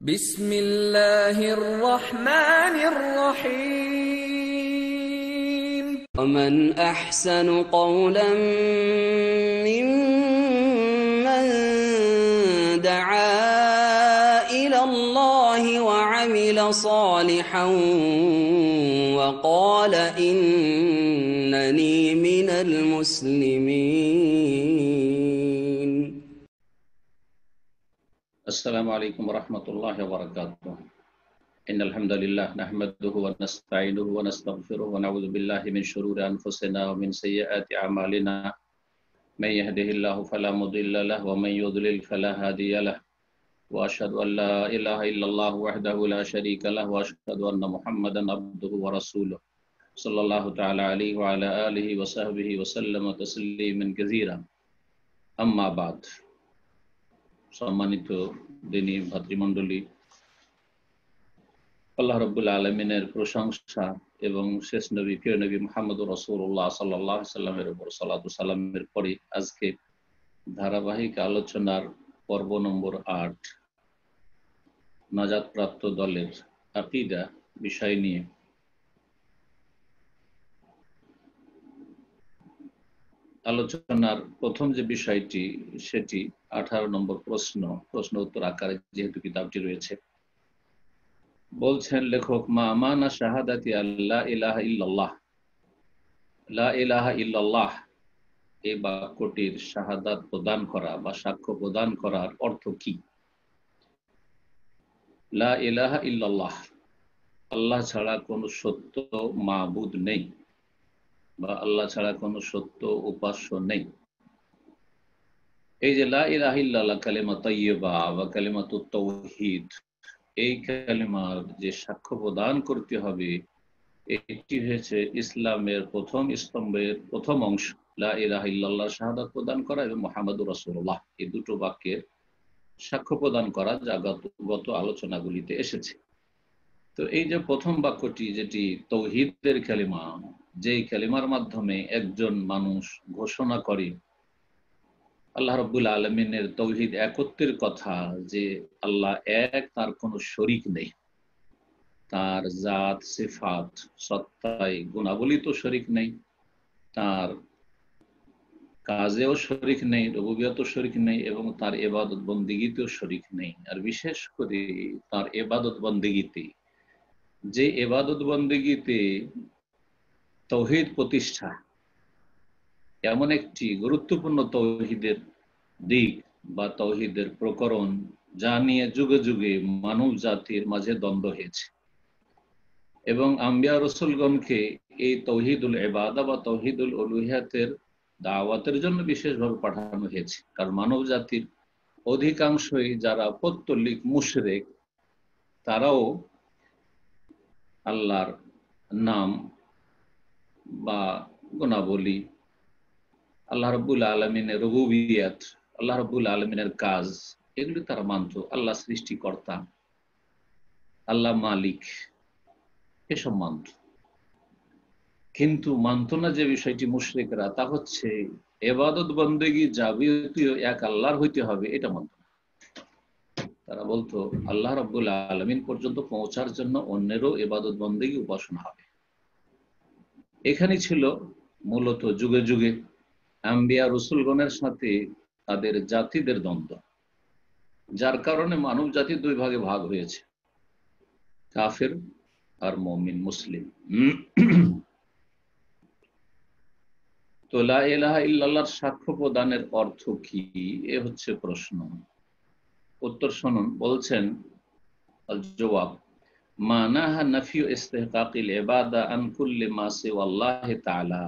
بسم الله الرحمن الرحيم ومن أحسن قولا ممن دعا إلى الله وعمل صالحا وقال إنني من المسلمين. السلام عليكم ورحمة الله وبركاته. إن الحمد لله نحمده ونستعينه ونستغفره ونعوذ بالله من شرور أنفسنا ومن سيئات أعمالنا من يهده الله فلا مضل له ومن يضلل فلا هادي له وأشهد أن لا إله إلا الله وحده لا شريك له وأشهد أن محمدا عبده ورسوله صلى الله تعالى عليه وعلى آله وصحبه وسلم تسليما كثيرا. أما بعد. সম্মানিত দিনী ভাতৃমণ্ডলী, আল্লাহ রাব্বুল আলামিনের প্রশংসা এবং শেষ নবী প্রিয় নবী মুহাম্মদুর রাসূলুল্লাহ সাল্লাল্লাহু আলাইহি সাল্লামের উপর সালাতু সালামের পরে আজকে ধারাবাহিক আলোচনার পর্ব নম্বর ৮ নাজাতপ্রাপ্ত দলের আকীদা বিষয় নিয়ে আলোচনার প্রথম যে বিষয়টি সেটি 18 নম্বর প্রশ্ন উত্তর আকারে যেহেতু কিতাবটি রয়েছে। বলছেন লেখক, মা মানা শাহাদাতি আল্লাহ ইলাহা ইল্লাল্লাহ, লা ইলাহা ইল্লাল্লাহ এই বাক্যটির শাহাদাত প্রদান করা বা সাক্ষ্য প্রদান করার অর্থ কি? লা ইলাহা ইল্লাল্লাহ, আল্লাহ ছাড়া কোনো সত্য মাবুদ নেই বা আল্লাহ ছাড়া কোনো সত্য উপাস্য নেই। এই যে লা ইলাহা ইল্লাল্লাহ কালিমা তাইয়্যিবা বা কালিমাতুত তাওহীদ, এই কালিমার যে সাক্ষ্য প্রদান করতে হবে এটি হয়েছে ইসলামের প্রথম স্তম্ভের প্রথম অংশ। লা ইলাহা ইল্লাল্লাহ শাহাদাত প্রদান করা এবং মুহাম্মাদুর রাসূলুল্লাহ এই দুটো বাক্যের সাক্ষ্য প্রদান করা যা গত আলোচনাগুলিতে এসেছে। তো এই যে প্রথম বাক্যটি যেটি তাওহীদের কালিমা, যেই কালিমার মাধ্যমে একজন মানুষ ঘোষণা করে আল্লাহ রাব্বুল আলামিনের তাওহীদ একত্বের কথা, যে আল্লাহ এক, তার কোনো শরীক নেই, তার জাত সিফাত সত্তায় গুণাবলী তো শরীক নেই, তার কাজেও শরীক নেই, রুবুবিয়তেও শরীক নেই এবং তার ইবাদত বন্দেগীতেও শরীক নেই। আর বিশেষ করে তার ইবাদত বন্দেগীতে, যে ইবাদত বন্দেগীতে তাওহীদ প্রতিষ্ঠা এমন একটি গুরুত্বপূর্ণ তাওহীদের দিক বা তাওহীদের প্রকরণ যা নিয়ে যুগে যুগে মানব জাতির মাঝে দ্বন্দ্ব হয়েছে এবং আম্বিয়া রাসূলগণকে এই তাওহীদুল ইবাদা বা তাওহীদুল উলুহিয়াতের দাওয়াতের জন্য বিশেষভাবে পাঠানো হয়েছে। কারণ মানব জাতির অধিকাংশই যারা পৌত্তলিক মুশরিক, তারাও আল্লাহর নাম বা গুণাবলী, আল্লাহ রাব্বুল আলামিনের রুবুবিয়ত, আল্লাহ রাব্বুল আলামিনের কাজ, এগুলি তারা মানত। আল্লাহ সৃষ্টিকর্তা, আল্লাহ মালিক, এসব মানত। কিন্তু মানত না যে বিষয়টি মুশরিকরা, তা হচ্ছে ইবাদত বন্দেগী যাবতীয় এক আল্লাহর হইতে হবে, এটা মানত না। তারা বলতো আল্লাহ রাব্বুল আলামিন পর্যন্ত পৌঁছার জন্য অন্যেরও ইবাদত বন্দেগী উপাসনা হবে। এখানে ছিল মূলত যুগে যুগে আম্বিয়া রাসূলগণের সাথে তাদের জাতিদের দ্বন্দ্ব, যার কারণে মানব জাতি দুই ভাগে ভাগ হয়েছে, কাফের আর মুমিন মুসলিম। তো লা ইলাহা ইল্লাল্লাহর সাক্ষ্য প্রদানের অর্থ কি, এ হচ্ছে প্রশ্ন। উত্তর শুনুন। বলছেন আল জবাব, মানাহা নাফিউ ইস্তিহকাকিল ইবাদা আন কুল্লি মা সিওয়াল্লাহি তাআলা।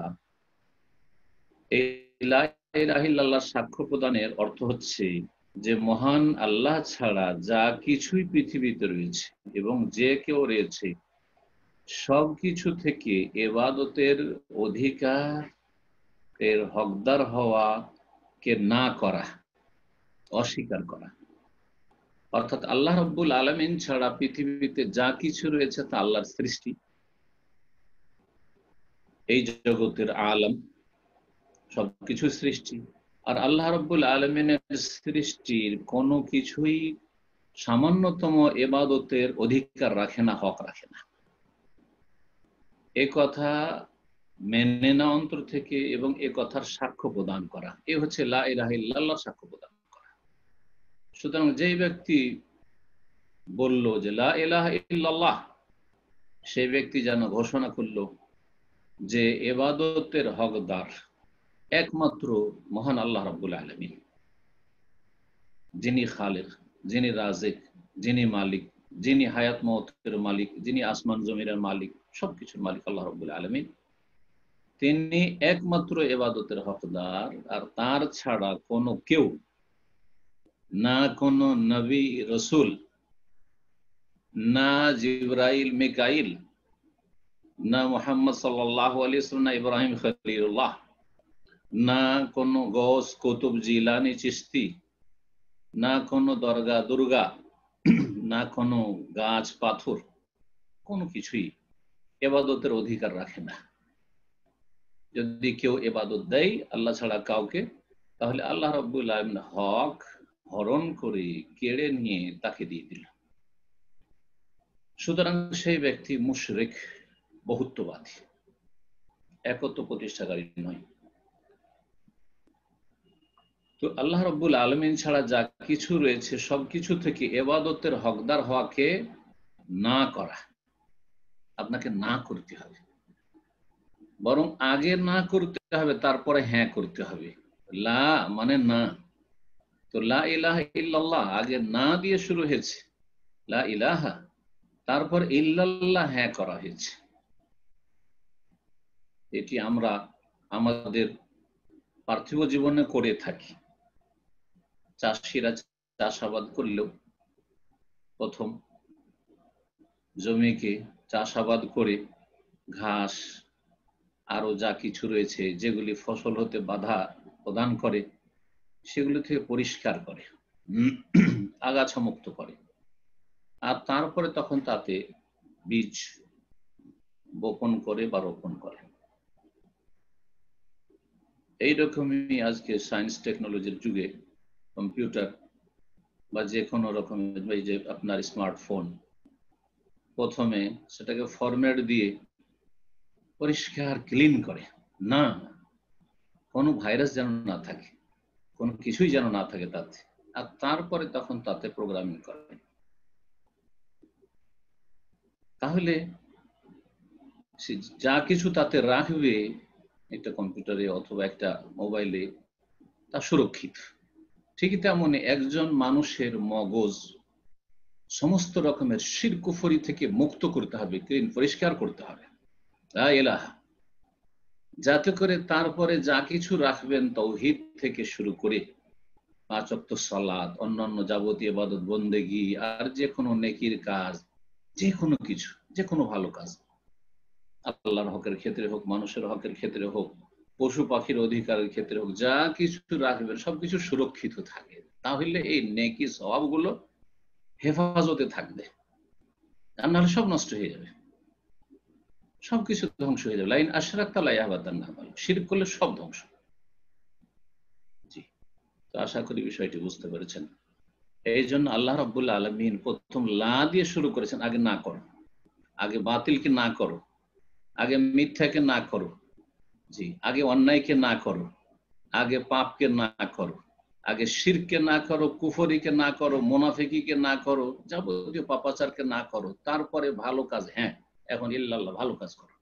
এই লা ইলাহা ইল্লাল্লাহর সাক্ষ্য প্রদানের অর্থ হচ্ছে যে মহান আল্লাহ ছাড়া যা কিছুই পৃথিবীতে রয়েছে এবং যে কেউ রয়েছে সব কিছু থেকে ইবাদতের অধিকার এর হকদার হওয়া কে না করা, অস্বীকার করা। অর্থাৎ আল্লাহ রাব্বুল আলামিন ছাড়া পৃথিবীতে যা কিছু রয়েছে তা আল্লাহর সৃষ্টি। এই জগতের আলম সবকিছু সৃষ্টি, আর আল্লাহ রাব্বুল আলামিনের সৃষ্টির কোনো কিছুই সামান্যতম ইবাদতের অধিকার রাখে না, হক রাখে না। এ কথা মেনে না অন্তর থেকে এবং এ কথার সাক্ষ্য প্রদান করা, এ হচ্ছে লা ইলাহা ইল্লাল্লাহ সাক্ষ্য প্রদান করা। সুতরাং যেই ব্যক্তি বলল যে লা ইলাহা ইল্লাল্লাহ, সেই ব্যক্তি যেন ঘোষণা করল যে ইবাদতের হকদার একমাত্র মহান আল্লাহ রাব্বুল আলামিন, যিনি খালিক, যিনি রাজিক, যিনি মালিক, যিনি হায়াত মওতের মালিক, যিনি আসমান জমিনের মালিক, সবকিছুর মালিক আল্লাহ রাব্বুল আলামিন। তিনি একমাত্র ইবাদতের হকদার, আর তার ছাড়া কোনো কেউ, না কোনো নবী রসুল, না জিবরাইল মিকাইল, না মুহাম্মদ সাল্লাল্লাহু আলাইহি ওয়াসাল্লাম, না ইব্রাহিম খলিলুল্লাহ, না কোনো গৌস কুতুব জিলানি চিশতি, না কোনো দরগা দুর্গা, না কোনো গাছ পাথর, কোনো কিছুই ইবাদতের অধিকার রাখে না। যদি কেউ ইবাদত দেয় আল্লাহ ছাড়া কাউকে, তাহলে আল্লাহ রাব্বুল আলামিন হক হরণ করে কেড়ে নিয়ে তাকে দিয়ে দিল। সুতরাং সেই ব্যক্তি মুশরিক, বহুত্ববাদী, একত্ব প্রতিষ্ঠাকারী নয়। তো আল্লাহ রাব্বুল আলামিন ছাড়া যা কিছু রয়েছে সবকিছু থেকে ইবাদতের হকদার হওয়াকে না করা, আপনাকে না করতে হবে, বরং আগে না করতে হবে, তারপরে হ্যাঁ করতে হবে। লা মানে না, তো লা ইলাহা ইল্লাল্লাহ আগে না দিয়ে শুরু হয়েছে, লা ইলাহা, তারপর ইল্লাল্লাহ হ্যাঁ করা হয়েছে। এটি আমরা আমাদের পার্থিব জীবনে করে থাকি। চাষিরা চাষাবাদ করলেও প্রথম জমিকে চাষাবাদ করে ঘাস আরো যা কিছু রয়েছে যেগুলি ফসল হতে বাধা প্রদান করে সেগুলি থেকে পরিষ্কার করে, আগাছা মুক্ত করে, আর তারপরে তখন তাতে বীজ বপন করে বা রোপণ করে। এইরকমই আজকে সায়েন্স টেকনোলজির যুগে কম্পিউটার বা যে কোনো রকমের, এই যে আপনার স্মার্টফোন, প্রথমে সেটাকে ফরম্যাট দিয়ে পরিষ্কার ক্লিন করে, না কোনো ভাইরাস যেন না থাকে, কোনো কিছুই যেন না থাকে তাতে, আর তারপরে তখন তাতে প্রোগ্রামিং করে। তাহলে যা কিছু তাতে রাখবে একটা কম্পিউটারে অথবা একটা মোবাইলে, তা সুরক্ষিত। ঠিকই তেমনি একজন মানুষের মগজ সমস্ত রকমের শিরক কুফরি থেকে মুক্ত করতে হবে, ক্লিন, পরিষ্কার করতে হবে, লা ইলাহা, যাতে করে তারপরে যা কিছু রাখবেন তাওহীদ থেকে শুরু করে 5 ওয়াক্ত সালাত, অন্যান্য যাবতীয় ইবাদত বন্দেগী, আর যে কোনো নেকির কাজ, যে কোনো কিছু, যে কোনো ভালো কাজ, আল্লাহর হকের ক্ষেত্রে হোক, মানুষের হকের ক্ষেত্রে হোক, পশু পাখির অধিকারের ক্ষেত্রে হোক, যা কিছু রাখবেন সবকিছু সুরক্ষিত থাকে। তাহলে এই নেকি সওয়াবগুলো হেফাজতে থাকবে, আর নাহলে সব নষ্ট হয়ে যাবে, সবকিছু ধ্বংস হয়ে যাবে। লাইন আশরাকতা লা ইয়াহবাতান্না আমালুক, শিরক করলে সব ধ্বংস। জি, তো আশা করি বিষয়টি বুঝতে পেরেছেন। এই জন্য আল্লাহ রাব্বুল আলামিন প্রথম লা দিয়ে শুরু করেছেন, আগে না করো, আগে বাতিলকে না করো, আগে মিথ্যাকে না করো, জি, আগে অন্যায়কে না করো, আগে পাপকে না করো, আগে শিরকে না করো, কুফরিকে না করো, মুনাফিকিকে না করো, যাবতীয় পাপাচারকে না করো, তারপরে ভালো কাজ, হ্যাঁ এখন ইল্লাল্লাহ ভালো কাজ করো,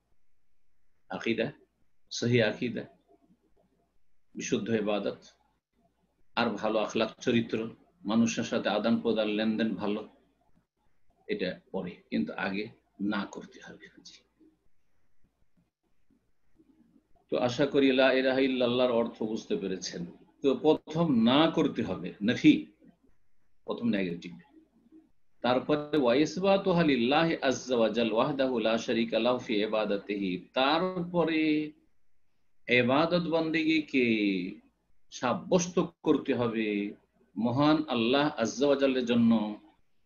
আকীদা, সহি আকীদা, বিশুদ্ধ ইবাদত, আর ভালো আখলাক চরিত্র, মানুষের সাথে আদান প্রদান লেনদেন ভালো, এটা পরে, কিন্তু আগে না করতে হবে। জি, তো আশা করি লা ইলাহা ইল্লাল্লাহর অর্থ বুঝতে পেরেছেন। তো প্রথম না করতে হবে, নফি, প্রথম নেগেটিভ। তারপরে ওয়াইসবাতুহা লিল্লাহি আযজা ওয়া জাল ওয়াহদাহু লা শারীকা লাহু ফি ইবাদাতিহি, তারপরে ইবাদত বন্দেগীকে সাব্যস্ত করতে হবে মহান আল্লাহ আযজা ওয়া জাল্লের জন্য,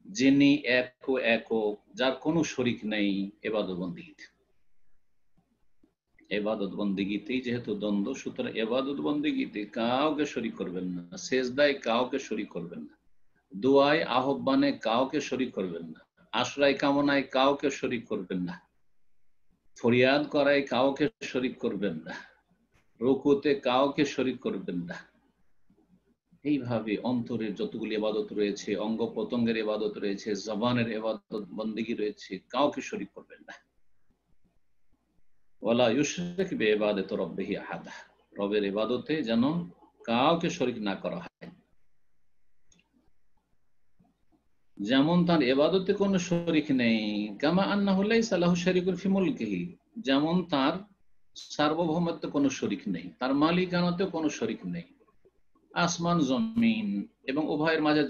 যিনি একক, যার কোনো শরীক নেই ইবাদত বন্দেগীতে। ইবাদত বন্দেগীতেই যেহেতু দ্বন্দ্ব, সুতরাং ইবাদত বন্দেগীতে কাউকে শরীক করবেন না, সেজদায় কাউকে শরীক করবেন না, দোয়ায় আহ্বানে কাউকে শরীক করবেন না, আশ্রয় কামনায় কাউকে শরীক করবেন না, ফরিয়াদ করায় কাউকে শরীক করবেন না, রুকুতে কাউকে শরীক করবেন না। এইভাবে অন্তরের যতগুলি ইবাদত রয়েছে, অঙ্গ প্রত্যঙ্গের ইবাদত রয়েছে, জবানের ইবাদত বন্দেগী রয়েছে, কাউকে শরীক করবেন না। ওয়ালা ইউশরিক বিইবাদাতি রাব্বিহি আহাদা, রবের ইবাদতে যেন কাউকে শরীক না করা হয়। যেমন তার ইবাদতে কোনো শরীক নেই, কামা আন্নাহু লাইসা লাহু শারীকুন ফি মুলকিহি, যেমন তার সার্বভৌমত্বে কোনো শরীক নেই, তার মালিকানাতে কোনো শরীক নেই। আসমান জমিন এবং উভয়ের মাঝে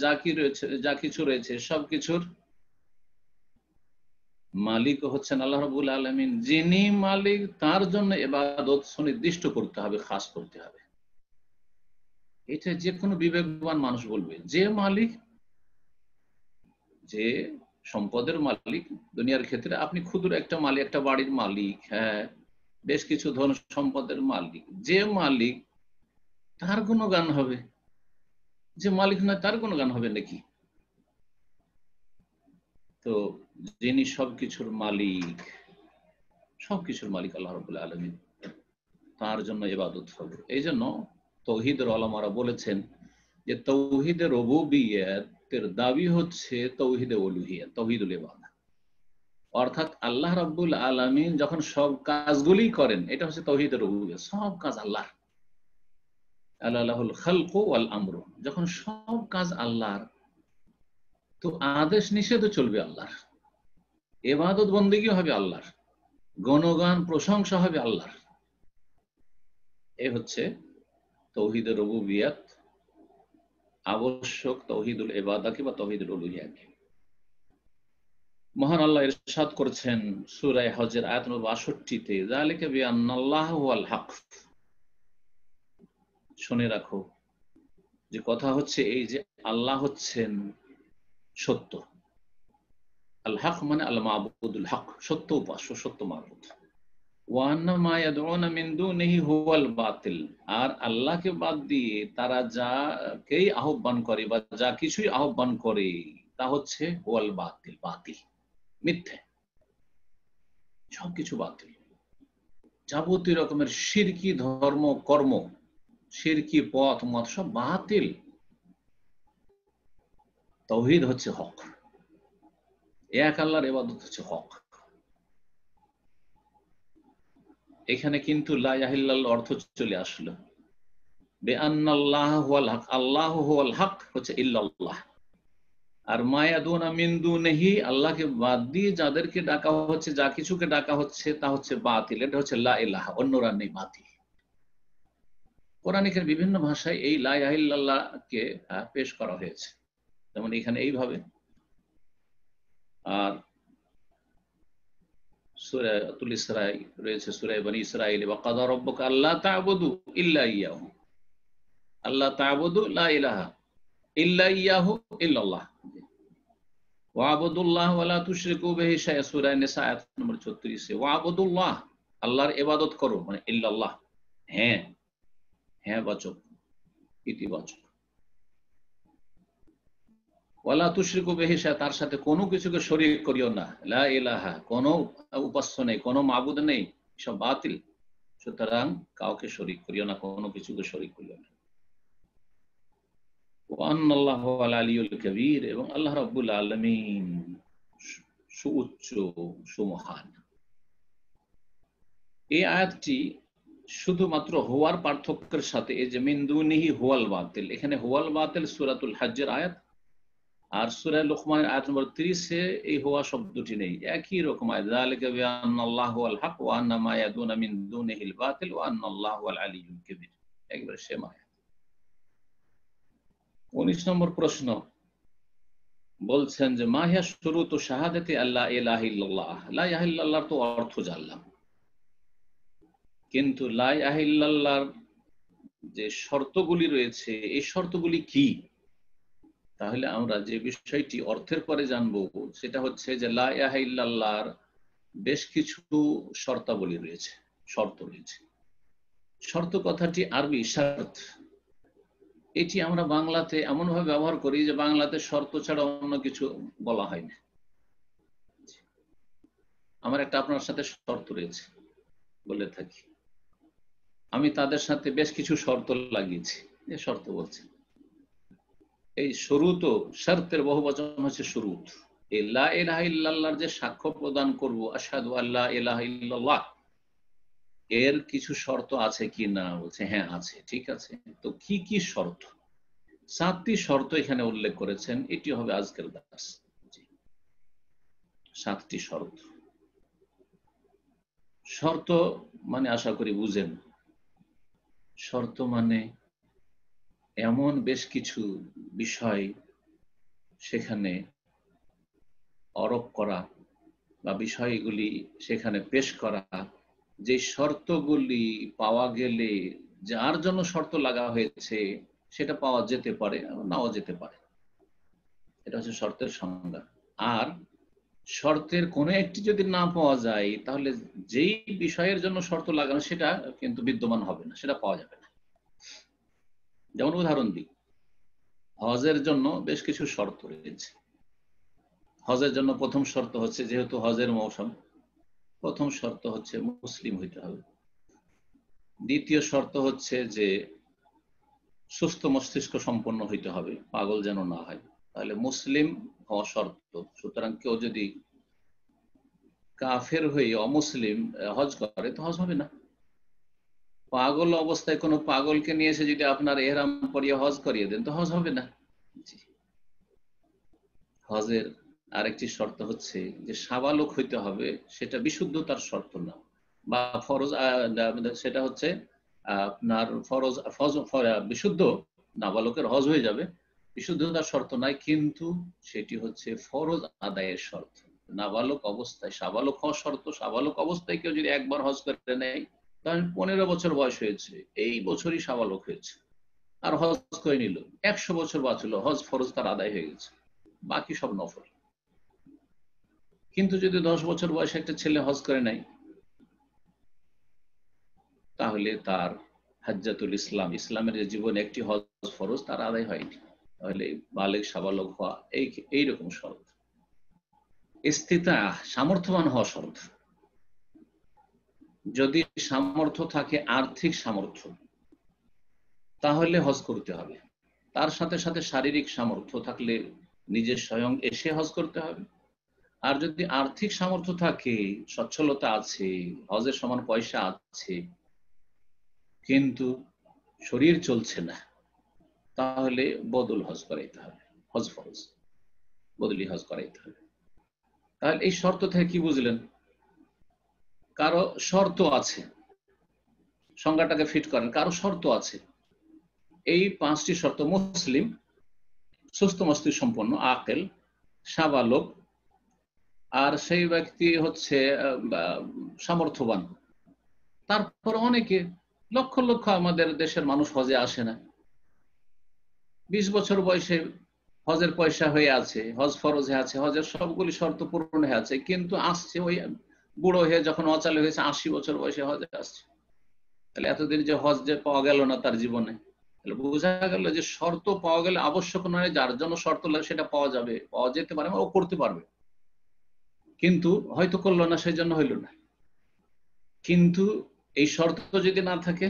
যা কিছু রয়েছে সবকিছুর মালিক হচ্ছেন আল্লাহ রাব্বুল আলামিন। যিনি মালিক তার জন্য ইবাদত সুনির্দিষ্ট করতে হবে, খাস করতে হবে। এটা যে কোনো বিবেকবান মানুষ বলবে, যে মালিক, যে সম্পদের মালিক, দুনিয়ার ক্ষেত্রে আপনি ক্ষুদ্র একটা মালিক, একটা বাড়ির মালিক, হ্যাঁ, বেশ কিছু ধন সম্পদের মালিক, যে মালিক তার গুণগান হবে, যে মালিক নয় তার গুণগান হবে নাকি? তো যিনি সবকিছুর মালিক, সবকিছুর মালিক আল্লাহ রাব্বুল আলামিন, তার জন্য ইবাদত হবে। এই জন্য তৌহিদের ওলামারা বলেছেন যে তৌহিদের রুবুবিয়্যতের দাবি হচ্ছে তৌহিদে উলুহিয়্যত, তৌহিদুল ইবাদা। অর্থাৎ আল্লাহ রাব্বুল আলামিন যখন সব কাজগুলি করেন, এটা হচ্ছে তৌহিদের রুবুবিয়্যত, সব কাজ আল্লাহর। আলা লাহুল খালকু ওয়াল আমরু, যখন সব কাজ আল্লাহর, তো আদেশ নিষেধও চলবে আল্লাহর, ইবাদত বন্দেগী হবে আল্লাহর, গণগান প্রশংসা হবে আল্লাহর। এই হচ্ছে তৌহিদের রুবুবিয়্যত, আবশ্যক তৌহিদুল ইবাদাকে বা তৌহিদুল উলুহিয়াকে। মহান আল্লাহ ইরশাদ করেছেন সূরা হজের আয়াত নম্বর 62-তে, যালিকা বিআন্নাল্লাহা হুয়াল হক। শুনে রাখো, যে কথা হচ্ছে এই যে আল্লাহ হচ্ছেন সত্য। আল হক মানে আল মাবুদুল হক, সত্য উপাস্য, সত্য মাবুদ। ওয়া আন্না মা ইয়াদউনা মিন দুনিহি হুয়াল বাতিল, আর আল্লাহকে বাদ দিয়ে তারা যাকেই আহ্বান করে বা যা কিছুই আহ্বান করে তা হচ্ছে হুয়াল বাতিল, বাতিল, মিথ্যে, সবকিছু বাতিল। যাবতীয় রকমের শিরকি ধর্ম কর্ম, শিরকি পথ মত সব বাতিল। তাওহীদ হচ্ছে হক, এক আল্লাহর ইবাদত হচ্ছে হক। এখানে কিন্তু লা ইলাহা ইল্লাল্লাহ অর্থ চলে আসলো, বিআন্নাল্লাহা হুয়াল হক, আল্লাহ হুয়াল হক হচ্ছে ইল্লাল্লাহ। আর মা ইয়াদুনা মিন দুনিহি, আল্লাহকে বাদ দিয়ে যাদেরকে ডাকা হচ্ছে, যা কিছুকে ডাকা হচ্ছে তা হচ্ছে বাতিল। এটা হচ্ছে লা ইলাহা, অন্যরা নেই, বাতিল। কোরআনের বিভিন্ন ভাষায় এই লা ইলাহা ইল্লাল্লাহকে পেশ করা হয়েছে, যেমন এখানে এইভাবে। আর সূরা তুল ইসরা রয়েছে, সূরা বনী ইসরাঈল, ওয়া কাযা রাব্বুকা আল্লা তা'বুদু ইল্লা ইয়াহু, আল্লা তা'বুদু লা ইলাহা ইল্লা ইয়াহু ইল্লাল্লাহ, ওয়া আবুদুল্লাহ ওয়া লা তুশরিকু বিহি শাইআ, সূরা নিসা আয়াত নম্বর 36-এ, ওয়া আবুদুল্লাহ, আল্লাহর ইবাদত করো, মানে ইল্লাল্লাহ, হ্যাঁ, হ্যাঁ বাচক, ইতিবাচক। ওয়ালা তুশরিকু বিহি শাইআ, তার সাথে কোনো কিছুকে শরীক করিও না। লা ইলাহা, কোনো উপাস্য নেই, কোনো মাবুদ নেই, সব বাতিল। সুতরাং কাউকে শরীক করিও না, কোনো কিছুকে শরীক করিও না। ওয়া আন্নাল্লাহু হুয়াল আলিয়্যুল কাবীর, এবং আল্লাহ রাব্বুল আলামিন সুউচ্চ, সুমহান। এই আয়াতটি শুধুমাত্র হুয়ার পার্থক্যের সাথে, এই যে মিন দুনিহি হুয়াল বাতিল, এখানে হুয়াল বাতিল সূরাতুল হজ্জের আয়াত, আর সূরা লুকমানের আয়াত নম্বর 30-এ এই হুয়া শব্দটি নেই, একই রকম আয়াত, যালিকা বিআন্নাল্লাহা হুয়াল হক ওয়া আন্না মা ইয়াদুনা মিন দুনিহিল বাতিল ওয়া আন্নাল্লাহু হুয়াল আলিয়্যুল কাবীর, একবারে সেম আয়াত। 19 নম্বর প্রশ্ন বলছেন যে মা হিয়া শুরুতু শাহাদাতি আল্লা ইলাহা ইল্লাল্লাহ। লা ইলাহা ইল্লাল্লাহর তো অর্থ জানলাম, কিন্তু লা ইলাহা ইল্লাল্লাহর যে শর্তগুলি রয়েছে, এই শর্তগুলি কি? তাহলে আমরা যে বিষয়টি অর্থের পরে জানবো সেটা হচ্ছে যে লা ইলাহা ইল্লাল্লাহর বেশ কিছু শর্তাবলী রয়েছে, শর্ত রয়েছে। শর্ত কথাটি আরবি শর্ত, এটি আমরা বাংলাতে এমন ভাবে ব্যবহার করি যে বাংলাতে শর্ত ছাড়া অন্য কিছু বলা হয় না। আমার একটা আপনার সাথে শর্ত রয়েছে বলে থাকি, আমি তাদের সাথে বেশ কিছু শর্ত লাগিয়েছি। যে শর্ত বলছে, এই শুরুত শর্তের বহুবচন হচ্ছে শুরুত। এই লা ইলাহা ইল্লাল্লাহর যে সাক্ষ্য প্রদান করব, আশহাদু আল্লা ইলাহা ইল্লাল্লাহ, এর কিছু শর্ত আছে কি না? বলছে হ্যাঁ আছে। ঠিক আছে, তো কি কি শর্ত? 7টি শর্ত এখানে উল্লেখ করেছেন। এটি হবে আজকের দাস। 7টি শর্ত। শর্ত মানে আশা করি বুঝেন। শর্ত মানে এমন বেশ কিছু বিষয় সেখানে আরোপ করা বা বিষয়গুলি সেখানে পেশ করা, যে শর্তগুলি পাওয়া গেলে যার জন্য শর্ত লাগা হয়েছে সেটা পাওয়া যেতে পারে, নাও যেতে পারে। এটা হচ্ছে শর্তের সংজ্ঞা। আর শর্তের কোনো একটি যদি না পাওয়া যায়, তাহলে যেই বিষয়ের জন্য শর্ত লাগানো সেটা কিন্তু বিদ্যমান হবে না, সেটা পাওয়া যাবে না। যেমন উদাহরণ দিই, হজের জন্য বেশ কিছু শর্ত রয়েছে। হজের জন্য প্রথম শর্ত হচ্ছে, যেহেতু হজের মৌসুম, প্রথম শর্ত হচ্ছে মুসলিম হইতে হবে। দ্বিতীয় শর্ত হচ্ছে যে সুস্থ মস্তিষ্ক সম্পন্ন হইতে হবে, পাগল যেন না হয়, তাহলে মুসলিম হওয়া শর্ত। সুতরাং কেউ যদি কাফের হয়ে অমুসলিম হজ করে তো হজ হবে না। পাগল অবস্থায় কোনো পাগলকে নিয়ে এসে যদি আপনার এহরাম পরিয়ে হজ করিয়ে দেন তো হজ হবে না। হজের আরেকটি শর্ত হচ্ছে যে সাবালক হইতে হবে, সেটা বিশুদ্ধতার শর্ত না, বা ফরজ, সেটা হচ্ছে আপনার বিশুদ্ধ নাবালকের হজ হয়ে যাবে, বিশুদ্ধতার শর্ত নাই, কিন্তু সেটি হচ্ছে ফরজ আদায়ের শর্ত। নাবালক অবস্থায় সাবালক হওয়া শর্ত। সাবালক অবস্থায় কেউ যদি একবার হজ করে নেয়, তাহলে 15 বছর বয়স হয়েছে, এই বছরই সাবালক হয়েছে, আর হজ করে নিল, 100 বছর বাঁচল, হজ ফরজ তার আদায় হয়ে গেছে, বাকি সব নফল। কিন্তু যদি 10 বছর বয়সে একটা ছেলে হজ করে নাই, তাহলে তার হাজ্জাতুল ইসলাম, ইসলামের যে জীবনে একটি হজ ফরজ, তার আদায় হয়নি। তাহলে বালেগ সাবালক হওয়া এইরকম শর্ত। ইস্তিতা, সামর্থ্যবান হওয়া শর্ত। যদি সামর্থ্য থাকে, আর্থিক সামর্থ্য, তাহলে হজ করতে হবে। তার সাথে সাথে শারীরিক সামর্থ্য থাকলে নিজে স্বয়ং এসে হজ করতে হবে। আর যদি আর্থিক সামর্থ্য থাকে, সচ্ছলতা আছে, হজের সমান পয়সা আছে, কিন্তু শরীর চলছে না, তাহলে বদল হজ করাইতে হবে, হজ ফরজ, বদলি হজ করাইতে হবে। তাহলে এই শর্ত থেকে কি বুঝলেন? কারো শর্ত আছে, সংজ্ঞাটাকে ফিট করেন, কারো শর্ত আছে। এই 5টি শর্ত: মুসলিম, সুস্থ মস্তিষ্ক সম্পন্ন, আকেল, সাবালক, আর সেই ব্যক্তি হচ্ছে সামর্থ্যবান। তারপর অনেকে, লক্ষ লক্ষ আমাদের দেশের মানুষ হজে আসে না। 20 বছর বয়সে হজের পয়সা হয়ে আছে, হজ ফরজ হয়ে আছে, হজের সবগুলি শর্ত পূরণ হয়ে আছে, কিন্তু আসছে ওই বুড়ো হয়ে, যখন অচালে হয়েছে, 80 বছর বয়সে হজে আসছে। তাহলে এতদিন যে হজ যে পাওয়া গেল না তার জীবনে, তাহলে বোঝা গেল যে শর্ত পাওয়া গেলে আবশ্যক নয়, যার জন্য শর্ত লাগে সেটা পাওয়া যাবে, পাওয়া যেতে পারে, ও করতে পারবে, কিন্তু হয়তো করলো না, সেই জন্য হইল না। কিন্তু এই শর্ত যদি না থাকে,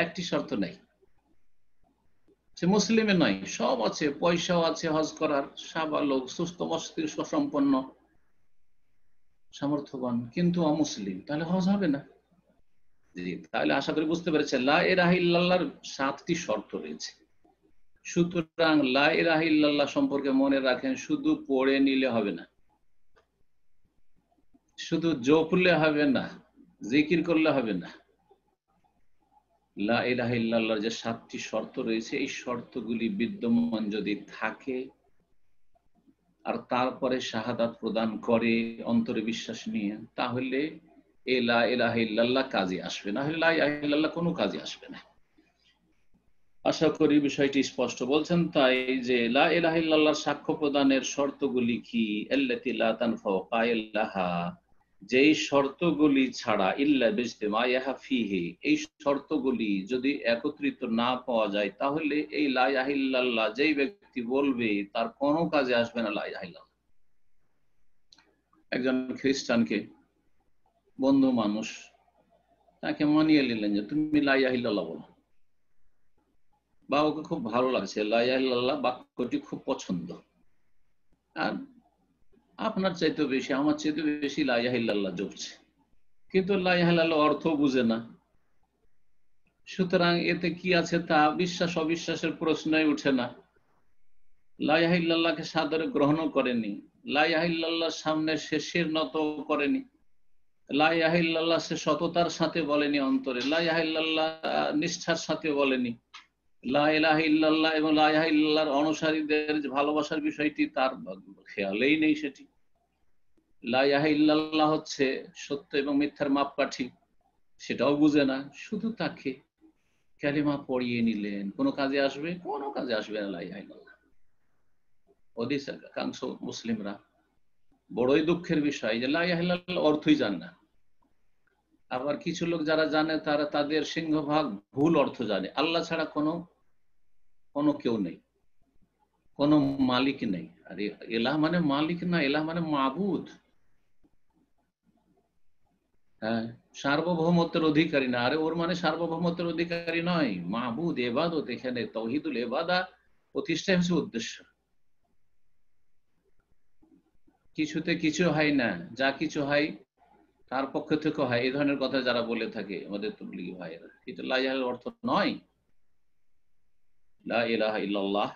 একটি শর্ত নাই, সে মুসলিমে নয়, সব আছে, পয়সাও আছে হজ করার, সাবালক, সুস্থ মস্তিষ্ক সম্পন্ন, সামর্থ্যবান, কিন্তু অমুসলিম, তাহলে হজ হবে না। জি, তাহলে আশা করি বুঝতে পেরেছেন, লা ইলাহা ইল্লাল্লাহর 7টি শর্ত রয়েছে। সুতরাং লা ইলাহা ইল্লাল্লাহ সম্পর্কে মনে রাখেন, শুধু পড়ে নিলে হবে না, শুধু জপলে হবে না, জিকির করলে হবে না। লা ইলাহা ইল্লাল্লাহর যে 7টি শর্ত রয়েছে, এই শর্তগুলি বিদ্যমান যদি থাকে, আর তারপরে শাহাদাত প্রদান করে অন্তরে বিশ্বাস নিয়ে, তাহলে এ লা ইলাহা ইল্লাল্লাহ কাজে আসবে, না হলে লা ইলাহা ইল্লাল্লাহ কোনো কাজে আসবে না। আশা করি বিষয়টি স্পষ্ট। বলছেন তাই যে লা ইলাহা ইল্লাল্লাহর সাক্ষ্য প্রদানের শর্তগুলি কি? আল্লাতী লা তানফাউ কাইলাহা, যেই শর্তগুলি ছাড়া ইল্লা বিজতিমাইহা ফিহি, এই শর্তগুলি যদি একত্রিত না পাওয়া যায় তাহলে এই লা ইলাহা ইল্লাল্লাহ যেই ব্যক্তি বলবে তার কোনো কাজে আসবে না লা ইলাহা ইল্লাল্লাহ। একজন খ্রিস্টানকে বন্ধু মানুষ, তাকে মানিয়ে নিলেন যে তুমি লা ইলাহা ইল্লাল্লাহ বলো, বা ওকে খুব ভালো লাগছে লা ইলাহা ইল্লাল্লাহ বাক্যটি খুব পছন্দ, আর আপনার চাইতে বেশি আমার চাইতে বেশি লা ইলাহা ইল্লাল্লাহ জপছে, কিন্তু লা ইলাহা ইল্লাল্লাহ অর্থ বুঝে না। সুতরাং এতে কি আছে তা বিশ্বাস অবিশ্বাসের প্রশ্নই উঠে না। লা ইলাহা ইল্লাল্লাহকে সাদরে গ্রহণও করেনি, লা ইলাহা ইল্লাল্লাহর সামনে সে শির নত করেনি, লা ইলাহা ইল্লাল্লাহ সে সততার সাথে বলেনি, অন্তরে লা ইলাহা ইল্লাল্লাহ নিষ্ঠার সাথে বলেনি, লা ইলাহা ইল্লাল্লাহ এবং লা ইলাহা ইল্লাল্লাহর অনুসারীদের যে ভালোবাসার বিষয়টি তার খেয়ালেই নেই। সেটি লা ইলাহা ইল্লাল্লাহ হচ্ছে সত্য এবং মিথ্যার মাপকাঠি, সেটাও বুঝে না। শুধু তাকে কালিমা পড়িয়ে নিলেন, কোনো কাজে আসবে? কোনো কাজে আসবে না লা ইলাহা ইল্লাল্লাহ। অধিকাংশ মুসলিমরা বড়ই দুঃখের বিষয় যে লা ইলাহা ইল্লাল্লাহ অর্থই জানে না। আবার কিছু লোক যারা জানে তারা তাদের সিংহভাগ ভুল অর্থ জানে। আল্লাহ ছাড়া কোনো কেউ নেই, কোনো মালিক নেই। আর এলাহ মানে মালিক না, এলাহ মানে মাবুদ। হ্যাঁ, সার্বভৌমত্বের অধিকারী না। আরে ওর মানে সার্বভৌমত্বের অধিকারী নয়, মাবুদ, ইবাদত। এখানে তাওহীদুল ইবাদা প্রতিষ্ঠা হচ্ছে উদ্দেশ্য। কিছুতে কিছু হয় না, যা কিছু হয় তার পক্ষ থেকে হয়, এই ধরনের কথা যারা বলে থাকে আমাদের তাবলীগী ভাইয়েরা, কিন্তু লা ইলাহার অর্থ নয় লা ইলাহা ইল্লাল্লাহ।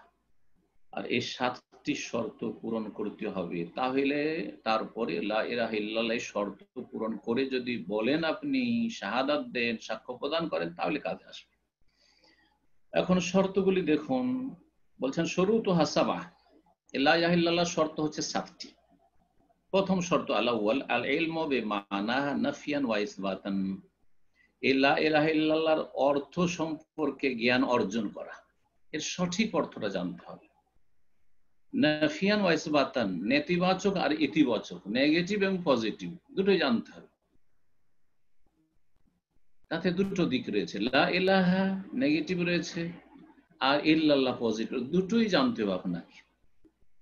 আর এই 7টি শর্ত পূরণ করতে হবে, তাহলে তারপরে লা ইলাহা ইল্লাল্লাহ শর্ত পূরণ করে যদি বলেন, আপনি শাহাদাত দেন, সাক্ষ্য প্রদান করেন, তাহলে কাজে আসবে। এখন শর্তগুলি দেখুন, বলছেন শুরুতু হাসাবা, লা ইলাহা ইল্লাল্লাহ শর্ত হচ্ছে 7টি। প্রথম শর্ত আল-আউয়াল আল ইলমু বিমানাহা নাফিয়ান ওয়া ইসবাতান, লা ইলাহা ইল্লাল্লাহর অর্থ সম্পর্কে জ্ঞান অর্জন করা, এর সঠিক অর্থটা জানতে হবে। নাফিয়ান ওয়া ইসবাতান, নেতিবাচক আর ইতিবাচক, নেগেটিভ এবং পজিটিভ দুটোই জানতে হবে। তাতে দুটো দিক রয়েছে, লা ইলাহা নেগেটিভ রয়েছে আর ইল্লাল্লাহ পজিটিভ, দুটোই জানতে হবে আপনাকে,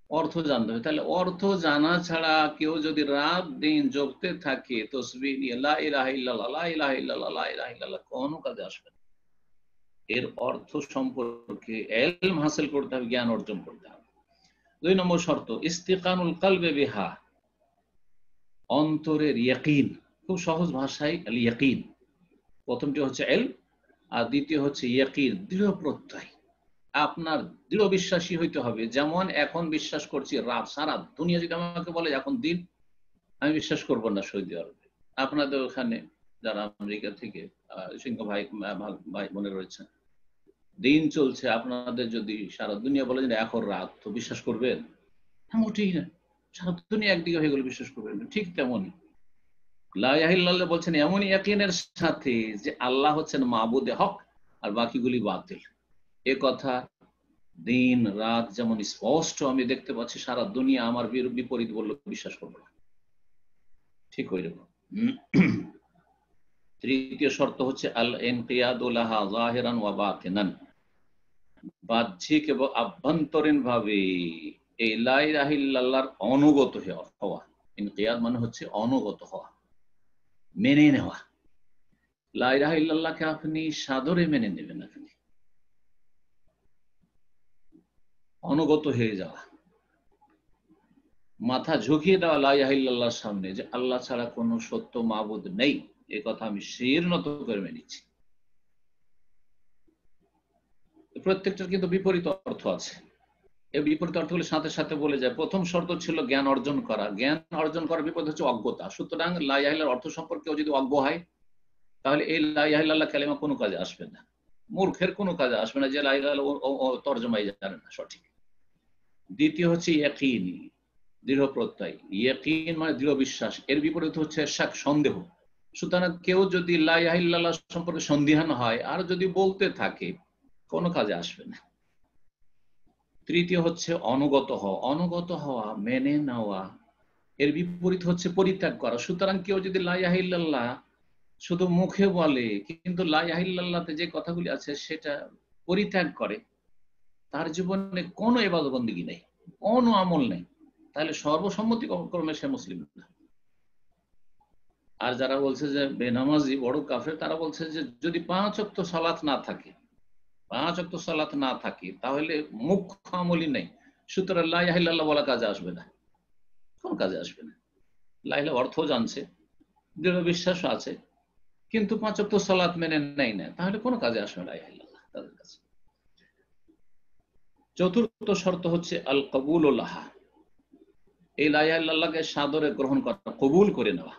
অর্থ জানতে হবে। তাহলে অর্থ জানা ছাড়া কেউ যদি রাত দিন জপতে থাকে তসবিহ নিয়ে লা ইলাহা ইল্লাল্লাহ লা ইলাহা ইল্লাল্লাহ লা ইলাহা ইল্লাল্লাহ, কোনো কাজে আসবে না। এর অর্থ সম্পর্কে ইলম হাসিল করতে হবে, জ্ঞান অর্জন করতে হবে। 2 নম্বর শর্ত ইস্তিকানুল কলবে বিহা, অন্তরের ইয়াকিন। খুব সহজ ভাষায় আল ইয়াকিন, প্রথমটি হচ্ছে ইলম আর দ্বিতীয় হচ্ছে ইয়াকিন, দৃঢ় প্রত্যয়। আপনার দৃঢ় বিশ্বাসী হইতে হবে। যেমন এখন বিশ্বাস করছি রাত, সারা দুনিয়া যদি আমাকে বলে এখন দিন, আমি বিশ্বাস করব না। সৌদি আরবে, আপনাদের ওখানে যারা আমেরিকা থেকে সিংহ ভাই ভাই বোনে রয়েছেন, দিন চলছে, আপনাদের যদি সারা দুনিয়া বলে যে এখন রাত, তো বিশ্বাস করবেন? মোটেই না। সারা দুনিয়া একদিকে হয়ে গেলে বিশ্বাস করবেন? ঠিক তেমনই লা ইলাহা ইল্লাল্লাহ বলছেন এমনই ইয়াকিনের সাথে যে আল্লাহ হচ্ছেন মাবুদে হক আর বাকিগুলি বাতিল। এ কথা দিন রাত যেমন স্পষ্ট আমি দেখতে পাচ্ছি, সারা দুনিয়া আমার বিপরীত বললে বিশ্বাস করবো না, ঠিক ওই রকম। তৃতীয় শর্ত হচ্ছে আল ইনকিয়াদু লাহা যাহিরান ওয়া বাতিনান, বাহ্যিক এবং আভ্যন্তরীণ ভাবে এই লা ইলাহা ইল্লাল্লাহর অনুগত হওয়া। ইনকিয়াদ মানে হচ্ছে অনুগত হওয়া, মেনে নেওয়া। লা ইলাহা ইল্লাল্লাহকে আপনি সাদরে মেনে নেবেন, আপনি অনুগত হয়ে যাওয়া, মাথা ঝুঁকিয়ে দেওয়া লা ইলাহা ইল্লাল্লাহর সামনে, যে আল্লাহ ছাড়া কোনো সত্য মাবুদ নেই, এ কথা আমি শির নত করে মেনে নিচ্ছি। প্রত্যেকটার কিন্তু বিপরীত অর্থ আছে। এই বিপরীত অর্থগুলি সাথে সাথে বলে যায়। প্রথম শর্ত ছিল জ্ঞান অর্জন করা, জ্ঞান অর্জন করার বিপরীত হচ্ছে অজ্ঞতা। সুতরাং লা ইলাহা ইল্লাল্লাহর অর্থ সম্পর্কেও যদি অজ্ঞ হয়, তাহলে এই লা ইলাহা ইল্লাল্লাহ কালিমা কোনো কাজে আসবে না। মূর্খের কোনো কাজে আসবে না যে লা ইলাহা ইল্লাল্লাহ তর্জমাই জানে না সঠিক। দ্বিতীয় হচ্ছে ইয়াকিন, দৃঢ় প্রত্যয়। ইয়াকিন মানে দৃঢ় বিশ্বাস, এর বিপরীত হচ্ছে শাক, সন্দেহ। সুতরাং কেউ যদি লা ইলাহা ইল্লাল্লাহ সম্পর্কে সন্দিহান হয় আর যদি বলতে থাকে, কোনো কাজে আসবে না। তৃতীয় হচ্ছে অনুগত হওয়া, অনুগত হওয়া, মেনে নেওয়া এর বিপরীত হচ্ছে পরিত্যাগ করা। সুতরাং কেউ যদি লা ইলাহা ইল্লাল্লাহ শুধু মুখে বলে কিন্তু লা ইলাহা ইল্লাল্লাহতে যে কথাগুলি আছে সেটা পরিত্যাগ করে, তার জীবনে কোনো ইবাদত বন্দেগী নেই, কোনো আমল নেই, তাহলে সর্বসম্মতি ক্রমে সে মুসলিম না। আর যারা বলছে যে বেনামাজি বড় কাফের, তারা বলছে যে যদি 5 ওয়াক্ত সালাত না থাকে, 5 ওয়াক্ত সালাত না থাকে তাহলে মুখ্য আমলই নেই, সুতরাং লা ইলাহা ইল্লাল্লাহ বলা কাজে আসবে না, কোন কাজে আসবে না। লা ইলাহা অর্থ জানছে, দৃঢ় বিশ্বাস আছে, কিন্তু 5 ওয়াক্ত সালাত মেনে নেয় না, তাহলে কোনো কাজে আসবে না লা ইলাহা ইল্লাল্লাহ তাদের কাছে। চতুর্থ শর্ত হচ্ছে আল কবুল লাহা, এই লা ইলাহা ইল্লাল্লাহকে সাদরে গ্রহণ করা, কবুল করে নেওয়া।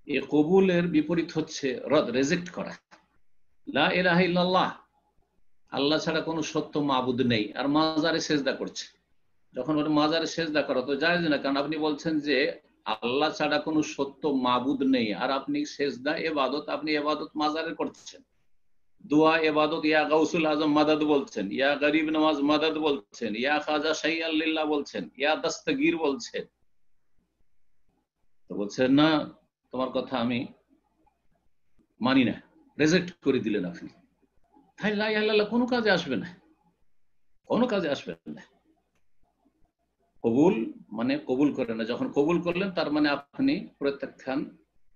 এই কবুলের বিপরীত হচ্ছে রদ, রিজেক্ট করা। লা ইলাহা ইল্লাল্লাহ, আল্লাহ ছাড়া কোনো সত্য মাবুদ নেই, আর মাজারে সেজদা করছে। যখন ওর মাজারে সেজদা করা তো জায়েজ না, কারণ আপনি বলছেন যে আল্লাহ ছাড়া কোনো সত্য মাবুদ নেই, আর আপনি সেজদা ইবাদত, আপনি ইবাদত মাজারে করছেন। দোয়া ইবাদত, ইয়া গাউসুল আজম মাদাদ বলছেন, ইয়া গরিব নওয়াজ মাদাদ বলছেন, ইয়া খাজা শাইয়াল লিল্লাহ বলছেন, ইয়া দস্তগীর বলছেন। তো বলছেন না, তোমার কথা আমি মানি না, রিজেক্ট করে দিলেন আপনি। তাই লা ইলাহা ইল্লাল্লাহ কোনো কাজে আসবে না, কোনো কাজে আসবে না। কবুল মানে কবুল করেন না, যখন কবুল করলেন তার মানে আপনি প্রত্যাখ্যান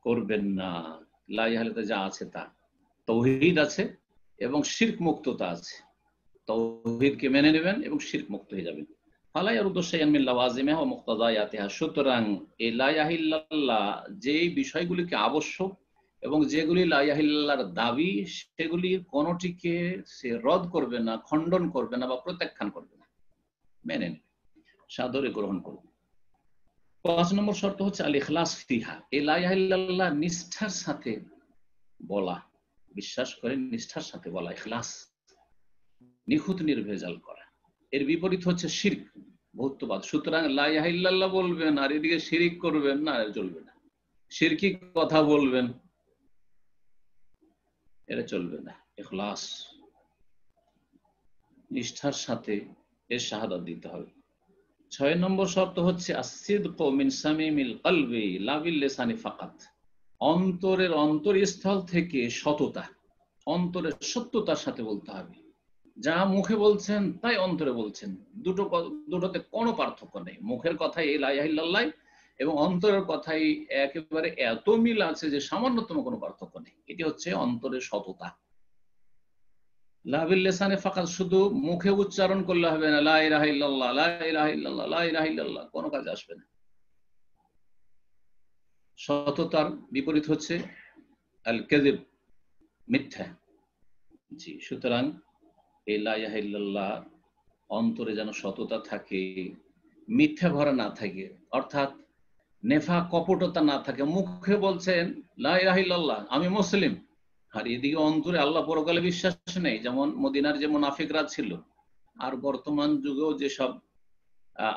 করবেন না। লা ইলাহা ইল্লাল্লাহ যা আছে তা, তাওহীদ আছে এবং শিরক মুক্ততা আছে। তাওহীদকে মেনে নেবেন এবং শিরক মুক্ত হয়ে যাবেন। ফালা ইয়ারুদু শাইআন মিন লাওয়াজিমিহা ওয়া মুক্তাদায়াতিহা, সুতরাং এই লা ইলাহা ইল্লাল্লাহ যেই বিষয়গুলিকে আবশ্যক এবং যেগুলি লা ইলাহা ইল্লাল্লাহর দাবি, সেগুলির কোনটিকে সে রদ করবে না, খণ্ডন করবে না বা প্রত্যাখ্যান করবে না, মেনে নেবে, সাদরে গ্রহণ করবে। 5 নম্বর শর্ত হচ্ছে আল ইখলাস ফিহা, এই লা ইলাহা ইল্লাল্লাহ নিষ্ঠার সাথে বলা, বিশ্বাস করে নিষ্ঠার সাথে বলা, ইখলাস, নিখুঁত নির্ভেজাল করা। এর বিপরীত হচ্ছে শিরক, বহুত্ববাদ। সুতরাং লা ইলাহা ইল্লাল্লাহ বলবেন আর এদিকে শিরক করবেন না, চলবে না। শিরকি কথা বলবেন, এটা চলবে না। ইখলাস, নিষ্ঠার সাথে এর শাহাদাত দিতে হবে। 6 নম্বর শর্ত হচ্ছে আসিদকু মিন সামিমিল কলবি লা বিল লিসানি ফাকাত, অন্তরের অন্তরস্থল থেকে সততা, অন্তরের সত্যতার সাথে বলতে হবে। যা মুখে বলছেন তাই অন্তরে বলছেন, দুটোতে কোনো পার্থক্য নেই। মুখের কথাই এই লা ইলাহা ইল্লাল্লাহ এবং অন্তরের কথাই একেবারে এত মিল আছে যে সামান্যতম কোনো পার্থক্য নেই। এটি হচ্ছে অন্তরের সততা। লা বিল লিসানি ফাকাত, শুধু মুখে উচ্চারণ করলে হবে না লা ইলাহা ইল্লাল্লাহ, লা ইলাহা ইল্লাল্লাহ, লা ইলাহা ইল্লাল্লাহ, কোনো কাজে আসবে না। সততার বিপরীত হচ্ছে আল কাযিব, মিথ্যা। জি, সুতরাং এই লা ইলাহা ইল্লাল্লাহ অন্তরে যেন সততা থাকে, মিথ্যা ভরা না থাকে, অর্থাৎ নেফাক, কপটতা না থাকে। মুখে বলছেন লা ইলাহা ইল্লাল্লাহ, আমি মুসলিম, আর এদিকে অন্তরে আল্লাহ পরকালে বিশ্বাস নেই, যেমন মদিনার যে মুনাফিকরা ছিল, আর বর্তমান যুগেও যেসব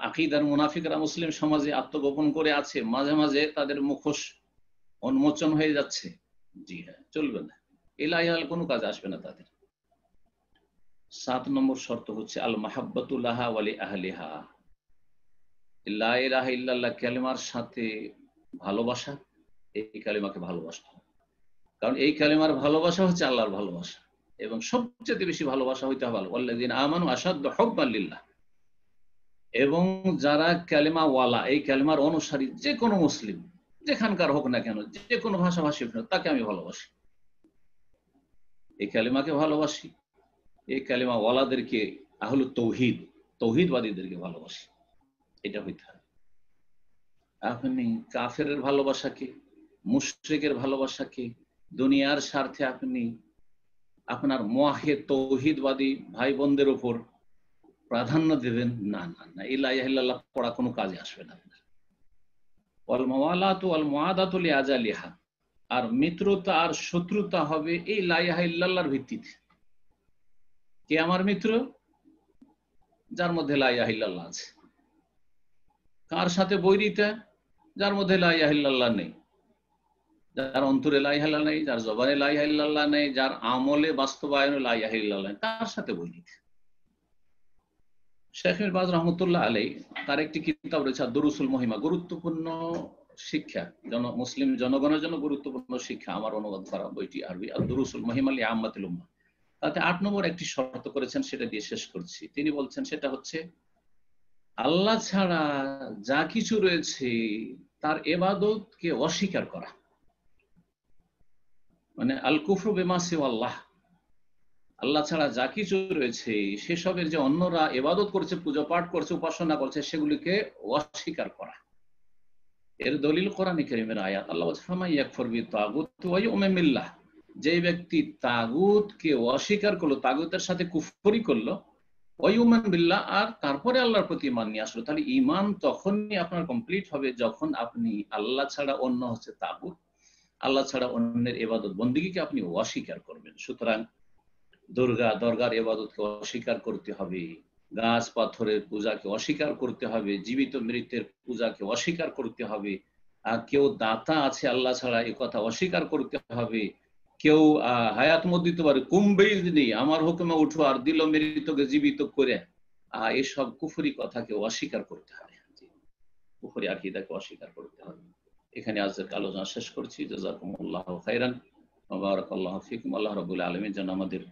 আকীদার মুনাফিকরা মুসলিম সমাজে আত্মগোপন করে আছে, মাঝে মাঝে তাদের মুখোশ উন্মোচন হয়ে যাচ্ছে। জি হ্যাঁ, চলবে না, এই লা ইলাহা কোনো কাজে আসবে না তাদের। 7 নম্বর শর্ত হচ্ছে আল মাহাব্বাতু লাহা ওয়া লি আহলিহা, লা ইলাহা ইল্লাল্লাহ কালিমার সাথে ভালোবাসা, এই কালিমাকে ভালোবাসা, কারণ এই কালিমার ভালোবাসা হচ্ছে আল্লাহর ভালোবাসা, এবং সবচেয়ে বেশি ভালোবাসা হইতে হবে ওয়াল্লাযিনা আমানু আশাদ্দু হুব্বান লিল্লাহ। এবং যারা কালিমা ওয়ালা, এই কালিমার অনুসারী, যে কোনো মুসলিম যেখানকার হোক না কেন, যে কোনো ভাষাভাষী হোক না, তাকে আমি ভালোবাসি, এই কালিমাকে ভালোবাসি, এই কালিমা ওয়ালাদেরকে, আহলুত তাওহীদ, তাওহীদবাদীদেরকে ভালোবাসি, এটা হইতে হবে। আপনি কাফেরের ভালোবাসাকে, মুশরিকের ভালোবাসাকে, দুনিয়ার স্বার্থে আপনি আপনার মুওয়াহিদ তাওহীদবাদী ভাই বোনদের উপর প্রাধান্য দেবেন, না না না, এই লা ইলাহা ইল্লাল্লাহ পড়া কোনো কাজে আসবে না। ওয়াল মাওয়ালাতু ওয়াল মুআদাতু লিআজালিহা, আর মিত্রতা আর শত্রুতা হবে এই লা ইলাহা ইল্লাল্লাহর ভিত্তিতে। কে আমার মিত্র? যার মধ্যে লা ইলাহা ইল্লাল্লাহ আছে। কার সাথে বৈরিতা? যার মধ্যে লা ইলাহা ইল্লাল্লাহ নেই, যার অন্তরে লা ইলাহা ইল্লাল্লাহ নেই, যার জবানে লা ইলাহা ইল্লাল্লাহ নেই, যার আমলে বাস্তবায়নে লা ইলাহা ইল্লাল্লাহ নেই, তার সাথে বৈরিতা। শেখ ইবনে বাজ রাহমাতুল্লাহ আলাইহি তার একটি কিতাব রয়েছে দুরুসুল মহিমা, গুরুত্বপূর্ণ শিক্ষা, মুসলিম জনগণের জন্য গুরুত্বপূর্ণ শিক্ষা, আমার অনুবাদ করা বইটি আরবি, আর দুরুসুল মহিমা লি আম্মাতিল উম্মাহ। তাতে 8 নম্বর একটি শর্ত করেছেন, সেটা দিয়ে শেষ করছি। তিনি বলছেন সেটা হচ্ছে আল্লাহ ছাড়া যা কিছু রয়েছে তার ইবাদতকে অস্বীকার করা, মানে আল কুফরু বিমা সিওয়াল্লাহ, আল্লাহ ছাড়া যা কিছু রয়েছে সেসবের যে অন্যরা ইবাদত করছে, পূজা পাঠ করছে, উপাসনা করছে, সেগুলিকে অস্বীকার করা। এর দলিল কোরআনে কারীমের আয়াত। আল্লাহ বলছে ফামান ইয়াকফুর বিত্তাগুত ওয়া ইউমিন বিল্লাহ, যে ব্যক্তি তাগুতকে অস্বীকার করলো, তাগুতের সাথে কুফরি করলো, ওয়া ইউমিন বিল্লাহ, আর তারপরে আল্লাহর প্রতি ঈমান নিয়ে আসলো, তাহলে ঈমান তখনই আপনার কমপ্লিট হবে যখন আপনি আল্লাহ ছাড়া অন্য হচ্ছে তাগুত, আল্লাহ ছাড়া অন্যের ইবাদত বন্দেগীকে আপনি অস্বীকার করবেন। সুতরাং দরগার ইবাদতকে অস্বীকার করতে হবে, গাছ পাথরের পূজাকে অস্বীকার করতে হবে, জীবিত মৃতের পূজাকে অস্বীকার করতে হবে, কেউ দাতা আছে আল্লাহ ছাড়া এ কথা অস্বীকার করতে হবে, কেউ হায়াত দিতে পারে, কুম্বেইজনি আমার হুকুমে উঠো আর দিল মৃতকে জীবিত করে, এসব কুফরি কথাকে অস্বীকার করতে হবে, কুফরি আকীদাকে অস্বীকার করতে হবে। এখানে আজকের আলোচনা শেষ করছি। জাযাকুমুল্লাহু খাইরান ওয়া বারাকাল্লাহু ফিকুম। আল্লাহ রাব্বুল আলামিন যেন আমাদের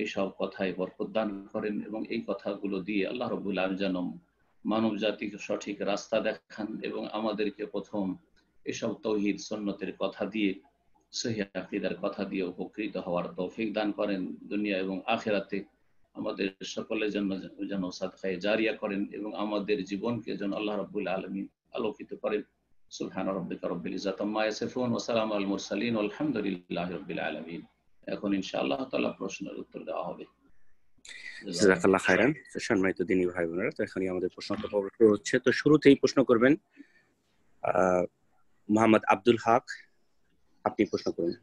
এইসব কথায় বরকত দান করেন এবং এই কথাগুলো দিয়ে আল্লাহ রাব্বুল আলামিন যেন মানব জাতিকে সঠিক রাস্তা দেখান এবং আমাদেরকে প্রথম এসব তাওহীদ সুন্নতের কথা দিয়ে, সহিহ আকীদার কথা দিয়ে উপকৃত হওয়ার তৌফিক দান করেন। দুনিয়া এবং আখিরাতে আমাদের সকলের জন্য যেন সাদকায়ে জারিয়া করেন এবং আমাদের জীবনকে যেন আল্লাহ রাব্বুল আলামিন আলোকিত করেন। সুবহান রাব্বিকা রাব্বিল ইজ্জাতি আম্মা ইয়াসিফুন ওয়া সালামুন আলাল মুরসালিন ওয়া আলহামদুলিল্লাহি রাব্বিল আলামিন। এখন ইনশাআল্লাহ তাআলা প্রশ্নের উত্তর দেওয়া হবে। জাযাকাল্লাহ খাইরান। সম্মানিত দ্বীনী ভাই বোনেরা, তো এখানে আমাদের প্রশ্নোত্তর পর্ব শুরু হচ্ছে। তো শুরুতেই প্রশ্ন করবেন মোহাম্মদ আব্দুল হক, আপনি প্রশ্ন করুন।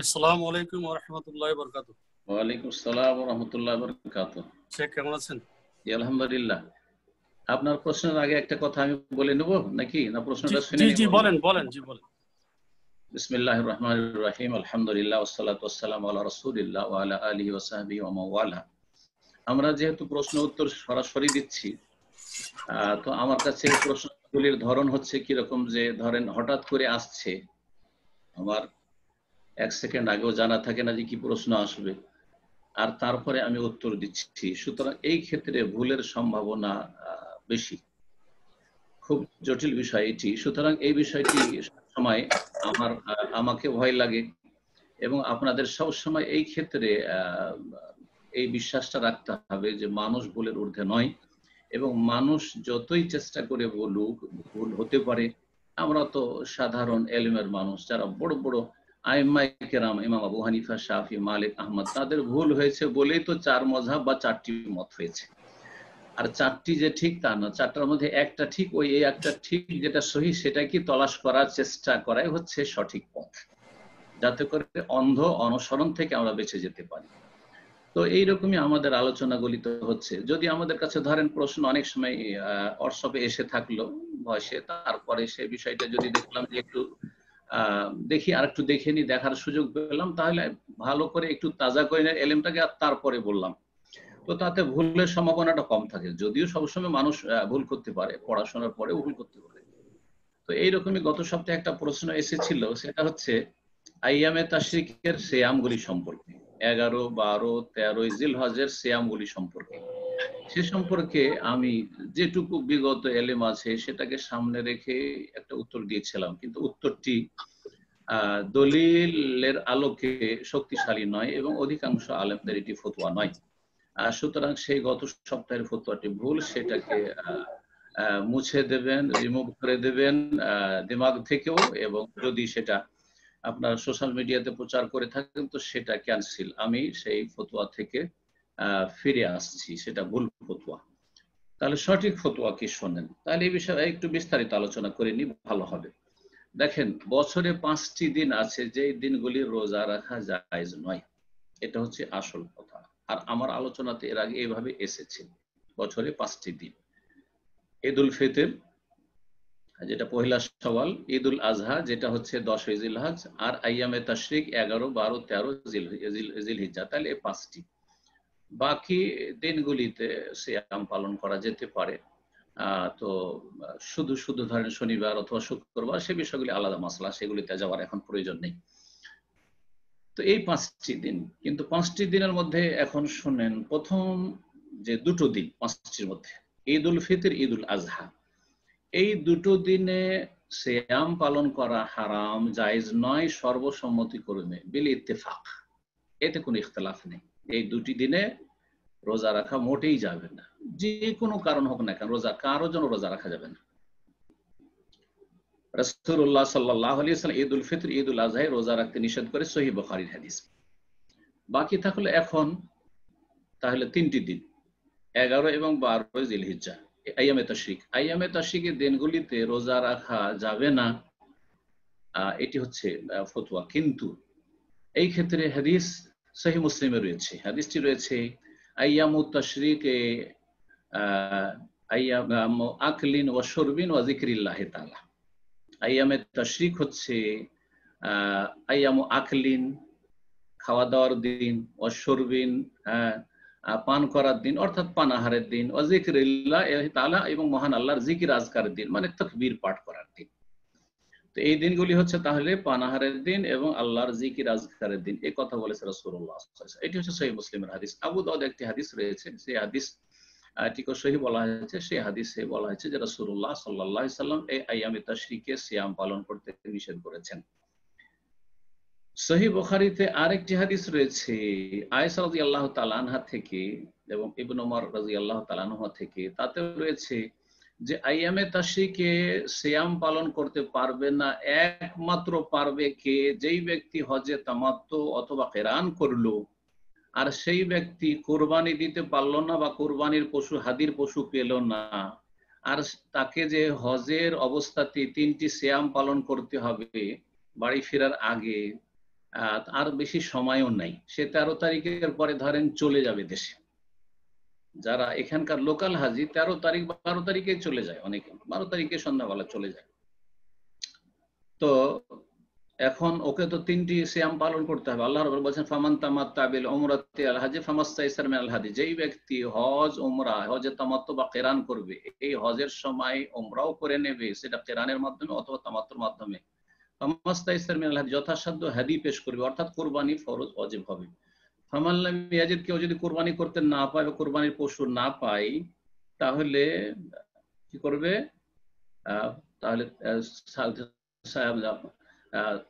আসসালামু আলাইকুম ওয়া রাহমাতুল্লাহি ওয়া বারাকাতুহু। ওয়া আলাইকুম আসসালাম ওয়া রাহমাতুল্লাহি ওয়া বারাকাতুহু। শেখ কেমন আছেন? জি আলহামদুলিল্লাহ। আপনার প্রশ্নের আগে একটা কথা আমি বলে নেব নাকি, না প্রশ্নটা শুনে নেব? জি বলেন। বিসমিল্লাহির রহমানির রহিম, আলহামদুলিল্লাহ ওয়াসসালাতু ওয়াসসালামু আলা রাসূলিল্লাহ ওয়া আলা আলিহি ওয়া সাহবিহি ওয়া মান ওয়ালা। আমরা যেহেতু প্রশ্ন উত্তর সরাসরি দিচ্ছি, তো আমার কাছে প্রশ্নগুলির ধরন হচ্ছে কি রকম, যে ধরেন হঠাৎ করে আসছে, আমার 1 সেকেন্ড আগেও জানা থাকে না যে কি প্রশ্ন আসবে, আর তারপরে আমি উত্তর দিচ্ছি। সুতরাং এই ক্ষেত্রে ভুলের সম্ভাবনা বেশি, খুব জটিল বিষয় এটি। সুতরাং এই বিষয়টি সময় আমাকে ভয় লাগে এবং আপনাদের সব সময় এই ক্ষেত্রে এই বিশ্বাসটা রাখতে হবে যে মানুষ ভুলের ঊর্ধ্বে নয়, এবং মানুষ যতই চেষ্টা করে বলুক ভুল হতে পারে। আমরা তো সাধারণ এলিমের মানুষ, যারা বড় বড় আইম্মায়ে কেরাম, ইমাম আবু হানিফা, শাফি, মালিক, আহমদ, তাদের ভুল হয়েছে বলেই তো 4 মাযহাব বা 4টি মত হয়েছে। আর 4টি যে ঠিক তা না, 4টার মধ্যে একটা ঠিক, ওই একটা ঠিক যেটা সহি সেটাকে তলাশ করার চেষ্টা করাই হচ্ছে সঠিক পথ, যাতে করে অন্ধ অনুসরণ থেকে আমরা বেঁচে যেতে পারি। তো এইরকমই আমাদের আলোচনাগুলি তো হচ্ছে। যদি আমাদের কাছে ধরেন প্রশ্ন অনেক সময় হোয়াটসঅ্যাপে এসে থাকলো ভয়েসে, তারপরে সে বিষয়টা যদি দেখলাম যে একটু দেখি আর একটু দেখে নি, দেখার সুযোগ পেলাম, তাহলে ভালো করে একটু তাজা করে এলেমটাকে আর তারপরে বললাম, তো তাতে ভুলের সম্ভাবনাটা কম থাকে। যদিও সবসময় মানুষ ভুল করতে পারে, পড়াশোনার পরেও ভুল করতে পারে। তো এইরকমই গত সপ্তাহে একটা প্রশ্ন এসেছিল, সেটা হচ্ছে আইয়ামে তাশরিকের সিয়ামগুলি সম্পর্কে, 11, 12, 13 জিলহজের সিয়ামগুলি সম্পর্কে। সে সম্পর্কে আমি যেটুকু বিগত এলেম আছে সেটাকে সামনে রেখে একটা উত্তর দিয়েছিলাম, কিন্তু উত্তরটি দলিলের আলোকে শক্তিশালী নয় এবং অধিকাংশ আলেমদের এটি ফতোয়া নয়। সুতরাং সেই গত সপ্তাহের ফতোয়াটি ভুল, সেটাকে মুছে দেবেন, রিমুভ করে দেবেন দিমাগ থেকেও, এবং যদি সেটা আপনারা সোশ্যাল মিডিয়াতে প্রচার করে থাকেন তো সেটা ক্যান্সেল। আমি সেই ফতোয়া থেকে ফিরে আসছি, সেটা ভুল ফতোয়া। তাহলে সঠিক ফতোয়া কি শোনেন, তাহলে এই বিষয়ে একটু বিস্তারিত আলোচনা করে নি, ভালো হবে। দেখেন, বছরে 5টি দিন আছে যে দিনগুলি রোজা রাখা জায়েজ নয়, এটা হচ্ছে আসল কথা। আর আমার আলোচনাতে এর আগে এইভাবে এসেছে, বছরে 5টি দিন: ঈদুল ফিতর, যেটা পহিলা শাওয়াল, ঈদ উল আজহা যেটা হচ্ছে 10 জিলহজ, আর আইয়ামে তাশরিক 11, 12, 13 জিলহিজ্জা। তাহলে এই 5টি। বাকি দিনগুলিতে সিয়াম পালন করা যেতে পারে। তো শুধু শুধু ধরেন শনিবার অথবা শুক্রবার, সে বিষয়গুলি আলাদা মাসলা, সেগুলিতে যাওয়ার এখন প্রয়োজন নেই। তো এই 5টি দিন, কিন্তু 5টি দিনের মধ্যে এখন শুনেন, প্রথম যে দুটো দিন 5টির মধ্যে, ঈদ উল ফিতর, ঈদ উল আজহা, এই দুটো দিনে সিয়াম পালন করা হারাম, জায়েজ নয় সর্বসম্মতিক্রমে, বিল ইত্তেফাক, এতে কোনো ইখতিলাফ নেই। এই দুটি দিনে রোজা রাখা মোটেই যাবে না, যে কোনো কারণ হোক না কেন, রোজা কারোর জন্য রোজা রাখা যাবে না। রাসূলুল্লাহ সাল্লাল্লাহু আলাইহি ওয়াসাল্লাম ঈদ উল ফিতর, ঈদ উল আজহায় রোজা রাখতে নিষেধ করে, সহিহ বুখারীর হাদিস। বাকি থাকলে এখন তাহলে 3টি দিন, 11 এবং 12 জিলহিজ্জা, আইয়ামে তাশরিক। আইয়ামে তাশরিকের দিনগুলিতে রোজা রাখা যাবে না, এটি হচ্ছে ফতোয়া। কিন্তু এই ক্ষেত্রে হাদিস সহিহ মুসলিমে রয়েছে, হাদিসটি রয়েছে আইয়ামুত তাশরিকে আইয়াম আকলিন ওয়া শুরবিন ওয়া যিকরিল্লাহি তাআলা। আইয়ামে তাশরিক হচ্ছে আইয়ামু আকলিন, খাওয়া দাওয়ার দিন, ওয়া শুরবিন, পান করার দিন অর্থাৎ পানাহারের দিন, ওয়া যিকরিল্লাহি তাআলা, এবং মহান আল্লাহর জিকির আজকারের দিন, মানে তাকবীর পাঠ করার দিন। তো এই দিনগুলি হচ্ছে তাহলে পানাহারের দিন এবং আল্লাহর জিকির আজকারের দিন, এই কথা বলেছে রাসূলুল্লাহ সাল্লাল্লাহু আলাইহি ওয়াসাল্লাম। এটি হচ্ছে সহিহ মুসলিমের হাদিস। আবু দাউদ একটি হাদিস রয়েছে, সেই হাদিস টিকে সহিহ বলা হয়েছে। সেই হাদিসে বলা হয়েছে যে রাসূলুল্লাহ সাল্লাল্লাহু আলাইহি ওয়াসাল্লাম এই আইয়ামে তাশরিকে সিয়াম পালন করতে নিষেধ করেছেন। সহিহ বুখারীতে আরেকটি হাদিস রয়েছে আয়েশা রাদিয়াল্লাহু তাআলা আনহা থেকে এবং ইবনে ওমর রাদিয়াল্লাহু তাআলা আনহু থেকে, তাতে রয়েছে যে আইয়ামে তাশরিকে সিয়াম পালন করতে পারবে না, একমাত্র পারবে কে, যেই ব্যক্তি হজে তামাত্তু অথবা কিরান করলো, আর সেই ব্যক্তি কুরবানি দিতে পারলো না বা কুরবানির পশু, হাদির পশু পেল না, আর তাকে যে হজের অবস্থাতে 3টি সিয়াম পালন করতে হবে বাড়ি ফেরার আগে, আর বেশি সময়ও নাই, সে 13 তারিখের পরে ধরেন চলে যাবে দেশে। যারা এখানকার লোকাল হাজি 13 তারিখ 12 তারিখে চলে যায়, অনেকে 12 তারিখে সন্ধ্যাবেলা চলে যায়। তো এখন ওকে তো 3টি সিয়াম পালন করতে হবে। আল্লাহ রাব্বুল বলেছেন ফামান তামাত্তা বিল উমরাতি আল হাজি ফামাস্তাইসার মিনাল হাদি, যেই ব্যক্তি হজ উমরা, হজে তামাত্তু বা কিরান করবে, এই হজের সময় উমরাও করে নেবে, সেটা কিরানের মাধ্যমে অথবা তামাত্তুর মাধ্যমে, ফামাস্তাইসার মিনাল হাদি, যথাসাধ্য হাদি পেশ করবে, অর্থাৎ কুরবানি ফরজ ওয়াজিব হবে। ফামান লাম ইয়াজিদ, কেউ যদি কুরবানি করতে না পায় বা কুরবানির পশু না পায়, তাহলে কি করবে? তাহলে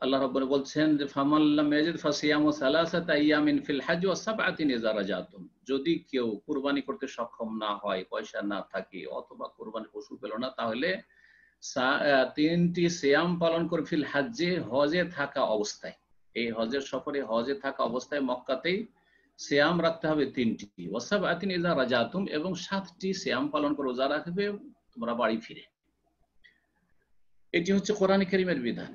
আল্লাহ রাব্বুল বলছেন যে ফামান লাম ইয়াজিদ ফাসিয়ামু সালাসাতা আইয়ামিন ফিল হজ ওয়া সাবআতিন ইযা রাজাতুম, যদি কেউ কুরবানি করতে সক্ষম না হয়, পয়সা না থাকে অথবা কুরবানির পশু পেল না, তাহলে 3টি সিয়াম পালন করে ফিল হজ্জে, হজে থাকা অবস্থায়, এই হজের সফরে হজে থাকা অবস্থায় মক্কাতেই সিয়াম রাখতে হবে 3টি, ওয়া সাবআতিন ইযা রাজাতুম, এবং 7টি সিয়াম পালন করে রোজা রাখবে তোমরা বাড়ি ফিরে। এটি হচ্ছে কোরআন কারীমের বিধান।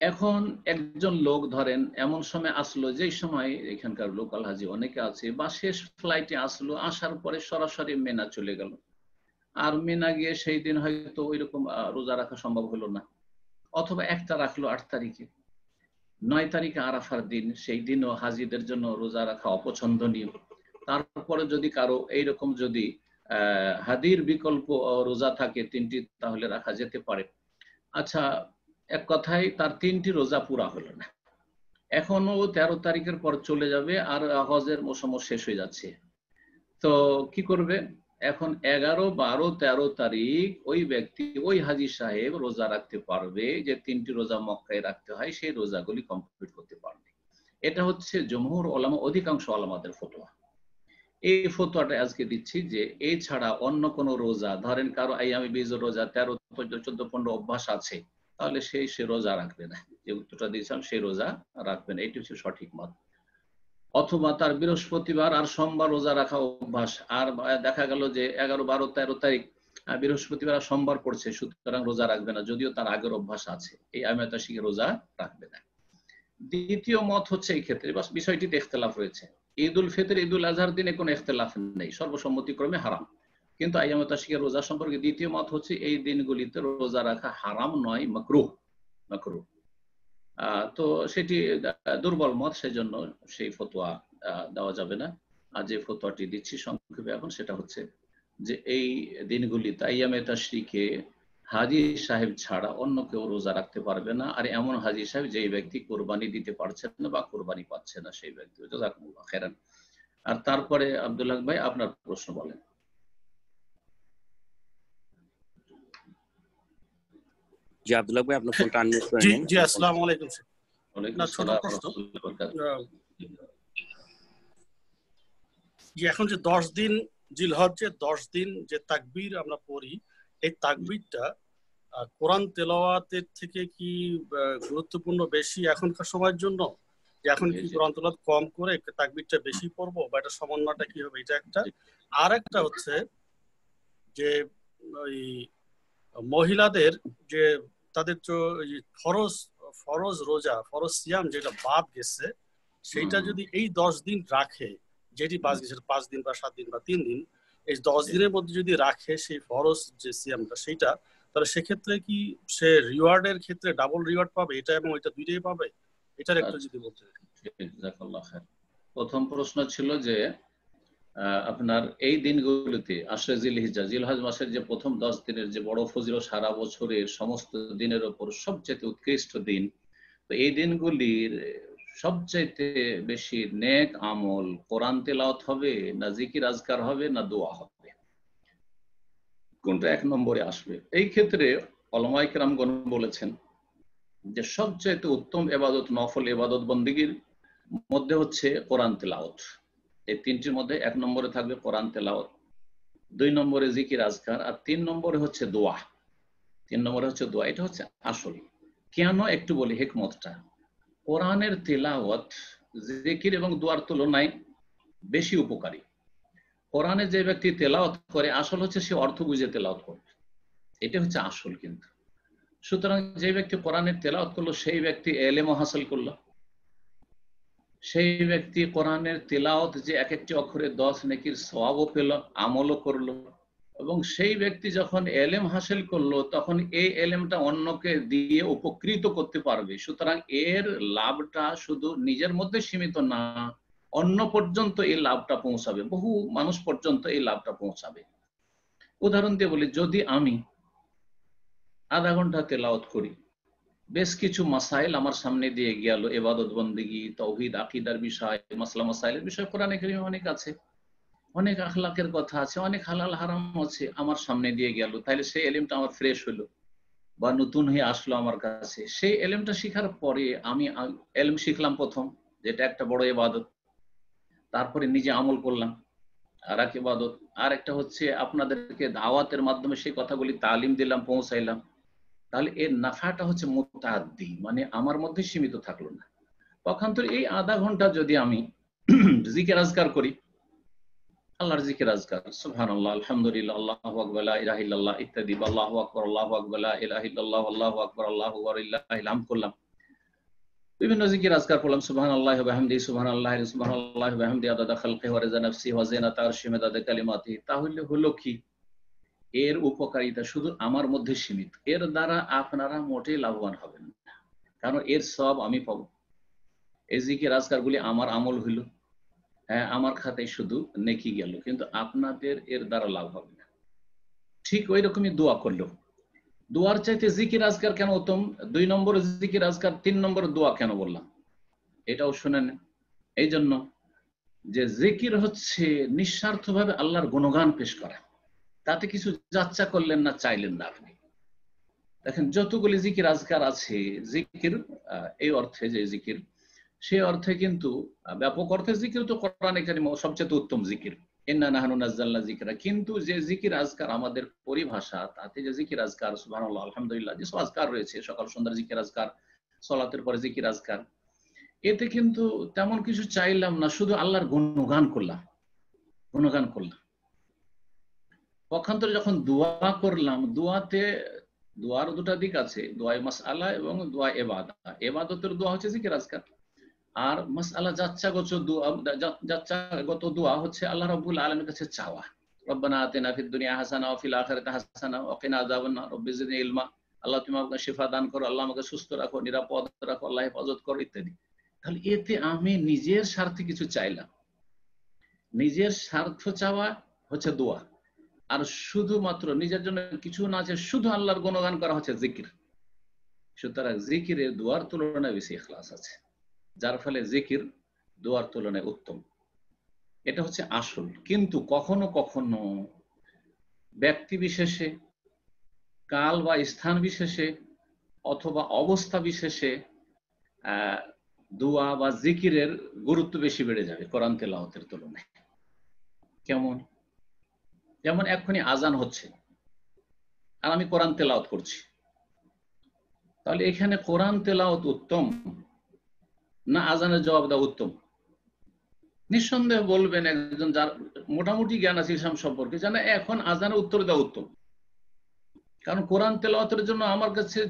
এখন একজন লোক ধরেন এমন সময় আসলো, যেই সময় এখানকার লোকাল হাজি অনেকে আছে, বা শেষ ফ্লাইটে আসলো, আসার পরে সরাসরি মিনা চলে গেল, আর মিনা গিয়ে সেই দিন হয়তো ওইরকম রোজা রাখা সম্ভব হলো না, অথবা একটা রাখলো 8 তারিখে, 9 তারিখে আরাফার দিন, সেই দিনও হাজিদের জন্য রোজা রাখা অপছন্দনীয়। তারপরে যদি কারো এইরকম যদি হাদির বিকল্প রোজা থাকে 3টি, তাহলে রাখা যেতে পারে। আচ্ছা, এক কথায় তার 3টি রোজা পুরা হলো না, এখনো 13 তারিখের পর চলে যাবে, আর হজের মৌসুম শেষ হয়ে যাচ্ছে। তো কি করবে? এখন 11, 12, 13 তারিখ ওই ব্যক্তি, ওই হাজি সাহেব রোজা রাখতে পারবে, যে 3টি রোজা মক্কায় রাখতে হয়, সেই রোজাগুলি কমপ্লিট করতে পারবে। এটা হচ্ছে জমহুর ওলামা, অধিকাংশ ওলামাদের ফতোয়া। এই ফতোয়াটা আজকে দিচ্ছি যে এই ছাড়া অন্য কোন রোজা, ধরেন কারো আইয়ামে বীজ রোজা 13, 14, 15 অভ্যাস আছে, তাহলে সে রোজা রাখবে না, যে উত্তরটা দিয়েছিলাম সেই রোজা রাখবে না, এটি হচ্ছে সঠিক মত। অথবা তার বৃহস্পতিবার আর সোমবার রোজা রাখা অভ্যাস, আর দেখা গেল যে 11, 12, 13 তারিখ বৃহস্পতিবার আর সোমবার পড়ছে, সুতরাং রোজা রাখবে না, যদিও তার আগের অভ্যাস আছে, এই আইয়ামে তাশরিকে রোজা রাখবে না। দ্বিতীয় মত হচ্ছে এই ক্ষেত্রে বিষয়টিতে ইখতিলাফ রয়েছে। ঈদ উল ফিতর, ঈদ উল আজহার দিনে কোনো ইখতিলাফ নেই, সর্বসম্মতিক্রমে হারাম, কিন্তু আইয়ামে তাশরিকের রোজা সম্পর্কে দ্বিতীয় মত হচ্ছে এই দিনগুলিতে রোজা রাখা হারাম নয়, মাকরুহ। মাকরুহ তো সেটি দুর্বল মত, সেজন্য সেই ফতোয়া দেওয়া যাবে না। আর যে ফতোয়াটি দিচ্ছি সংক্ষেপে এখন, সেটা হচ্ছে যে এই দিনগুলিতে আইয়ামে তাশরিকে হাজী সাহেব ছাড়া অন্য কেউ রোজা রাখতে পারবে না। আর এমন হাজী সাহেব যেই ব্যক্তি কোরবানি দিতে পারছেন না বা কোরবানি পাচ্ছে না সেই ব্যক্তি। জাযাকুমুল্লাহ খাইরান। আর তারপরে আব্দুল হক ভাই আপনার প্রশ্ন বলেন। জি আব্দুল হক ভাই, আপনার ফোনটা আনমিউট করে নিন। জি আসসালামু আলাইকুম। ওয়ালাইকুম ছোট আসসালাম প্রশ্ন, ওয়া রাহমাতুল্লাহি ওয়া বারাকাতুহু। যে এখন যে 10 দিন জিলহজ্জে 10 দিন যে তাকবীর আমরা পড়ি, এই তাকবীরটা কোরআন তেলাওয়াতের থেকে কি গুরুত্বপূর্ণ বেশি এখনকার সময়ের জন্য? যে এখন কি কোরআন তেলাওয়াত কম করে তাকবীরটা বেশি পড়বো, বা এটা সমন্বয়টা কি হবে, এটা একটা। আর একটা হচ্ছে যে ওই মহিলাদের যে তাদের ফরজ রোজা, ফরজ সিয়াম যেটা বাদ গেছে, সেইটা যদি এই 10 দিন রাখে, যেটি বাদ গেছে 5 দিন বা 7 দিন বা 3 দিন, এই 10 দিনের মধ্যে যদি রাখে সেই ফরজ যে সিয়ামটা, সেইটা, তাহলে সেক্ষেত্রে কি সে রিওয়ার্ডের ক্ষেত্রে ডাবল রিওয়ার্ড পাবে, এটা এবং এটা দুইটাই পাবে? এটার একটু যদি বলতে। জাযাকাল্লাহ খাইর। প্রথম প্রশ্ন ছিল যে আপনার এই দিনগুলোতে আশরে জিলহিজ্জা, জিলহজ মাসের যে প্রথম 10 দিনের যে বড় ফজিলত, সারা বছরের সমস্ত দিনের উপর সবচেয়ে উৎকৃষ্ট দিন, তো এই দিনগুলির সবচাইতে বেশি নেক আমল কোরআন তেলাওয়াত হবে না জিকির আজকার হবে না দোয়া হবে, কোনটা এক নম্বরে আসবে? এই ক্ষেত্রে উলামায়ে কেরামগণ বলেছেন যে সবচাইতে উত্তম ইবাদত, নফল ইবাদত বন্দেগীর মধ্যে হচ্ছে কোরআন তেলাওয়াত। এই তিনটির মধ্যে 1 নম্বরে থাকবে কোরআন তেলাওয়াত, 2 নম্বরে জিকির আজকার, আর 3 নম্বরে হচ্ছে দোয়া। 3 নম্বরে হচ্ছে দোয়া। এটা হচ্ছে আসল। কেন একটু বলি হিকমতটা। কোরআনের তেলাওয়াত জিকির এবং দোয়ার তুলনায় বেশি উপকারী। কোরআনে যে ব্যক্তি তেলাওয়াত করে আসল হচ্ছে সে অর্থ বুঝে তেলাওয়াত করবে, এটা হচ্ছে আসল। কিন্তু সুতরাং যে ব্যক্তি কোরআনের তেলাওয়াত করলো সেই ব্যক্তি ইলম হাসিল করলো, সেই ব্যক্তি কোরআনের তেলাওয়াত যে এক একটি অক্ষরে 10 নেকির সওয়াবও পেল, আমলও করলো, এবং সেই ব্যক্তি যখন ইলম হাসিল করলো তখন এই ইলমটা অন্যকে দিয়ে উপকৃত করতে পারবে। সুতরাং এর লাভটা শুধু নিজের মধ্যে সীমিত না, অন্য পর্যন্ত এই লাভটা পৌঁছাবে, বহু মানুষ পর্যন্ত এই লাভটা পৌঁছাবে। উদাহরণ দিয়ে বলি, যদি আমি আধা ঘন্টা তেলাওয়াত করি, বেশ কিছু মাসাইল আমার সামনে দিয়ে গেল, ইবাদত বন্দেগী, তাওহীদ, আকীদার বিষয়, মাসলা মাসাইলের বিষয় কোরআনে কারীমে অনেক আছে, অনেক আখলাকের কথা আছে, অনেক হালাল হারাম আছে, আমার সামনে দিয়ে গেল, তাহলে সেই ইলমটা আমার ফ্রেশ হলো বা নতুন হয়ে আসলো আমার কাছে। সেই ইলমটা শিখার পরে আমি ইলম শিখলাম প্রথম, যেটা একটা বড় ইবাদত, তারপরে নিজে আমল করলাম, আর এক ইবাদত। আর একটা হচ্ছে আপনাদেরকে দাওয়াতের মাধ্যমে সেই কথাগুলি তালিম দিলাম, পৌঁছাইলাম। তাহলে এর নাফাটা হচ্ছে মুতাআদ্দি, মানে আমার মধ্যে সীমিত থাকলো না। পক্ষান্তরে এই আধা ঘন্টা যদি আমি জিকির আজকার করি, আল্লাহর জিকির আজকার, সুবহানাল্লাহ, আলহামদুলিল্লাহ, আল্লাহু আকবার, লা ইলাহা ইল্লাল্লাহ ইত্যাদি, আল্লাহু আকবার, আল্লাহু আকবার, লা ইলাহা ইল্লাল্লাহ, আল্লাহু আকবার, আল্লাহু আকবার, লিল্লাহিল হামদ করলাম, বিভিন্ন জিকির আজকার করলাম, সুবহানাল্লাহি ওয়া বিহামদিহি, সুবহানাল্লাহি সুবহানাল্লাহি ওয়া বিহামদিহি, আদাদা খালকিহি ওয়া রিজা নাফসিহি ওয়া জিনাতা আরশিহি ওয়া মিদাদা কালিমাতিহি। তাহলে হলো কি, এর উপকারিতা শুধু আমার মধ্যে সীমিত, এর দ্বারা আপনারা মোটেই লাভবান হবেন না, কারণ এর সব আমি পাবো। এই জিকির আজকারগুলি আমার আমল হইল, হ্যাঁ, আমার খাতায় শুধু নেকি গেল, কিন্তু আপনাদের এর দ্বারা লাভ হবে না। ঠিক ওই রকমই দোয়া করলো, দোয়ার চাইতে জিকির আজকার কেন উত্তম? 2 নম্বরে জিকির আজকার, 3 নম্বরে দোয়া কেন বললাম এটাও শুনেন। এই জন্য যে জিকির হচ্ছে নিঃস্বার্থভাবে আল্লাহর গুণগান পেশ করা, তাতে কিছু যাচ্চা করলেন না, চাইলেন না আপনি। দেখেন যতগুলি জিকির আজকার আছে, জিকির এই অর্থে যে জিকির, সেই অর্থে কিন্তু ব্যাপক অর্থে জিকির তো কোরআনে কারীমে সবচেয়ে উত্তম জিকির, ইন্না নাহনু নাযালনা যিকরা। কিন্তু যে জিকির আজকার আমাদের পরিভাষা, তাতে যে জিকির আজকার, সুবহানাল্লাহ, আলহামদুলিল্লাহ, যে সব আজকার রয়েছে, সকাল সন্ধ্যার জিকির আজকার, সালাতের পরে জিকির আজকার, এতে কিন্তু তেমন কিছু চাইলাম না, শুধু আল্লাহর গুণগান করলাম, গুণগান করলাম। পক্ষান্তরে যখন দোয়া করলাম, দোয়ার দুটা দিক আছে, দোয়া মাসআলা এবং দোয়া ইবাদত। ইবাদতের দোয়া হচ্ছে জিকির আজকার, আর মাসআলা যাচ্চাগত দোয়া হচ্ছে আল্লাহ রাব্বুল আলামিনের কাছে চাওয়া। রব্বানা আতিনা ফিদ দুনিয়া হাসানা ওয়া ফিল আখিরাতি হাসানা ওয়া কিনা আযাবান নার রব্বি জিদনি ইলমা, আল্লাহ তুমি আমাকে শিফা দান করো, আল্লাহ আমাকে সুস্থ রাখো, নিরাপদ রাখো, আল্লাহ হেফাজত করো ইত্যাদি। তাহলে এতে আমি নিজের স্বার্থে কিছু চাইলাম। নিজের স্বার্থ চাওয়া হচ্ছে দোয়া, আর শুধুমাত্র নিজের জন্য কিছু না আছে, শুধু আল্লাহর গুণগান করা হচ্ছে জিকির। সুতরাং জিকিরের দোয়ার তুলনায় বেশি ইখলাস আছে, যার ফলে জিকির দোয়ার তুলনায় উত্তম। এটা হচ্ছে আসল। কিন্তু কখনো কখনো ব্যক্তি বিশেষে, কাল বা স্থান বিশেষে, অথবা অবস্থা বিশেষে দোয়া বা জিকিরের গুরুত্ব বেশি বেড়ে যাবে কোরআন তেলাওয়াতের তুলনায়। কেমন? যেমন এক্ষুনি আজান হচ্ছে আর আমি কোরআন তেলাওয়াত করছি, তাহলে এখানে কোরআন তেলাওয়াত উত্তম না আজানের জবাব দেওয়া উত্তম? নিঃসন্দেহে বলবেন একজন যার মোটামুটি জ্ঞান আছে ইসলাম সম্পর্কে, জানে এখন আজানের উত্তর দেওয়া উত্তম। কারণ কোরআন তেলাওয়াতের জন্য আমার কাছে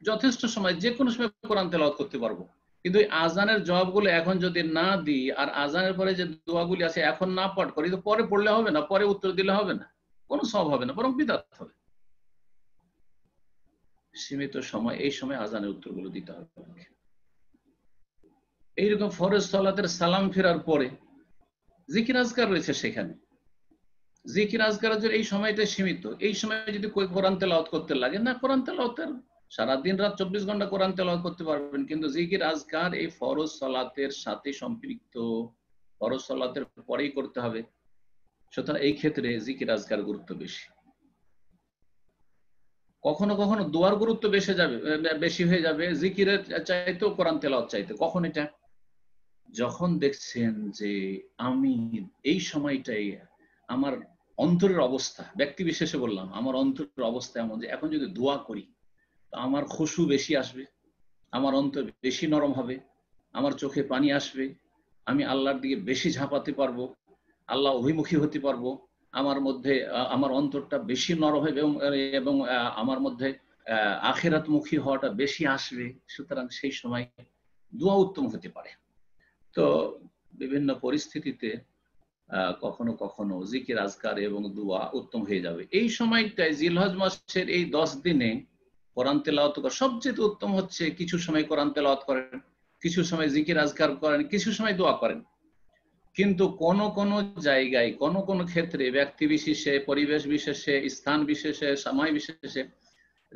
যথেষ্ট সময়, যে কোনো সময় কোরআন তেলাওয়াত করতে পারবো। কিন্তু আজানের জবাবগুলো এখন যদি না দিই, আর আজানের পরে যে দোয়াগুলি আছে এখন না পাঠ করি, তো পরে পড়লে হবে না, পরে উত্তর দিলে হবে না, কোনো সওয়াব হবে না, বরং বিদআত হবে। সীমিত সময়, এই সময় আজানের উত্তরগুলো দিতে হবে। এইরকম ফরজ সালাতের সালাম ফেরার পরে জিকির আজকার রয়েছে, সেখানে জিকির আজকারের জন্য এই সময়টা সীমিত। এই সময় যদি কোরআন তেলাওয়াত করতে লাগে না, কোরআন তেলাওয়াতের সারাদিন রাত 24 ঘন্টা কোরআন তেলাওয়াত করতে পারবেন, কিন্তু জিকির আজকার এই ফরজ সালাতের সাথে সম্পৃক্ত, ফরজ সালাতের পরেই করতে হবে। সুতরাং এই ক্ষেত্রে জিকির আজকার গুরুত্ব বেশি। কখনো কখনো দোয়ার গুরুত্ব বেশি হয়ে যাবে জিকিরের চাইতেও, কোরআন তেলাওয়াত চাইতে। কখন? এটা যখন দেখছেন যে আমি এই সময়টাই আমার অন্তরের অবস্থা, ব্যক্তি বিশেষে বললাম, আমার অন্তরের অবস্থা এমন যে এখন যদি দোয়া করি তো আমার খুশু বেশি আসবে, আমার অন্তর বেশি নরম হবে, আমার চোখে পানি আসবে, আমি আল্লাহর দিকে বেশি ঝাঁপাতে পারবো, আল্লাহ অভিমুখী হতে পারবো, আমার মধ্যে আমার অন্তরটা বেশি নরম হবে এবং আমার মধ্যে আখিরাতমুখী হওয়াটা বেশি আসবে। সুতরাং সেই সময় দোয়া উত্তম হতে পারে। তো বিভিন্ন পরিস্থিতিতে কখনো কখনো জিকির আজকার এবং দোয়া উত্তম হয়ে যাবে। এই সময়টায় জিলহজ মাসের এই 10 দিনে কোরআন তেলাওয়াত করা সবচেয়ে উত্তম হচ্ছে। কিছু সময় কোরআন তেলাওয়াত করেন, কিছু সময় জিকির আজকার করেন, কিছু সময় দোয়া করেন। কিন্তু কোন কোন জায়গায়, কোন কোন ক্ষেত্রে, ব্যক্তি বিশেষে, পরিবেশ বিশেষে, স্থান বিশেষে, সময় বিশেষে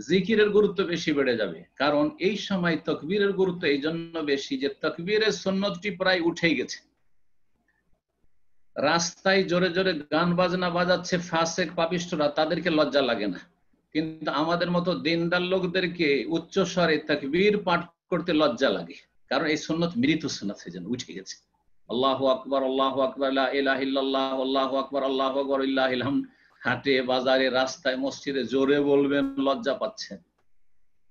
জিকিরের গুরুত্ব বেশি বেড়ে যাবে। কারণ এই সময় তাকবীরের গুরুত্ব এই জন্য বেশি যে তাকবীরের সুন্নতটি প্রায় উঠেই গেছে। রাস্তায় জোরে জোরে গান বাজনা বাজাচ্ছে ফাসেক পাপিষ্ঠরা, তাদেরকে লজ্জা লাগে না, কিন্তু আমাদের মতো দিনদার লোকদেরকে উচ্চ স্বরে তাকবীর পাঠ করতে লজ্জা লাগে। কারণ এই সুন্নত মৃত সুন্নত সেজন্য উঠে গেছে। আল্লাহু আকবার, আল্লাহু আকবার, লা ইলাহা ইল্লাল্লাহ, আল্লাহু আকবার, আল্লাহু আকবার, লিল্লাহিল হামদ। হাটে বাজারে রাস্তায় মসজিদে জোরে বলবেন, লজ্জা পাচ্ছেন।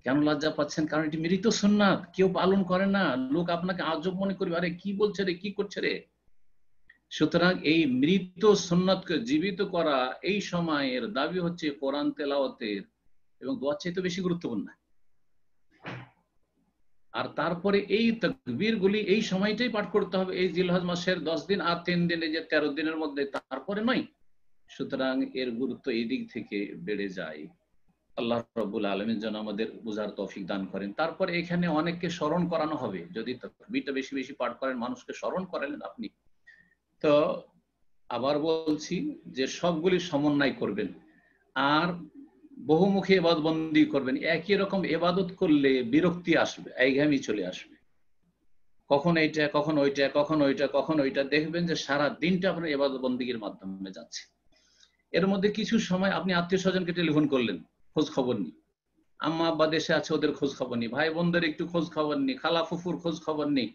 কেন লজ্জা পাচ্ছেন? কারণ এটি মৃত সুন্নাত, কেউ পালন করে না। লোক আপনাকে আজব মনে করবে, আরে কি বলছে রে, কি করছে রে। সুতরাং এই মৃত সুন্নাতকে জীবিত করা এই সময়ের দাবি হচ্ছে কোরআন তেলাওয়াতের এবং দোয়ার চাইতে বেশি গুরুত্বপূর্ণ। আর তারপরে এই তাকবীর গুলি এই সময়টাই পাঠ করতে হবে, এই জিলহজ মাসের 10 দিন আর 3 দিনে যে 13 দিনের মধ্যে, তারপরে নয়। সুতরাং এর গুরুত্ব এই দিক থেকে বেড়ে যায়। আল্লাহ রাব্বুল আলামিন যেন আমাদের বুঝার তৌফিক দান করেন। তারপরে এখানে অনেককে স্মরণ করানো হবে। যদি তাকবীরটা বেশি বেশি পাঠ করেন, মানুষকে স্মরণ করালেন আপনি, তো আবার বলছি যে সবগুলি সমন্বয় করবেন আর বহুমুখী ইবাদত বন্দি করবেন। একই রকম ইবাদত করলে বিরক্তি আসবে, একঘেয়েমি চলে আসবে। কখন এইটা, কখন ওইটা, কখন ওইটা, কখন ওইটা, দেখবেন যে সারা দিনটা আপনার ইবাদত বন্দিগির মাধ্যমে যাচ্ছে। এর মধ্যে কিছু সময় আপনি আত্মীয় স্বজনকে টেলিফোন করলেন, খোঁজ খবর নি, আম্মা আব্বা দেশে আছে, ওদের খোঁজ খবর নি, ভাই বোনদের একটু খোঁজ খবর নি, খালা ফুফুর খোঁজ খবর নেই,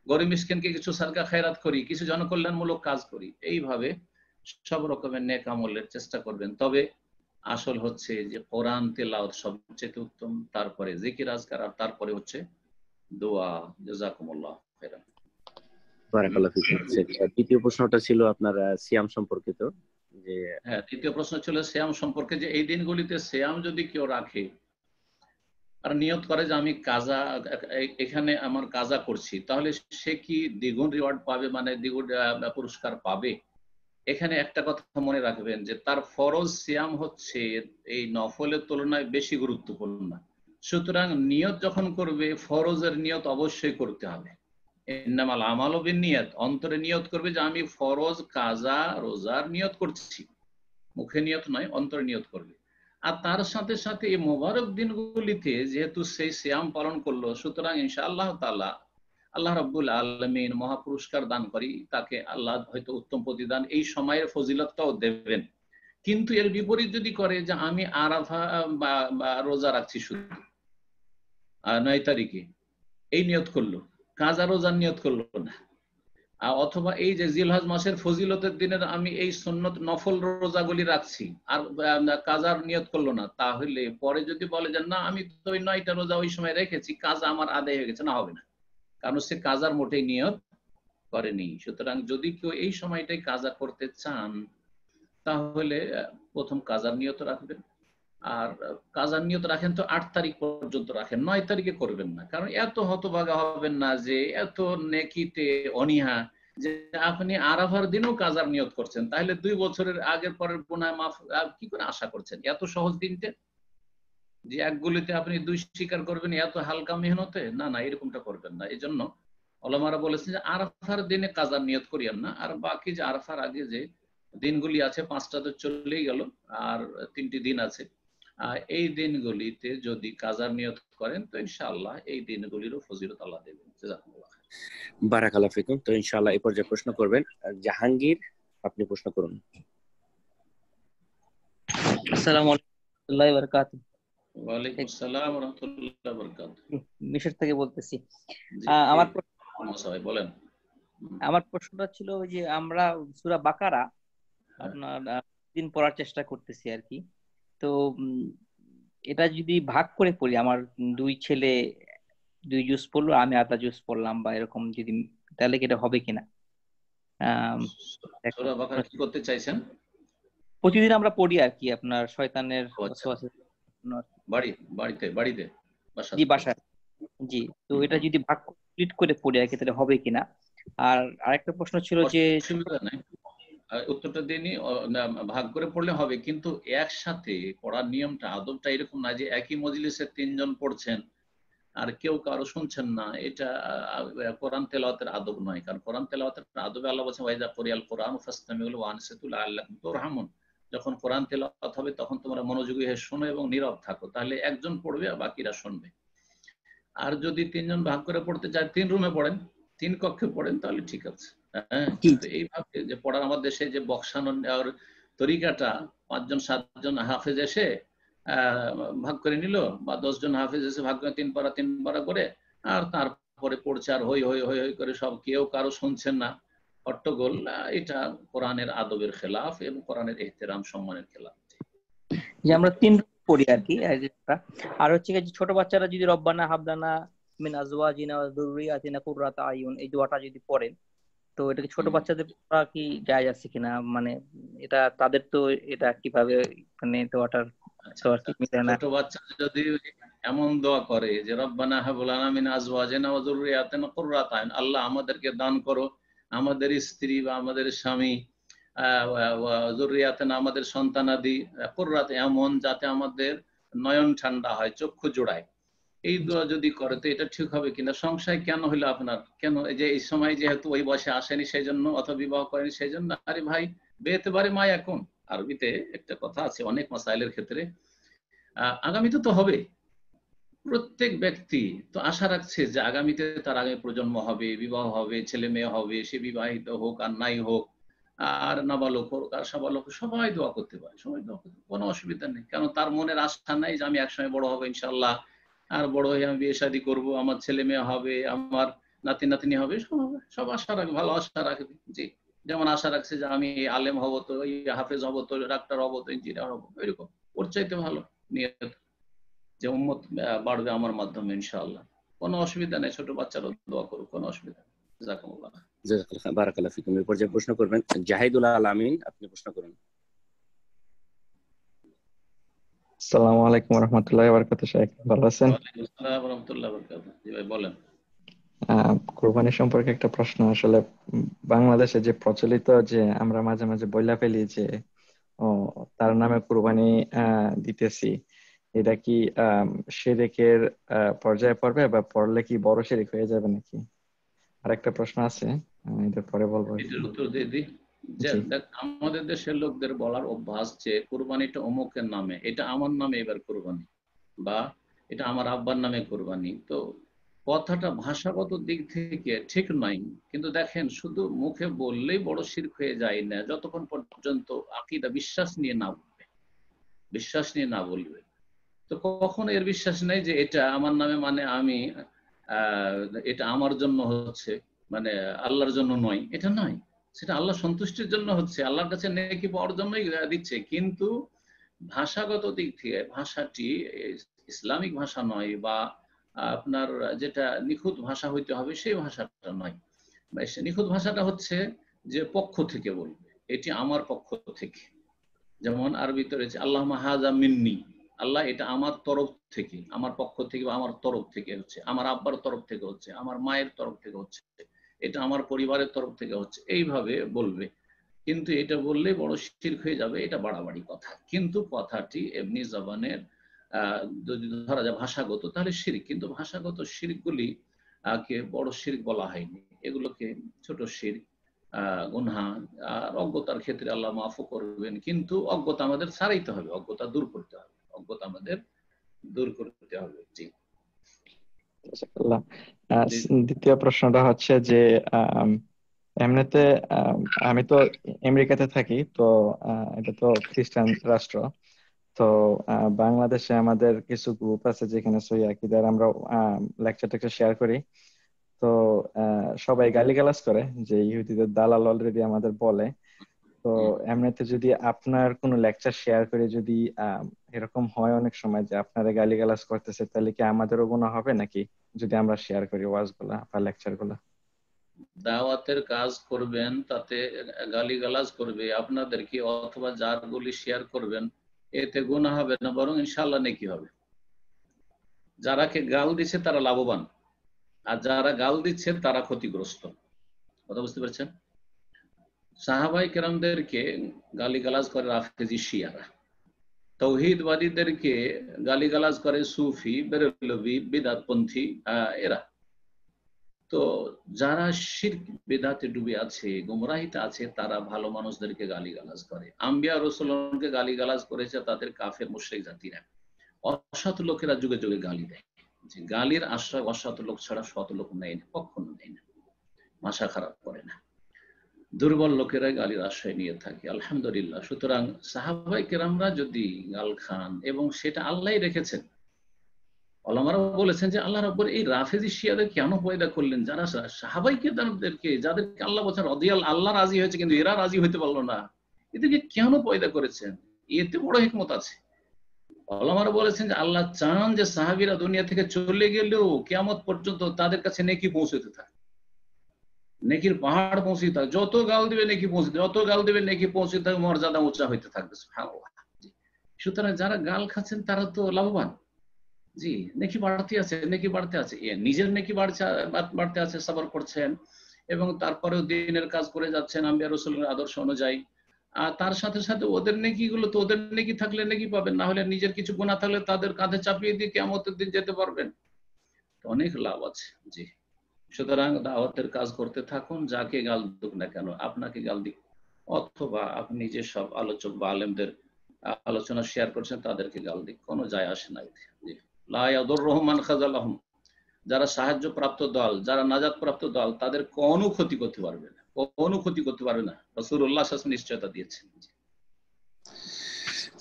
গরিব মিসকিনকে কিছু সাদকা খায়রাত করি, কিছু জনকল্যাণমূলক কাজ করি। এইভাবে সব রকমের নেক আমলের চেষ্টা করবেন। তবে আসল হচ্ছে যে কোরআন তেলাওয়াত সবচেয়ে উত্তম, তারপরে জিকির আজকার, আর তারপরে হচ্ছে দোয়া। জাযাকুমুল্লাহ খাইরান। বারাকাল্লাহু ফিকুম। দ্বিতীয় প্রশ্নটা ছিল আপনার সিয়াম সম্পর্কিত। যে হ্যাঁ, তৃতীয় প্রশ্ন ছিল সিয়াম সম্পর্কে, যে এই দিনগুলিতে সিয়াম যদি কেউ রাখে আর নিয়ত করে যে আমি কাজা, এখানে আমার কাজা করছি, তাহলে সে কি দ্বিগুণ রিওয়ার্ড পাবে, মানে দ্বিগুণ পুরস্কার পাবে? এখানে একটা কথা মনে রাখবেন যে তার ফরজ সিয়াম হচ্ছে এই নফলের তুলনায় বেশি গুরুত্বপূর্ণ। সুতরাং নিয়ত যখন করবে ফরজের নিয়ত অবশ্যই করতে হবে। ইন্নামাল আমালু বিন্নিয়াত, অন্তরে নিয়ত করবে যে আমি ফরজ কাজা রোজার নিয়ত করছি, মুখে নিয়ত নয়, অন্তরে নিয়ত করবে। আর তার সাথে সাথে এই মোবারক দিনগুলিতে যেহেতু সেই সিয়াম পালন করলো, সুতরাং ইনশাআল্লাহ তাআলা আল্লাহ রাব্বুল আলামিন মহাপুরস্কার দান করি তাকে, আল্লাহ হয়তো উত্তম প্রতিদান এই সময়ের ফজিলতটাও দেবেন। কিন্তু এর বিপরীত যদি করে যে আমি আরাফা বা রোজা রাখছি শুধু 9 তারিখে, এই নিয়ত করলো, কাজা রোজার নিয়ত করলো না, অথবা এই যে জিলহজ মাসের ফজিলতের দিনের আমি এই সুন্নত নফল রোজাগুলি রাখছি আর কাজার নিয়ত করলো না, তাহলে পরে যদি বলে যে না আমি তো ওই 9টা রোজা ওই সময় রেখেছি, কাজা আমার আদায় হয়ে গেছে, না হবে না, কারণ সে কাজার মোটেই নিয়ত করেনি। সুতরাং যদি কেউ এই সময়টাই কাজা করতে চান তাহলে প্রথম কাজার নিয়ত রাখবেন। আর কাজার নিয়ত রাখেন তো 8 তারিখ পর্যন্ত রাখেন, 9 তারিখে করবেন না, কারণ এত হতভাগা হবেন না যে এত নেকিতে অনীহা যে আপনি আরাফার দিনও কাজার নিয়ত করছেন, তাহলে 2 বছরের আগের পরের গুনাহ মাফ কি করে আশা করছেন এত সহজ দিনতে, যে একগুলিতে আপনি 2 স্বীকার করবেন এত হালকা মেহনতে? না না, এরকমটা করবেন না। এই জন্য ওলামারা বলেছেন যে আরাফার দিনে কাজার নিয়ত করিয়েন না, আর বাকি যে আরাফার আগে যে দিনগুলি আছে 5টা তো চলেই গেল, আর 3টি দিন আছে, এই দিনগুলিতে যদি কাজার নিয়ত করেন তো ইনশাআল্লাহ এই দিনগুলিরও ফজিলত আল্লাহ দেবেন। জাযাকুমুল্লাহ খাইর। বারাকাল্লাহু ফিকুম। তো ইনশাআল্লাহ এই পর্যায়ে প্রশ্ন করবেন জাহাঙ্গীর, আপনি প্রশ্ন করুন। আসসালামু আলাইকুম ওয়া রাহমাতুল্লাহি ওয়া বারাকাতুহু। ওয়া আলাইকুম আসসালাম ওয়া রাহমাতুল্লাহি ওয়া বারাকাতুহু। মিশর থেকে বলতেছি। জি, আমার বলেন। আমার প্রশ্নটা ছিল যে আমরা সূরা বাকারা আপনার দিন পড়ার চেষ্টা করতেছি আর কি। তো এটা যদি ভাগ করে পড়ি, আমার 2 ছেলে 2 জুজ পড়লো, আমি আধা জুজ পড়লাম, বা এরকম যদি, তাহলে কি এটা হবে কিনা? সূরা বাকারা কি করতে চাইছেন? প্রতিদিন আমরা পড়ি আর কি, আপনার শয়তানের বাড়িতে জি বাসায়, জি। তো এটা যদি ভাগ কমপ্লিট করে পড়ি আর কি, তাহলে হবে কিনা? আর আরেকটা প্রশ্ন ছিল যে উত্তরটা দিইনি, ভাগ করে পড়লে হবে, কিন্তু একসাথে পড়ার নিয়মটা আদবটা এরকম না যে একই মজলিসে 3 জন পড়ছেন আর কেউ কারো শুনছেন না, এটা কোরআন তেলাওয়াতের আদব নয়। কারণ কোরআন তেলাওয়াতের আদবে আল্লাহ বলেছেন ওয়াইজা কুরিয়াল কুরআন ফাসতামিউ লাহু ওয়া আনসিতু লাআল্লাকুম তুরহামুন, যখন কোরআন তেলাওয়াত হবে তখন তোমরা মনোযোগী হয়ে শোনো এবং নীরব থাকো, তাহলে একজন পড়বে আর বাকিরা শুনবে। আর যদি 3 জন ভাগ করে পড়তে চায়, 3 রুমে পড়েন, 3 কক্ষে পড়েন, তাহলে ঠিক আছে। এইভাবে যে পড়ার আমার দেশে যে বক্সানো নেওয়ার তরিকাটা, 5 জন 7 জন হাফেজ এসে ভাগ করে নিল, বা 10 জন হাফেজ এসে ভাগ করে 3 পারা করে, আর তারপরে পড়ছে আর হই হই হই হই করে সব, কেউ কারো শুনছেন না, হট্টগোল, এটা কোরআনের আদবের খেলাফ এবং কোরআনের ইহতিরাম সম্মানের খেলাফ। যে আমরা 3 পড়ি আর কি। আর হচ্ছে যে ছোট বাচ্চারা যদি রব্বানা হাবলানা মিন আজওয়াজিনা ওয়া যুররিয়াতিনা কুররাতা আয়ুন এই দোয়াটা যদি পড়েন, তো এটা কি ছোট বাচ্চাদের পড়া কি জায়েজ আছে কিনা? মানে এটা তাদের তো এটা কিভাবে মানে দোয়াটার ছোট বাচ্চা যদি এমন দোয়া করে যে রব্বানা হাব লানা মিন আজওয়াজিনা ওয়া যুররিয়াতিনা কুররাতা আয়ুন, আল্লাহ আমাদেরকে দান করো, আমাদের স্ত্রী বা আমাদের স্বামী, যুররিয়াতিনা আমাদের সন্তানাদি, কুররাত এমন যাতে আমাদের নয়ন ঠান্ডা হয়, চক্ষু জোড়ায়, এই দোয়া যদি করে তো এটা ঠিক হবে কিনা? সংশয় কেন হইলো আপনার? কেন যে এই সময় যেহেতু ওই বয়সে আসেনি সেই জন্য, অথবা বিবাহ করেনি সেই জন্য? আরে ভাই, বেতে পারে মা এখন, আরবিতে একটা কথা আছে অনেক মাসাইলের ক্ষেত্রে, আগামীতে তো হবে, প্রত্যেক ব্যক্তি তো আশা রাখছে যে আগামীতে তার আগামী প্রজন্ম হবে, বিবাহ হবে, ছেলে মেয়ে হবে, সে বিবাহিত হোক আর নাই হোক, আর নাবালক হোক আর সাবালক, সবাই দোয়া করতে পারে, সবাই দোয়া করতে, কোনো অসুবিধা নেই। কেন তার মনের আশা নাই যে আমি একসময় বড় হবো ইনশাল্লাহ, আর বড় হয়ে আমি বিয়ে শাদী করবো, আমার ছেলে মেয়ে হবে, আমার নাতি নাতনি হবে, সব আশা রাখবে, ভালো আশা রাখবে। জি, যেমন আশা রাখছে যে আমি আলেম হবো, তো হাফেজ হবো, তো ডাক্তার হবো, তো ইঞ্জিনিয়ার হবো, এরকম ওর চাইতে ভালো নিয়ত যে উম্মত বাড়বে আমার মাধ্যমে ইনশাআল্লাহ, কোনো অসুবিধা নেই। ছোট বাচ্চারা দোয়া করুক, কোনো অসুবিধা নেই। জাযাকুমুল্লাহ। বারাকাল্লাহু ফিকুম। এই পর্যায়ে প্রশ্ন করবেন জাহিদুল আলামিন, আপনি প্রশ্ন করুন। আসসালামু আলাইকুম ওয়া রাহমাতুল্লাহি ওয়া বারাকাতুহু। শেখ ভালো আছেন? ওয়া আলাইকুম আসসালাম ওয়া রাহমাতুল্লাহি ওয়া বারাকাতুহু। জি ভাই বলেন। কোরবানি সম্পর্কে একটা প্রশ্ন আসলে। বাংলাদেশে যে প্রচলিত যে আমরা মাঝে মাঝে বইলা ফেলি যে ও তার নামে কোরবানি দিতেছি, এটা কি শিরকের পর্যায়ে পড়বে, বা পড়লে কি বড় শিরক হয়ে যাবে নাকি? আরেকটা প্রশ্ন আছে, এটার পরে বলবো আর এটার কি। উত্তর দিয়ে দিই। যে জি। দেখ, আমাদের দেশের লোকদের বলার অভ্যাস যে কোরবানিটা অমুকের নামে, এটা আমার নামে এবার কোরবানি, বা এটা আমার আব্বার নামে কোরবানি। তো কথাটা ভাষাগত দিক থেকে ঠিক নয়, কিন্তু দেখেন শুধু মুখে বললেই বড় শিরক হয়ে যায় না, যতক্ষণ পর্যন্ত আকীদা বিশ্বাস নিয়ে না বলবে, বিশ্বাস নিয়ে না বলবে। তো কখনো এর বিশ্বাস নেই যে এটা আমার নামে, মানে আমি এটা আমার জন্য হচ্ছে, মানে আল্লাহর জন্য নয়, এটা নয়। সেটা আল্লাহ সন্তুষ্টির জন্য হচ্ছে, আল্লাহর কাছে নেকি পাওয়ার জন্যই দিচ্ছে। কিন্তু ভাষাগত দিক থেকে ভাষাটি ইসলামিক ভাষা নয়, বা আপনার যেটা নিখুঁত ভাষা হইতে হবে সেই ভাষাটা নয়। নিখুঁত ভাষাটা হচ্ছে যে পক্ষ থেকে বলবে, এটি আমার পক্ষ থেকে। যেমন আরবিতে রয়েছে আল্লাহ হাযা মিন্নি, আল্লাহ এটা আমার তরফ থেকে, আমার পক্ষ থেকে বা আমার তরফ থেকে হচ্ছে, আমার আব্বার তরফ থেকে হচ্ছে, আমার মায়ের তরফ থেকে হচ্ছে, এটা আমার পরিবারের তরফ থেকে হচ্ছে, এইভাবে বলবে। কিন্তু এটা বললে বড় শিরক হয়ে যাবে, এটা বাড়াবাড়ি কথা। কিন্তু কথাটি এমনি জবানের যদি ধরা যায় ভাষাগত, তাহলে শিরক। কিন্তু ভাষাগত শিরকগুলি কে বড় শিরক বলা হয়নি, এগুলোকে ছোট শিরক, গুনহা। আর অজ্ঞতার ক্ষেত্রে আল্লাহ মাফও করবেন, কিন্তু অজ্ঞতা আমাদের ছাড়াইতে হবে, অজ্ঞতা দূর করতে হবে, অজ্ঞতা আমাদের দূর করতে হবে। জি। জাযাকাল্লাহ। জি। দ্বিতীয় প্রশ্নটা হচ্ছে যে আম, এমনিতে আমি তো আমেরিকাতে থাকি, তো এটা তো খ্রিস্টান রাষ্ট্র। তো বাংলাদেশে আমাদের কিছু গ্রুপ আছে যেখানে সই আকীদার আমরা লেকচার টেকচার শেয়ার করি। তো সবাই গালিগালাজ করে যে ইহুদিদের দালাল অলরেডি আমাদের বলে। তো এমনিতে যদি আপনার কোনো লেকচার শেয়ার করে যদি এরকম হয় অনেক সময় যে আপনারা গালিগালাজ করতেছে, তাহলে কি আমাদেরও গুনাহ হবে নাকি, যদি আমরা শেয়ার করি ওয়াজ গুলা বা লেকচার গুলা? দাওয়াতের কাজ করবেন, তাতে গালিগালাজ করবে আপনাদেরকে, অথবা যার গুলি শেয়ার করবেন, এতে গুনাহ হবে না, বরং ইনশাআল্লাহ নেকি হবে। যারাকে গাল দিচ্ছে তারা লাভবান, আর যারা গাল দিচ্ছে তারা ক্ষতিগ্রস্ত। কথা বুঝতে পারছেন? সাহাবাই কেরামদেরকে গালিগালাজ করে রাফেজি শিয়ারা, তৌহিদবাদীদেরকে গালিগালাজ করে সুফি, বেরেলভি, বিদাতপন্থী এরা। তো যারা শিরক বিদআতে ডুবে আছে, গুমরাহিতে আছে, তারা ভালো মানুষদেরকে গালিগালাজ করে। আম্বিয়া রাসূলকে গালিগালাজ করেছে তাদের কাফের মুশরিক জাতিরা। অসৎ লোকেরা যুগে যুগে গালি দেয়, যে গালির আশ্রয় অসৎ লোক ছাড়া সৎ লোক নেয় না, কখনো নেয় না, ভাষা খারাপ করে না। দুর্বল লোকেরা গালির আশ্রয় নিয়ে থাকে, আলহামদুলিল্লাহ। সুতরাং সাহাবাই কেরামরা যদি গাল খান, এবং সেটা আল্লাহই রেখেছেন, ওলামারা বলেছেন যে আল্লাহ রাব্বুল এই রাফেজি শিয়াদের কেন পয়দা করলেন, যারা সাহাবাই কেরামদেরকে, যাদেরকে আল্লাহ বলছেন রাদিয়াল, আল্লাহ রাজি হয়েছে কিন্তু এরা রাজি হইতে পারলো না, এদেরকে কেন পয়দা করেছেন? এতে বড় হিকমত আছে। ওলামারা বলেছেন যে আল্লাহ চান যে সাহাবীরা দুনিয়া থেকে চলে গেলেও কিয়ামত পর্যন্ত তাদের কাছে নেকি পৌঁছতে থাকে, নেকির পাহাড় পৌঁছে থাকে। যত গাল দিবে নেকি পৌঁছে, যত গাল দিবে নেকি পৌঁছে থাকে, মর্যাদা উঁচা হইতে থাকবে। সুবহানাল্লাহ। সুতরাং যারা গাল খাচ্ছেন তারা তো লাভবান। জি, নেকি বাড়তে আছে, নেকি বাড়তে আছে, নিজের নেকি বাড়তে আছে, সবর করছেন, এবং তারপরেও দিনের কাজ করে যাচ্ছেন আম্বিয়া রাসূলের আদর্শ অনুযায়ী। আর তার সাথে সাথে ওদের নেকি গুলো তো, ওদের নেকি থাকলে নেকি পাবেন, না হলে নিজের কিছু গুনাহ থাকলে তাদের কাঁধে চাপিয়ে দিয়ে কিয়ামতের দিন যেতে পারবেন। অনেক লাভ আছে। জি। সুতরাং দাওয়াতের কাজ করতে থাকুন, যাকে গাল দিক না কেন, আপনাকে গাল দিক অথবা আপনি যে সব আলোচক বা আলেমদের আলোচনা শেয়ার করছেন তাদেরকে গাল দিক, কোনো যায় আসে না এতে। জি। লা ইয়াদুররুহুম মান খাযালাহুম, যারা সাহায্য প্রাপ্ত দল, যারা নাজাত প্রাপ্ত দল, তাদের কোনো ক্ষতি করতে পারবে না, কোনো ক্ষতি করতে পারবে না। রাসূলুল্লাহ সাল্লাল্লাহু আলাইহি ওয়াসাল্লাম নিশ্চয়তা দিয়েছেন।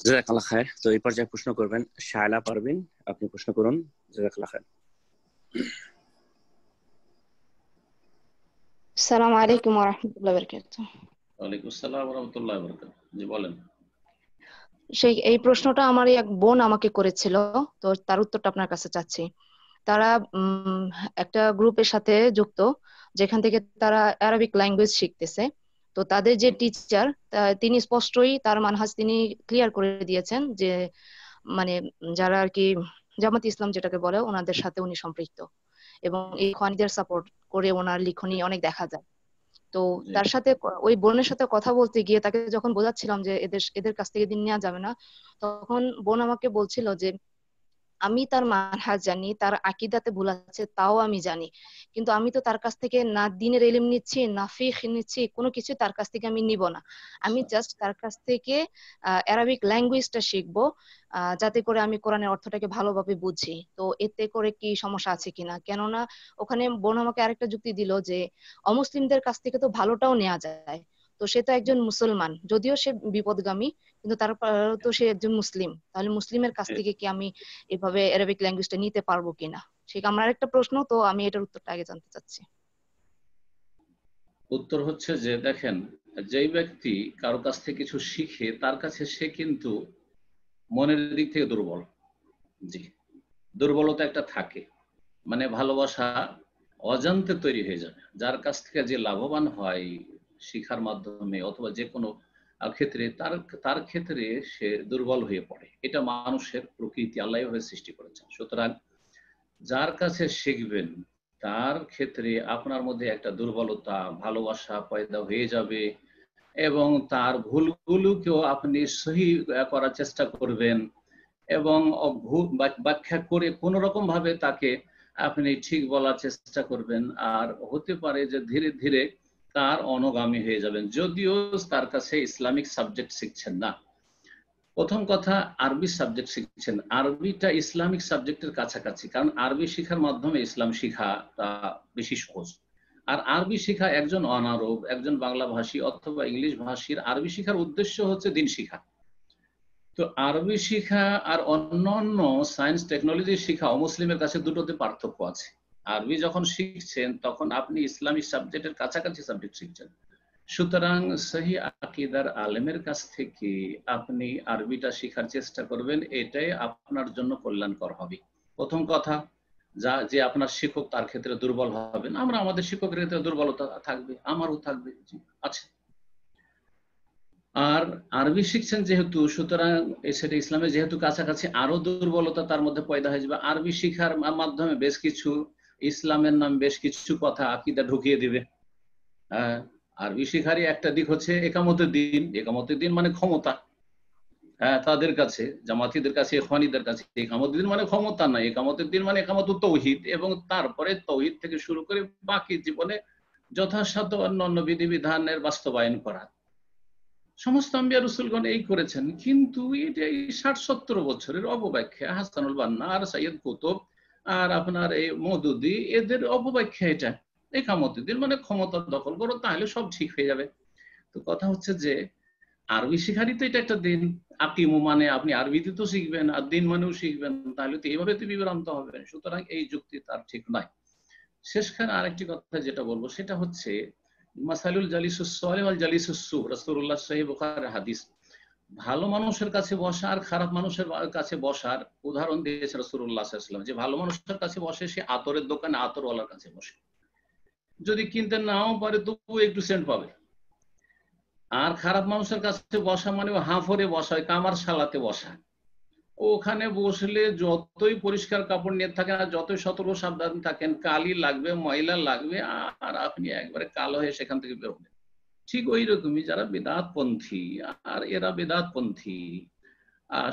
জাযাকাল্লাহ খায়ের। তো এই পর্যায়ে প্রশ্ন করবেন শায়লা পারভিন, আপনি প্রশ্ন করুন। জাযাকাল্লাহ খায়ের। আসসালামু আলাইকুম ওয়া রাহমাতুল্লাহি ওয়া বারাকাতুহু। ওয়ালাইকুম আসসালাম ওয়া রাহমাতুল্লাহি ওয়া বারাকাতুহু। জি বলেন। এই প্রশ্নটা আমার এক বোন আমাকে করেছিল, তো তার উত্তরটা আপনার কাছে চাচ্ছি। তারা একটা গ্রুপের সাথে যুক্ত, যেখান থেকে তারা আরবিক ল্যাঙ্গুয়েজ শিখতেছে। তো তাদের যে টিচার, তিনি স্পষ্টই তার মানহাজ তিনি ক্লিয়ার করে দিয়েছেন যে মানে যারা আর কি জামাত ইসলাম যেটাকে বলে, ওনাদের সাথে উনি সম্পৃক্ত। এবং এই খনিদের সাপোর্ট করে ওনার লিখনী অনেক দেখা যায়। তো তার সাথে ওই বোনের সাথে কথা বলতে গিয়ে তাকে যখন বোঝাচ্ছিলাম যে এদের কাছ থেকে দিন নেওয়া যাবে না, তখন বোন আমাকে বলছিল যে আমি তার মানহাজ জানি, তার আকীদাতে ভুল আছে তাও আমি জানি, কিন্তু আমি তো তার কাছ থেকে না দ্বীনের ইলম নিচ্ছি না ফিকহ নিচ্ছি, কোনো কিছু তার কাছ থেকে আমি নিব না। আমি জাস্ট তার কাছ থেকে অ্যারাবিক ল্যাঙ্গুয়েজটা শিখবো, যাতে করে আমি কোরআনের অর্থটাকে ভালোভাবে বুঝি। তো এতে করে কি সমস্যা আছে কিনা? কেননা ওখানে বোন আমাকে আরেকটা যুক্তি দিল যে অমুসলিমদের কাছ থেকে তো ভালোটাও নেওয়া যায়, তো সে তো একজন মুসলমান, যদিও সে বিপদগামী কিন্তু তারপরেও তো সে একজন মুসলিম, তাহলে মুসলিমের কাছ থেকে কি আমি এভাবে অ্যারাবিক ল্যাঙ্গুয়েজটা নিতে পারবো কিনা? সেটা আমার একটা প্রশ্ন, তো আমি এটার উত্তরটা আগে জানতে চাচ্ছি। উত্তর হচ্ছে যে দেখেন, যেই ব্যক্তি কারো কাছ থেকে কিছু শিখে তার কাছে সে কিন্তু মনের দিক থেকে দুর্বল। জি, দুর্বলতা একটা থাকে, মানে ভালোবাসা অজান্তে তৈরি হয়ে যাবে। যার কাছ থেকে যে লাভবান হয় শিক্ষার মাধ্যমে অথবা যে কোনো ক্ষেত্রে, তার ক্ষেত্রে সে দুর্বল হয়ে পড়ে। এটা মানুষের প্রকৃতি, আল্লাহ এভাবে সৃষ্টি করেছেন। সুতরাং যার কাছে শিখবেন তার ক্ষেত্রে আপনার মধ্যে একটা দুর্বলতা, ভালোবাসা পয়দা হয়ে যাবে এবং তার ভুলগুলোকেও আপনি সহি করার চেষ্টা করবেন এবং ব্যাখ্যা করে কোনো রকম ভাবে তাকে আপনি ঠিক বলার চেষ্টা করবেন। আর হতে পারে যে ধীরে ধীরে তার অনুগামী হয়ে যাবেন, যদিও তার কাছে ইসলামিক সাবজেক্ট শিখছেন না। প্রথম কথা, আরবি সাবজেক্ট শিখছেন। আরবিটা ইসলামিক সাবজেক্টের কাছাকাছি, কারণ আরবি শিখার মাধ্যমে ইসলাম শিখাটা বেশি সহজ। আর আরবি শিখা একজন অনারব, একজন বাংলা ভাষী অথবা ইংলিশ ভাষীর আরবি শিখার উদ্দেশ্য হচ্ছে দিন শিখা। তো আরবি শিখা আর অন্যান্য সায়েন্স টেকনোলজি শিখা অমুসলিমের কাছে দুটোতে পার্থক্য আছে। আরবি যখন শিখছেন তখন আপনি ইসলামিক সাবজেক্টের কাছাকাছি সাবজেক্ট শিখছেন। সুতরাং সহি আকীদার আলেমের কাছ থেকে আপনি আরবিটা শেখার চেষ্টা করবেন, এটাই আপনার জন্য কল্যাণকর হবে। প্রথম কথা, যে আপনার শিক্ষক তার ক্ষেত্রে দুর্বল হবেন। আমরা আমাদের শিক্ষকের ক্ষেত্রে দুর্বলতা থাকবে, আমারও থাকবে, আছে। আর আরবি শিখছেন যেহেতু, সুতরাং সেটা ইসলামের যেহেতু কাছাকাছি, আরো দুর্বলতা তার মধ্যে পয়দা হয়ে যাবে। আরবি শিখার মাধ্যমে বেশ কিছু ইসলামের নাম বেশ কিছু কথা আকীদা ঢুকিয়ে দিবে। আরবি শিখারই একটা দিক হচ্ছে একামতের দিন। একামতের দিন মানে ক্ষমতা। তাদের কাছে, জামাতিদের কাছে, ইখওয়ানীদের কাছে একামতের দিন মানে ক্ষমতা না, একামতের দিন মানে একামতুত তাওহীদ, এবং তারপরে তাওহীদ থেকে শুরু করে বাকি জীবনে যথাসাধ্য অন্যান্য বিধিবিধানের বাস্তবায়ন করা। সমস্ত আম্বিয়া রাসূলগণ এই করেছেন, কিন্তু এটা ৬০-৭০ বছরের অপব্যাখ্যা। হাসানুল বান্না আর সাইয়্যিদ কুতুব আর আপনার এই মওদুদি, এদের অপব্যাখ্যা এটা। একামতের দিন মানে ক্ষমতা দখল করো, তাহলে সব ঠিক হয়ে যাবে। তো কথা হচ্ছে যে আরবি শিখারই তো এটা একটা দিন। আকিমু মানে আপনি আরবিতে তো শিখবেন, আর দিন মানেও শিখবেন, তাহলে তো এইভাবে তো বিভ্রান্ত হবেন। সুতরাং এই যুক্তি তার ঠিক নয়। শেষখানে আরেকটি কথা যেটা বলবো সেটা হচ্ছে মাসালুল জালিসুস সালিহ ওয়াল জালিসুস সু, রাসূলুল্লাহ সহিহ বুখারীর হাদিস। ভালো মানুষের কাছে বসা আর খারাপ মানুষের কাছে বসার উদাহরণ দিয়েছে রাসূলুল্লাহ সাল্লাল্লাহু আলাইহি ওয়াসাল্লাম। যে ভালো মানুষের কাছে বসে সে আতরের দোকানে আতরওয়ালার কাছে বসে, যদি কিনতে নাও পারে তবুও একটু সেন্ট পাবে। আর খারাপ মানুষের কাছে বসা মানে হাফরে বসা, কামার শালাতে বসা। ওখানে বসলে যতই পরিষ্কার কাপড় নিয়ে থাকেন আর যতই সতর্ক সাবধান থাকেন, কালি লাগবে, ময়লা লাগবে, আর আপনি একবারে কালো হয়ে সেখান থেকে বেরোবেন। ঠিক ওই রকমই যারা বিদআতপন্থী, আর এরা বিদআতপন্থী।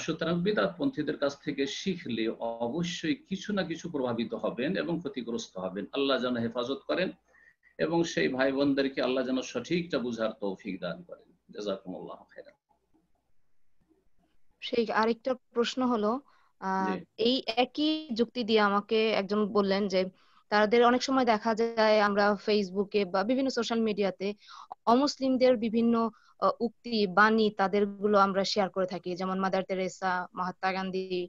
সুতরাং বিদআতপন্থীদের কাছ থেকে শিখলে অবশ্যই কিছু না কিছু প্রভাবিত হবেন এবং ক্ষতিগ্রস্ত হবেন। আল্লাহ যেন হেফাজত করেন এবং সেই ভাই বোনদেরকে আল্লাহ যেন সঠিকটা বুঝার তৌফিক দান করেন। জাযাকুমুল্লাহু খাইরান। সেই আরেকটা প্রশ্ন হলো, এই একই যুক্তি দিয়ে আমাকে একজন বললেন যে তাদের অনেক সময় দেখা যায় আমরা ফেসবুকে বা বিভিন্ন সোশ্যাল মিডিয়াতে অমুসলিমদের বিভিন্ন উক্তি বাণী তাদের গুলো আমরা শেয়ার করে থাকি, যেমন মাদার তেরেসা, মহাত্মা গান্ধী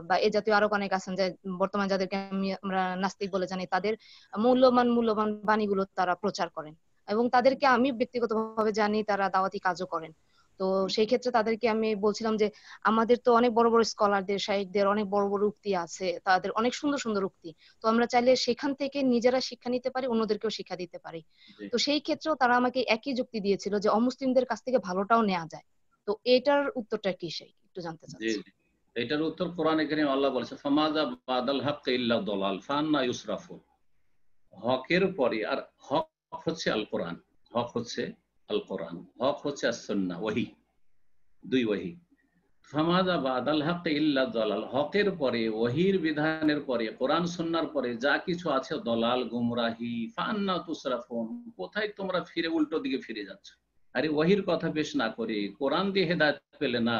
বা এ জাতীয় আরো অনেক আছেন যে বর্তমান যাদেরকে আমরা নাস্তিক বলে জানি, তাদের মূল্যবান বাণীগুলো তারা প্রচার করেন এবং তাদেরকে আমি ব্যক্তিগতভাবে জানি তারা দাওয়াতি কাজও করেন। তো সেই ক্ষেত্রে তাদেরকে আমি বলছিলাম যে আমাদের তো অনেক বড় বড় স্কলারদের, শাইখদের অনেক বড় বড় উক্তি আছে, তাদের অনেক সুন্দর সুন্দর উক্তি, তো আমরা চাইলে সেখান থেকে নিজেরা শিক্ষা নিতে পারি, অন্যদেরকেও শিক্ষা দিতে পারি। তো সেই ক্ষেত্রেও তারা আমাকে একই যুক্তি দিয়েছিল যে অমুসলিমদের কাছ থেকে ভালোটাও নেওয়া যায়। তো এটার উত্তরটা কি, সেই একটু জানতে চাচ্ছি। এটার উত্তর কোরআনে কারীমে আল্লাহ বলেছে, ফামাযা বাদাল হক ইল্লা দালাল ফান্না ইউসরাফুন। হকের পরে, আর হক হচ্ছে আল কোরআন, হক হচ্ছে আল কোরআন, হক হচ্ছে as-সুন্নাহ, ওয়াহি, দুই ওয়াহি। ফামাযা বাদাল হক ইল্লা দালাল, হকের পরে, ওয়াহির বিধানের পরে, কোরআন সুন্নাহর পরে যা কিছু আছে দলাল, গুমরাহি। ফান্না তুসরাফুন, কোথায় তোমরা ফিরে উল্টো দিকে ফিরে যাচ্ছ? আরে ওয়াহির কথা পেশ না করে কোরআন দিয়ে হেদায়েত পেলে না,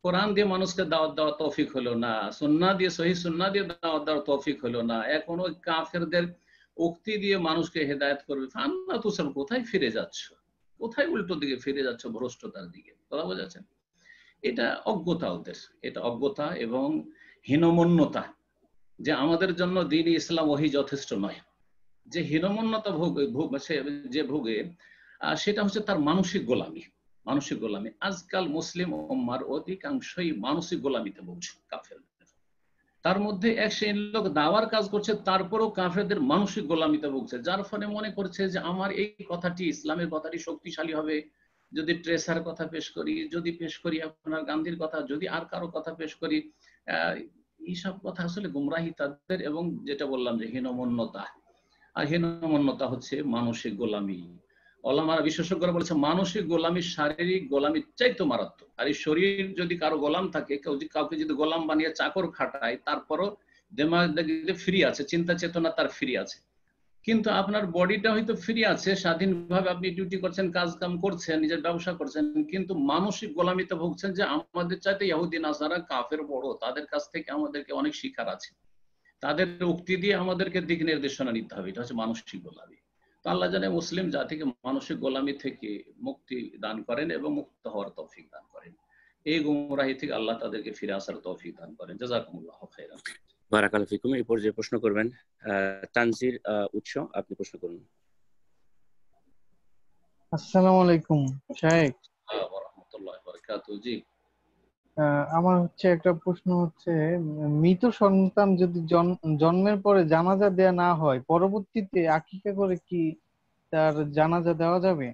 কোরআন দিয়ে মানুষকে দাওয়াত দেওয়া তৌফিক হলো না, সুন্নাহ দিয়ে, সহিহ সুন্নাহ দিয়ে দাওয়াত দেওয়ার তৌফিক হলো না, এখন ওই কাফেরদের উক্তি দিয়ে মানুষকে হেদায়েত করবে। ফান্না তুসরাফুন, কোথায় ফিরে যাচ্ছ? কোথায় উল্টো দিকে ফিরে যাচ্ছ? ভ্রষ্টতার দিকে। কথা বোঝাচ্ছেন? এটা অজ্ঞতা ওদের, এটা অজ্ঞতা এবং হীনমন্যতা, যে আমাদের জন্য দ্বীন ইসলাম ওহী যথেষ্ট নয়। যে হীনমন্যতা যে ভোগে, সেটা হচ্ছে তার মানসিক গোলামি, মানসিক গোলামি। আজকাল মুসলিম উম্মার অধিকাংশই মানসিক গোলামিতে ভুগছে কাফেরদের। তার মধ্যে এক শ্রেণীর লোক দাওয়ার কাজ করছে, তারপরেও কাফেরদের মানসিক গোলামিতে ভুগছে, যার ফলে মনে করছে যে আমার এই কথাটি, ইসলামের কথাটি শক্তিশালী হবে যদি ট্রেসার কথা পেশ করি, যদি পেশ করি আপনার গান্ধীর কথা, যদি আর কারো কথা পেশ করি। এইসব কথা আসলে গুমরাহি তাদের, এবং যেটা বললাম যে হীনমন্যতা। আর হীনমন্যতা হচ্ছে মানসিক গোলামি। ওলামারা, বিশেষজ্ঞরা বলেছে মানসিক গোলামি শারীরিক গোলামির চাইতে মারাত্মক। আর এই শরীর যদি কারো গোলাম থাকে, কাউকে যদি গোলাম বানিয়ে চাকর খাটায়, তারপরও দেমাগ ফ্রি আছে, চিন্তা চেতনা তার ফ্রি আছে, কিন্তু আপনার বডিটা হয়তো ফ্রি আছে, স্বাধীনভাবে আপনি ডিউটি করছেন, কাজ কাম করছেন, নিজের ব্যবসা করছেন, কিন্তু মানসিক গোলামিতে ভুগছেন যে আমাদের চাইতে ইহুদি নাসারা কাফের বড়, তাদের কাছ থেকে আমাদেরকে অনেক শিক্ষার আছে, তাদের উক্তি দিয়ে আমাদেরকে দিক নির্দেশনা নিতে হবে। এটা হচ্ছে মানসিক গোলামি। তো আল্লাহ জানে মুসলিম জাতিকে মানসিক গোলামি থেকে মুক্তি দান করেন এবং মুক্ত হওয়ার তৌফিক দান করেন। এই গুমরাহি থেকে আল্লাহ তাদেরকে ফিরে আসার তৌফিক দান করেন। জাযাকুমুল্লাহু খাইরান। বারাকাল্লাহু ফিকুম। এই পর্যায়ে প্রশ্ন করবেন তানজির উৎস, আপনি প্রশ্ন করুন। আসসালামু আলাইকুম শাইখ। ওয়া রাহমাতুল্লাহি ওয়া বারাকাতুহু। জি, আমার একটা প্রশ্ন হচ্ছে, মৃত সন্তান যদি জন্মের পরে জানাজা দেয়া না হয়, পরবর্তীতে আকিকা করে কি তার জানাজা দেওয়া যাবে?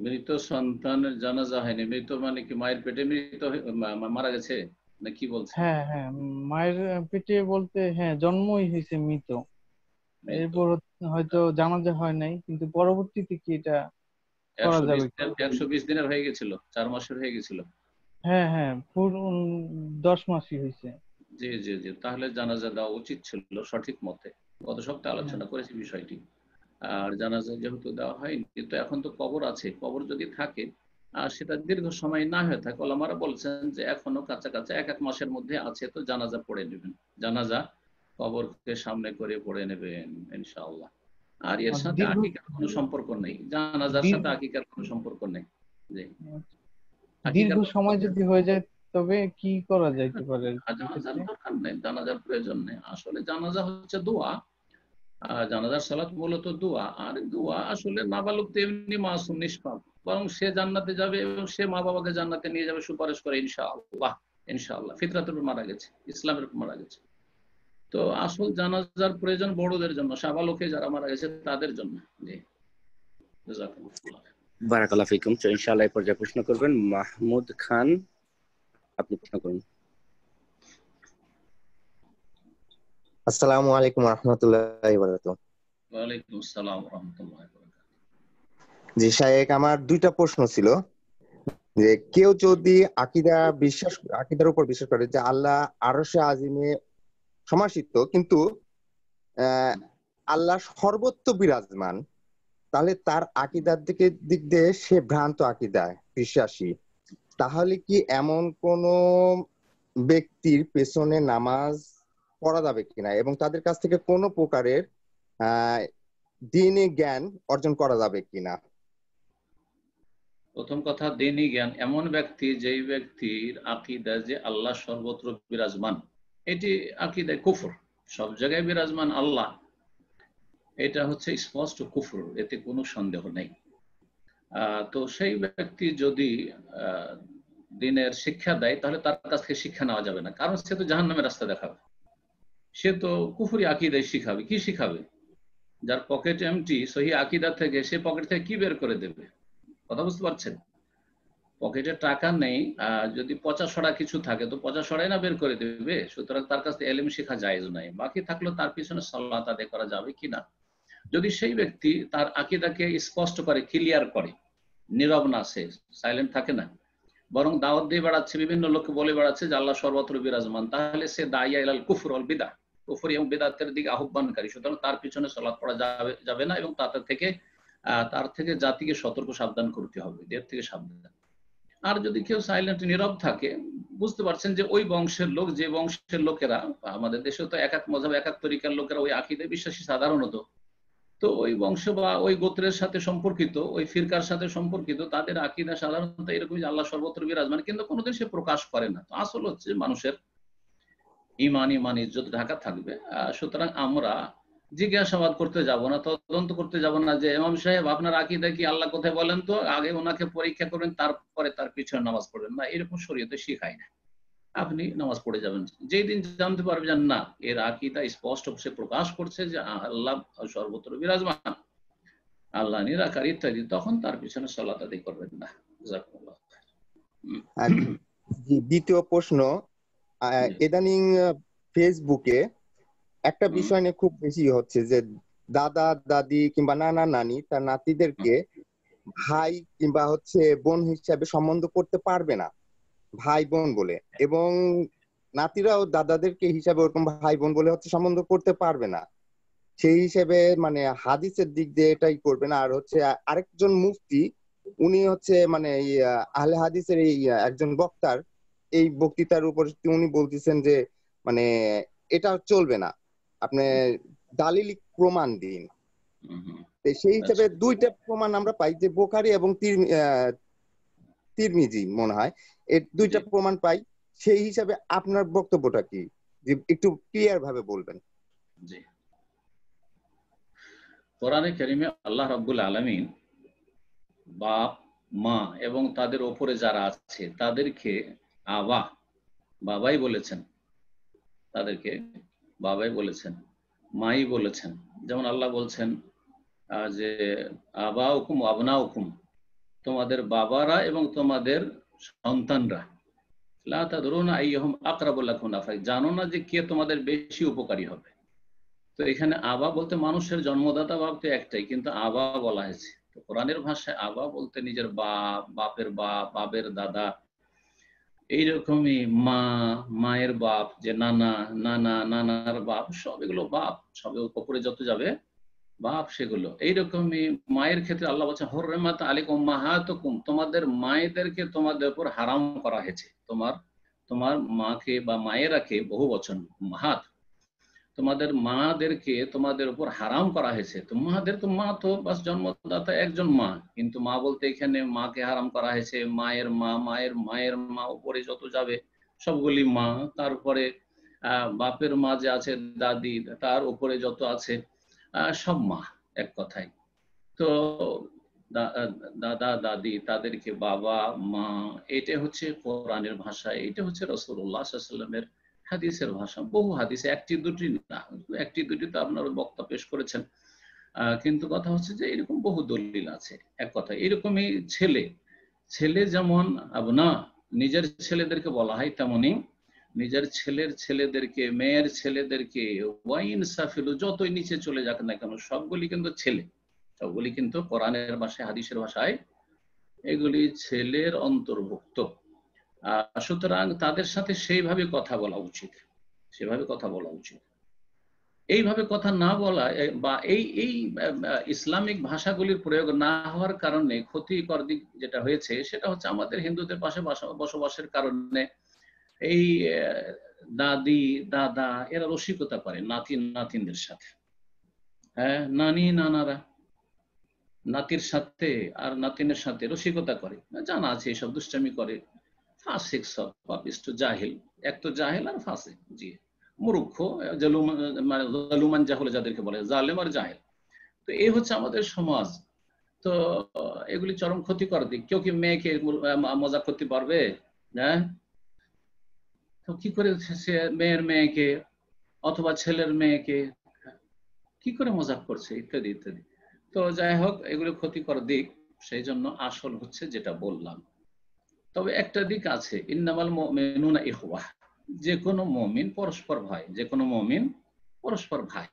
মৃত সন্তানের জানাজা হয়নি, মৃত মানে কি মায়ের পেটে মৃত মারা গেছে না কি বলছে? হ্যাঁ হ্যাঁ, মায়ের পেটে বলতে হ্যাঁ জন্মই হয়েছে মৃত, এরপর হয়তো জানাজা হয় নাই, কিন্তু পরবর্তীতে কি এটা করা যাবে? 120 দিনের হয়ে গেছিল, 4 মাসের হয়ে গেছিল। হ্যাঁ হ্যাঁ, পুরো 10 মাসই হয়েছে। জি জি জি, তাহলে জানাজা দেওয়া উচিত ছিল সঠিক মতে। গত সপ্তাহে আলোচনা করেছি বিষয়টি। আর জানাজা যেহেতু দেওয়া হয়নি, কিন্তু এখন তো কবর আছে, কবর যদি থাকে আর সেটা দীর্ঘ সময় না হয়ে থাকে, ওলামারা বলছেন যে এখনো কাছাকাছি 1 মাসের মধ্যে আছে, তো জানাজা পড়ে নেবেন, জানাজা কবরকে সামনে করে পড়ে নেবেন ইনশাআল্লাহ। আর এর সাথে আকিকার কোনো সম্পর্ক নেই, জানাজার সাথে আকিকার কোনো সম্পর্ক নেই। জি, দীর্ঘ সময় যদি হয়ে যায় তবে কি করা যাইতে পারে? জানাজার দরকার নেই, জানাজার প্রয়োজন নেই। আসলে জানাজা হচ্ছে দোয়া, জানাজার সালাত মূলত দোয়া। আর দোয়া আসলে নাবালক তো এমনি মাসুম, নিষ্পাপ, বরং সে জান্নাতে যাবে এবং সে মা বাবাকে জান্নাতে নিয়ে যাবে সুপারিশ করে ইনশাআল্লাহ। ইনশাআল্লাহ ফিতরাতের উপর মারা গেছে, ইসলামের উপর মারা গেছে। তো আসল জানাজার প্রয়োজন বড়দের জন্য, সাবালকে যারা মারা গেছে তাদের জন্য। জি, জাযাকুমুল্লাহ। বারাকাল্লাহু ফিকুম। তো ইনশাআল্লাহ এই পর্যায়ে প্রশ্ন করবেন মাহমুদ খান, আপনি প্রশ্ন করুন। আসসালামু আলাইকুম ওয়া রাহমাতুল্লাহি ওয়া বারাকাতুহু। ওয়া আলাইকুম আসসালাম ওয়া রাহমাতুল্লাহি ওয়া বারাকাতুহু। জি শাইখ, আমার 2টা প্রশ্ন ছিল। যে কেউ যদি আকিদার উপর বিশ্বাস করে যে আল্লাহ আরশে আজিমে সমাসীত, কিন্তু আল্লাহ সর্বত্র বিরাজমান, তাহলে তার আকিদার দিক দিয়ে সে ভ্রান্ত আকিদায় বিশ্বাসী। তাহলে কি এমন কোন ব্যক্তির পেছনে নামাজ পড়া যাবে কিনা, এবং তাদের কাছ থেকে কোনো প্রকারের দ্বীনি জ্ঞান অর্জন করা যাবে কিনা? প্রথম কথা, দ্বীনি জ্ঞান এমন ব্যক্তি যেই ব্যক্তির আকীদা যে আল্লাহ সর্বত্র বিরাজমান, এটি আকীদা কুফর, সব জায়গায় বিরাজমান আল্লাহ, এটা হচ্ছে স্পষ্ট কুফর, এতে কোনো সন্দেহ নেই। তো সেই ব্যক্তি যদি দ্বীনের শিক্ষা দেয় তাহলে তার কাছ থেকে শিক্ষা নেওয়া যাবে না, কারণ সে তো জাহান্নামের রাস্তা দেখাবে, সে তো কুফরি আকীদায় শিখাবে। কি শিখাবে? যার পকেট এমটি, সহি আকীদা থেকে, সে পকেট থেকে কি বের করে দেবে? কথা বুঝতে পারছেন? পকেটে টাকা নেই, যদি পচা সরা কিছু থাকে তো পচা সরাই না বের করে দেবে, সুতরাং তার কাছে এলেম শেখা জায়েজ নাই। বাকি থাকলেও তার পিছনে সালাত আদায় করা যাবে কিনা, যদি সেই ব্যক্তি তার আকীদাকে স্পষ্ট করে, ক্লিয়ার করে, নীরব না, সে সাইলেন্ট থাকে না, বরং দাওয়াত দিয়ে বেড়াচ্ছে, বিভিন্ন লোককে বলে বেড়াচ্ছে যে আল্লাহ সর্বত্র বিরাজমান, তাহলে সে দাইয়া ইলাল কুফর ওয়াল বিদআহ, কুফর এবং বিদআতের দিকে আহ্বানকারী, সুতরাং তার পিছনে সালাত পড়া যাবে না, এবং তার থেকে জাতিকে সতর্ক সাবধান করতে হবে, এর থেকে সাবধান। আর যদি কেউ সাইলেন্ট, নীরব থাকে, বুঝতে পারছেন যে ওই বংশের লোক, যে বংশের লোকেরা, আমাদের দেশে তো এক এক মযহাব এক এক তরিকার লোকেরা ওই আকীদায় বিশ্বাসী সাধারণত, তো ওই বংশ বা ওই গোত্রের সাথে সম্পর্কিত, ওই ফিরকার সাথে সম্পর্কিত, তাদের আকীদা সাধারণত এরকম যে আল্লাহ সর্বত্র বিরাজমান, কিন্তু কোনোদিন সে প্রকাশ করে না। তো আসল হচ্ছে মানুষের ইমান ইজ্জত ঢাকা থাকবে। সুতরাং আমরা জিজ্ঞাসাবাদ করতে যাব না, তদন্ত করতে যাব না যে ইমাম সাহেব আপনার আকীদা কি, আল্লাহ কোথায় বলেন তো, আগে ওনাকে পরীক্ষা করবেন, তারপরে তার পিছনে নামাজ পড়বেন না, এরকম শরীয়তে শিখায় না। আপনি নামাজ পড়ে যাবেন, যেই দিন জানতে পারবেন না এর আকীদা স্পষ্ট সে প্রকাশ করছে যে আল্লাহ সর্বত্র বিরাজমান, আল্লাহ নিরাকার ইত্যাদি, তখন তার পিছনে সালাত আদায় করবেন না। জাযাকুমুল্লাহ। আর দ্বিতীয় প্রশ্ন, ইদানিং ফেসবুকে একটা বিষয় নিয়ে খুব বেশি হচ্ছে যে দাদা দাদি কিংবা নানা নানি তার নাতিদেরকে ভাই কিংবা বোন হিসাবে সম্বন্ধ করতে পারবে না, ভাই বোন বলে, এবং নাতিরাও দাদাদেরকে হিসাবে ওরকম ভাই বোন বলে সম্বন্ধ করতে পারবে না। সেই হিসেবে মানে হাদিসের দিক দিয়ে এটাই করবে না। আর আরেকজন মুফতি, উনি মানে আহলে হাদিসের এই একজন বক্তার এই বক্তৃতার উপর উনি বলতেছেন যে মানে এটা চলবে না, আপনি দালিলিক প্রমাণ দিন। সেই হিসেবে দুইটা প্রমাণ আমরা পাই, যে বুখারী এবং তিরমিজি মনে হয়, এই দুইটা প্রমাণ পাই। সেই হিসাবে আপনার বক্তব্যটা কি, যে একটু ক্লিয়ার ভাবে বলবেন? জি, কোরআনে কারিমে আল্লাহ রাব্বুল আলামিন বাপ মা এবং তাদের ওপরে যারা আছে তাদেরকে বাবাই বলেছেন, তাদেরকে বাবাই বলেছেন, মাই বলেছেন। যেমন আল্লাহ বলছেন যে আবাউকুম আবনাউকুম, তোমাদের বাবারা এবং তোমাদের সন্তানরা, লা তাদরুনা আইয়ুহুম আকরাবু লাকুম নাফা, জানো না যে কে তোমাদের বেশি উপকারী হবে। তো এখানে আবা বলতে মানুষের জন্মদাতা বাপ তো একটাই, কিন্তু আবা বলা হয়েছে। তো কোরআনের ভাষায় আবা বলতে নিজের বাপ, বাপের বাপ, বাপের দাদা, এইরকমই মা, মায়ের বাপ, যে নানা, নানার বাপ, সব এগুলো বাপ, সব উপরে যত যাবে বাপ সেগুলো। এইরকমই মায়ের ক্ষেত্রে আল্লাহ বলছেন হুররিমাত আলাইকুম উম্মাহাতুকুম, তোমাদের মায়েদেরকে তোমাদের উপর হারাম করা হয়েছে। তোমার মাকে বা মায়েরাকে, বহু বচন মাহাত, তোমাদের মাদেরকে তোমাদের উপর হারাম করা হয়েছে। তো মা তো বাস জন্মদাতা একজন মা, কিন্তু মা বলতে এখানে মাকে হারাম করা হয়েছে, মায়ের মা উপরে যত যাবে সবগুলি মা, তারপরে বাপের মা যে আছে দাদি, তার উপরে যত আছে সব মা, এক কথায়। তো দাদা দাদি তাদেরকে বাবা মা, এটা হচ্ছে কোরআনের ভাষা, এটা হচ্ছে রাসূলুল্লাহ সাল্লাল্লাহু আলাইহি ওয়াসাল্লামের হাদিসের ভাষা। বহু হাদিসে, একটি দুটি না, একটি দুটি তো আপনারা বক্তা পেশ করেছেন, কিন্তু কথা হচ্ছে যে এরকম বহু দলিল আছে। এক কথা, এরকমই ছেলে যেমন আবনা, নিজের ছেলেদেরকে বলা হয়, তেমনি নিজের ছেলেদেরকে, মেয়ের ছেলেদেরকে, ওয়াইন সাফিলু, যতই নিচে চলে যাক না কেন, সবগুলি কিন্তু ছেলে, সবগুলি কিন্তু কোরআনের ভাষায়, হাদিসের ভাষায় এগুলি ছেলের অন্তর্ভুক্ত। সুতরাং তাদের সাথে সেইভাবে কথা বলা উচিত, এইভাবে কথা না বলা বা এই ইসলামিক ভাষাগুলির প্রয়োগ না হওয়ার কারণে ক্ষতিকর দিক যেটা হয়েছে, সেটা হচ্ছে আমাদের হিন্দুদের পাশে বসবাসের কারণে এই দাদি দাদা এরা রসিকতা করে নাতিনদের সাথে। হ্যাঁ, নানারা নাতির সাথে আর নাতিনের সাথে রসিকতা করে, জানা আছে এইসব দুষ্টামি করে। ফাসিক সব, পাপিষ্ট, জাহিল, এক তো জাহিল আর ফাসিক, জি মূর্খ, জালুমান জাহলে যাদেরকে বলে, জালেম আর জাহিল। তো এই হচ্ছে আমাদের সমাজ। তো এগুলি চরম ক্ষতিকর দিক। কেউ কি মেয়েকে মজা করতে পারবে? হ্যাঁ, তো কি করে সে মেয়েকে অথবা ছেলের মেয়েকে কি করে মজাক করছে, ইত্যাদি ইত্যাদি। তো যাই হোক, এগুলো ক্ষতিকর দিক। সেই জন্য আসল হচ্ছে যেটা বললাম, তবে একটা দিক আছে, ইন্নামাল মুমিনুনা ইখওয়াহ, যে কোনো মুমিন পরস্পর ভাই, যে কোনো মুমিন পরস্পর ভাই।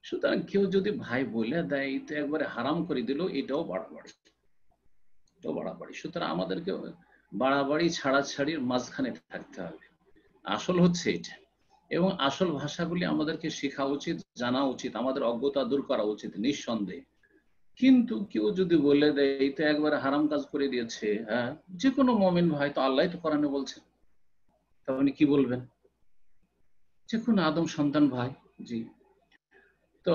সুতরাং কেউ যদি ভাই বলে দেয় তো একবারে হারাম করে দিল, এটাও বাড়াবাড়ি, এটাও বাড়াবাড়ি। সুতরাং আমাদেরকে বাড়াবাড়ি ছাড়াছাড়ির মাঝখানে থাকতে হবে, আসল হচ্ছে এটা। এবং আসল ভাষাগুলি আমাদেরকে শেখা উচিত, জানা উচিত, আমাদের অজ্ঞতা দূর করা উচিত নিঃসন্দেহে। কিন্তু কেউ যদি বলে দেয় এই তো একবারে হারাম কাজ করে দিয়েছে, হ্যাঁ, যে কোনো মুমিন ভাই, তো আল্লাহ তো কোরআনে বলছেন, তাহলে কি বলবেন? যে কোনো আদম সন্তান ভাই। জি, তো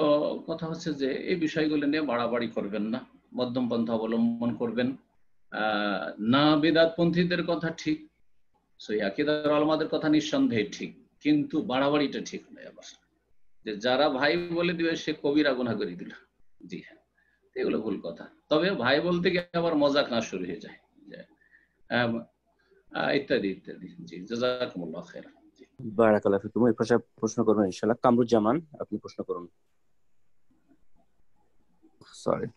কথা হচ্ছে যে এই বিষয়গুলো নিয়ে বাড়াবাড়ি করবেন না, মধ্যম পন্থা অবলম্বন করবেন। না বিদআতপন্থীদের কথা ঠিক, সহিহ আকীদার উলামাদের কথা নিঃসন্দেহে ঠিক, কিন্তু বাড়াবাড়িটা ঠিক নয়। আবার যে যারা ভাই বলে দিবে সে কবিরা গুনাহ করে দিল, জি হ্যাঁ, এগুলো ভুল কথা। তবে ভাই বলতে গিয়ে আবার মজাক না শুরু হয়ে যায়, ইত্যাদি ইত্যাদি। জি, জাযাকুমুল্লাহ খাইরান। বারাকাল্লাহু ফিকুম। এই পাশে প্রশ্ন করবেন ইনশাআল্লাহ কামরুজ্জামান, আপনি প্রশ্ন করুন। সরি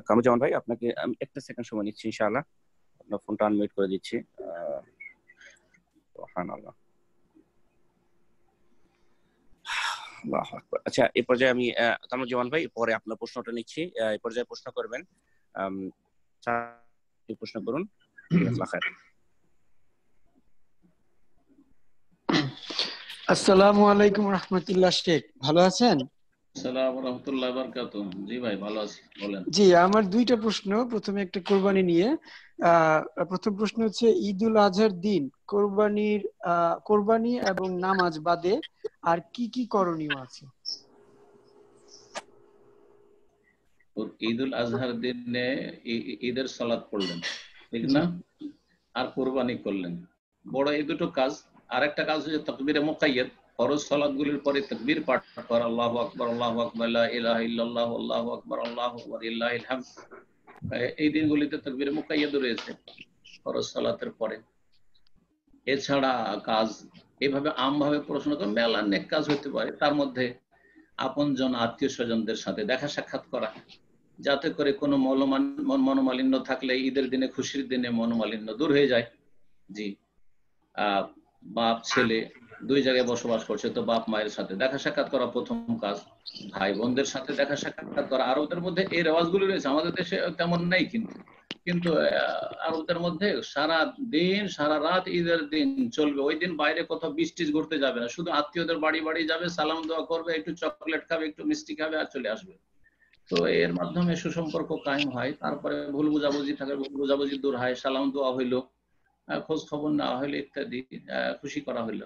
কামরুজ্জামান ভাই, আপনাকে আমি একটা সেকেন্ড সময় নিচ্ছি ইনশাআল্লাহ, আপনার ফোনটা আনমিউট করে দিচ্ছি। সুবহানাল্লাহ, আল্লাহু আকবার। আচ্ছা, এই পর্যায়ে আমি কামরুজ্জামান ভাই পরে আপনার প্রশ্নটা নিচ্ছি, এই পর্যায়ে প্রশ্ন করবেন। প্রশ্ন করুন। আসসালামু আলাইকুম রাহমাতুল্লাহ। শেখ ভালো আছেন? আসসালামু রাহমাতুল্লাহি ওয়া বারাকাতুহু। জি ভাই ভালো আছি, বলেন। জি, আমার দুইটা প্রশ্ন। প্রথমে একটা কোরবানি নিয়ে। প্রথম প্রশ্ন হচ্ছে, ঈদুল আজহার দিন কোরবানি এবং নামাজ বাদে আর কি কি করণীয় আছে? ঈদুল আজহার দিনে ঈদের সালাত পড়লেন, ঠিক না? আর কোরবানি করলেন, বড় এই দুটো কাজ। আর একটা কাজ হচ্ছে তাকবীরে মুকাইয়াদ, ফরজ সালাতগুলির পরে তাকবীর পাঠ করা, আল্লাহু আকবার, আল্লাহু আকবার, লা ইলাহা ইল্লাল্লাহ, আল্লাহু আকবার, আল্লাহু আকবার, লিল্লাহিল হামদ। এই দিনগুলিতে তাকবীরে মুকাইয়াদ রয়েছে ফরজ সালাতের পরে। এছাড়া কাজ এইভাবে আমভাবে প্রশ্ন করে মেলা নেক কাজ হতে পারে। তার মধ্যে আপনজন আত্মীয় স্বজনদের সাথে দেখা সাক্ষাৎ করা, যাতে করে কোনো মনোমালিন্য থাকলে ঈদের দিনে, খুশির দিনে মনোমালিন্য দূর হয়ে যায়। জি, বাপ ছেলে দুই জায়গায় বসবাস করছে, তো বাপ মায়ের সাথে দেখা সাক্ষাৎ করা প্রথম কাজ। ভাই বোনদের সাথে দেখা সাক্ষাৎ করা। আর ওদের মধ্যে এই রেওয়াজগুলো রয়েছে, আমাদের দেশে তেমন নেই, কিন্তু আরবদের মধ্যে সারা দিন সারা রাত ঈদের দিন চলবে। ওই দিন বাইরে কোথাও বৃষ্টি ঘুরতে যাবে না, শুধু আত্মীয়দের বাড়ি বাড়ি যাবে, সালাম দোয়া করবে, একটু চকলেট খাবে, একটু মিষ্টি খাবে, আর চলে আসবে। তো এর মাধ্যমে সুসম্পর্ক কায়েম হয়। তারপরে ভুল বুঝাবুঝি থাকে, ভুল বুঝাবুঝি দূর হয়, সালাম দোয়া হইলো, খোঁজ খবর নেওয়া হইলো, ইত্যাদি, খুশি করা হইলো।